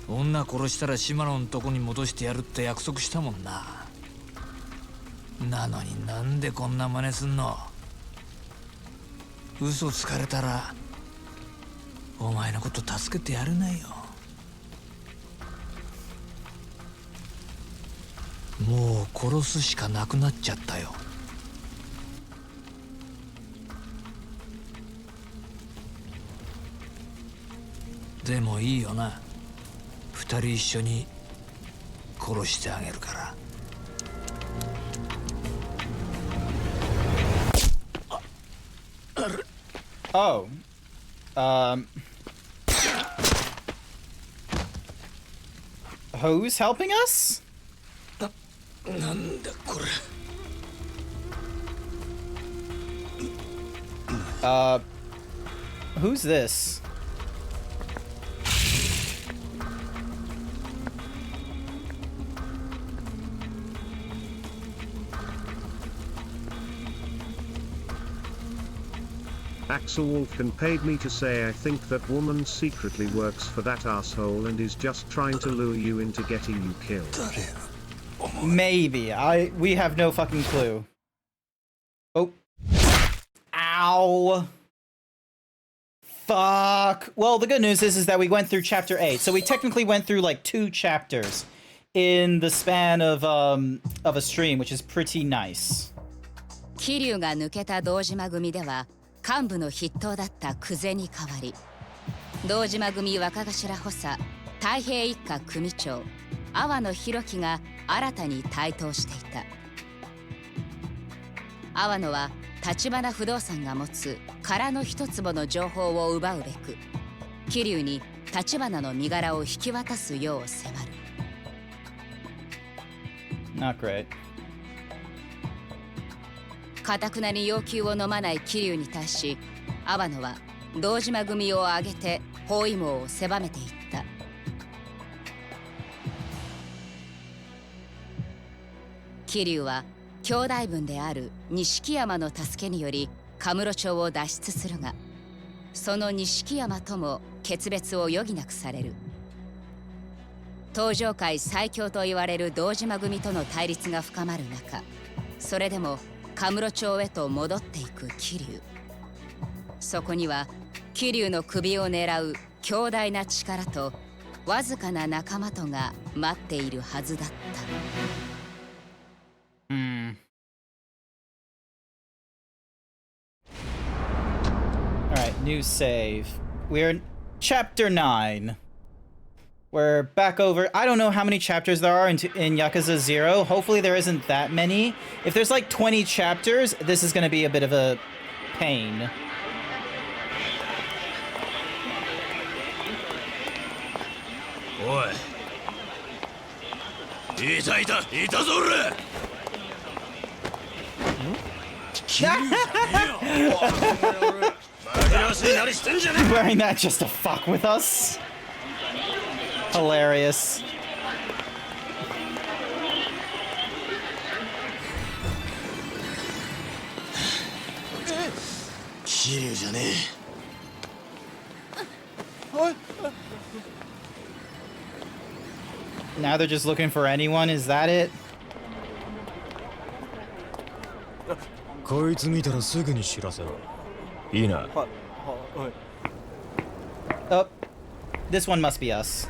[SPEAKER 9] 女殺したら島野のとこに戻してやるって約束したもんな。なのになんでこんな真似すんの？嘘つかれたらお前のこと助けてやれないよ。もう殺すしかなくなっちゃったよ。でもいいよな。二人一緒に殺してあげるから。
[SPEAKER 2] Oh. Who's helping us?
[SPEAKER 9] なんだこれ。
[SPEAKER 2] Who's this?
[SPEAKER 3] Axel Wolfkin paid me to say I think that woman secretly works for that asshole and is just trying to lure you into getting you killed.
[SPEAKER 2] Maybe. We have no fucking clue. Oh. Ow. Fuck. Well, the good news is that we went through chapter 8. So we technically went through like 2 chapters in the span of a stream, which is pretty nice.
[SPEAKER 16] 桐生が抜けた堂島組では幹部の筆頭だった久世に代わり、堂島組若頭補佐太平一家組長阿波野弘樹が新たに台頭していた。阿波野は橘不動産が持つ空の一坪の情報を奪うべく桐生に橘の身柄を引き渡すよう迫る。
[SPEAKER 2] Not great.
[SPEAKER 16] 堅くなに要求を飲まない桐生に対し阿波野は堂島組を挙げて包囲網を狭めていった。桐生は兄弟分である錦山の助けによりカムロ町を脱出するが、その錦山とも決別を余儀なくされる。東上界最強と言われる堂島組との対立が深まる中、それでもカムロ町へと戻っていく桐生。そこには桐生の首を狙う強大な力とわずかな仲間とが待っているはずだった。
[SPEAKER 2] Alright, new save. We're in chapter 9. We're back over. I don't know how many chapters there are in Yakuza 0. Hopefully there isn't that many. If there's like 20 chapters, this is going to be a bit of a pain.
[SPEAKER 7] Oi. いたぞ俺。
[SPEAKER 2] Wearing that just to fuck with us? Hilarious. Now they're just looking for anyone, is that it?
[SPEAKER 10] こいつ見たらすぐに知らせろ。いいな。
[SPEAKER 2] Oh, this one must be us.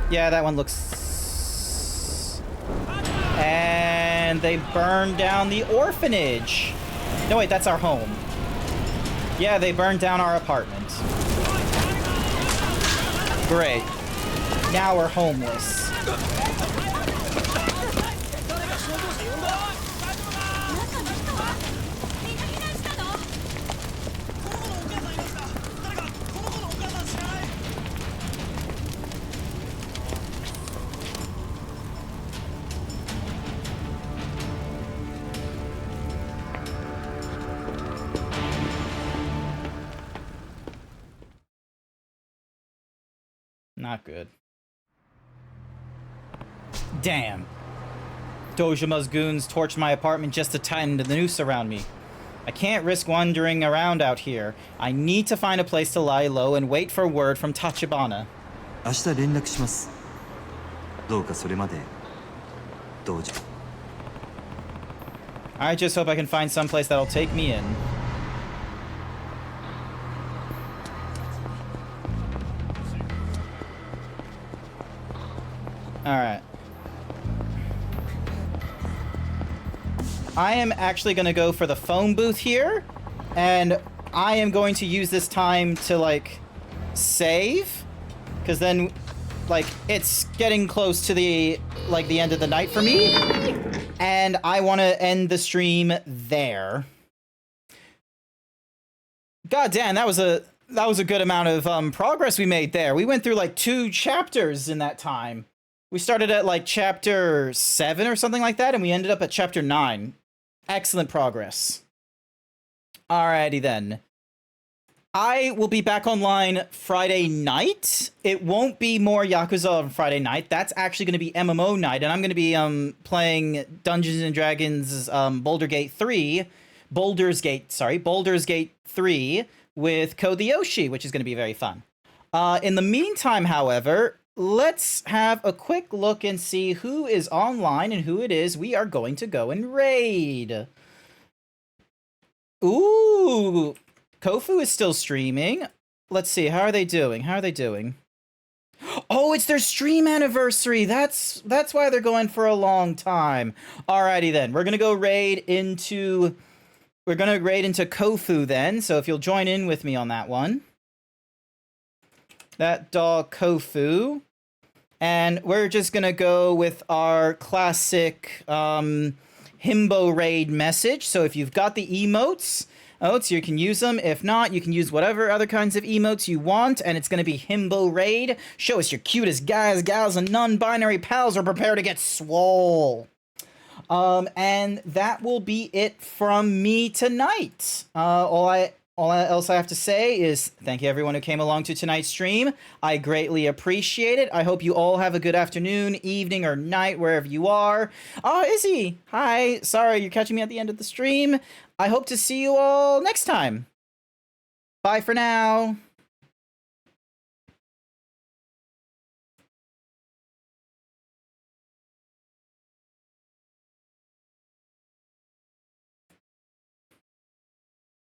[SPEAKER 2] Yeah, that one looks... And they burned down the orphanage. No, wait, that's our home. Yeah, they burned down our apartment. Great. Now we're homeless. Not good. Damn. Dojima's goons torched my apartment just to tighten the noose around me. I can't risk wandering around out here. I need to find a place to lie low and wait for word from Tachibana.
[SPEAKER 17] 明日連絡します。どうかそれまでどうぞ。
[SPEAKER 2] I just hope I can find some place that'll take me in. Alright. I am actually going to go for the phone booth here, and I am going to use this time to, like, save, because then, like, it's getting close to the, like, the end of the night for me, and I want to end the stream there. God damn, that was a good amount of progress we made there. We went through, like, 2 chapters in that time. We started at, like, chapter 7 or something like that, and we ended up at chapter 9. Excellent progress. Alrighty then. I will be back online Friday night. It won't be more Yakuza on Friday night. That's actually going to be MMO night, and I'm going to be playing Dungeons and Dragons Baldur's Gate 3 with Code the Yoshi, which is going to be very fun. In the meantime, however, let's have a quick look and see who is online and who it is we are going to go and raid. Ooh, Kofu is still streaming. Let's see, how are they doing? Oh, it's their stream anniversary. That's why they're going for a long time. Alrighty then, we're gonna raid into Kofu then. So if you'll join in with me on that one. That dog Kofu. And we're just gonna go with our classic Himbo raid message. So if you've got the emotes, you can use them. If not, you can use whatever other kinds of emotes you want, and it's gonna be Himbo raid. Show us your cutest guys, gals, and non-binary pals, or prepare to get swole. And that will be it from me tonight. all else I have to say is thank you everyone who came along to tonight's stream. I greatly appreciate it. I hope you all have a good afternoon, evening, or night, wherever you are. Oh, Izzy, hi. Sorry, you're catching me at the end of the stream. I hope to see you all next time. Bye for now.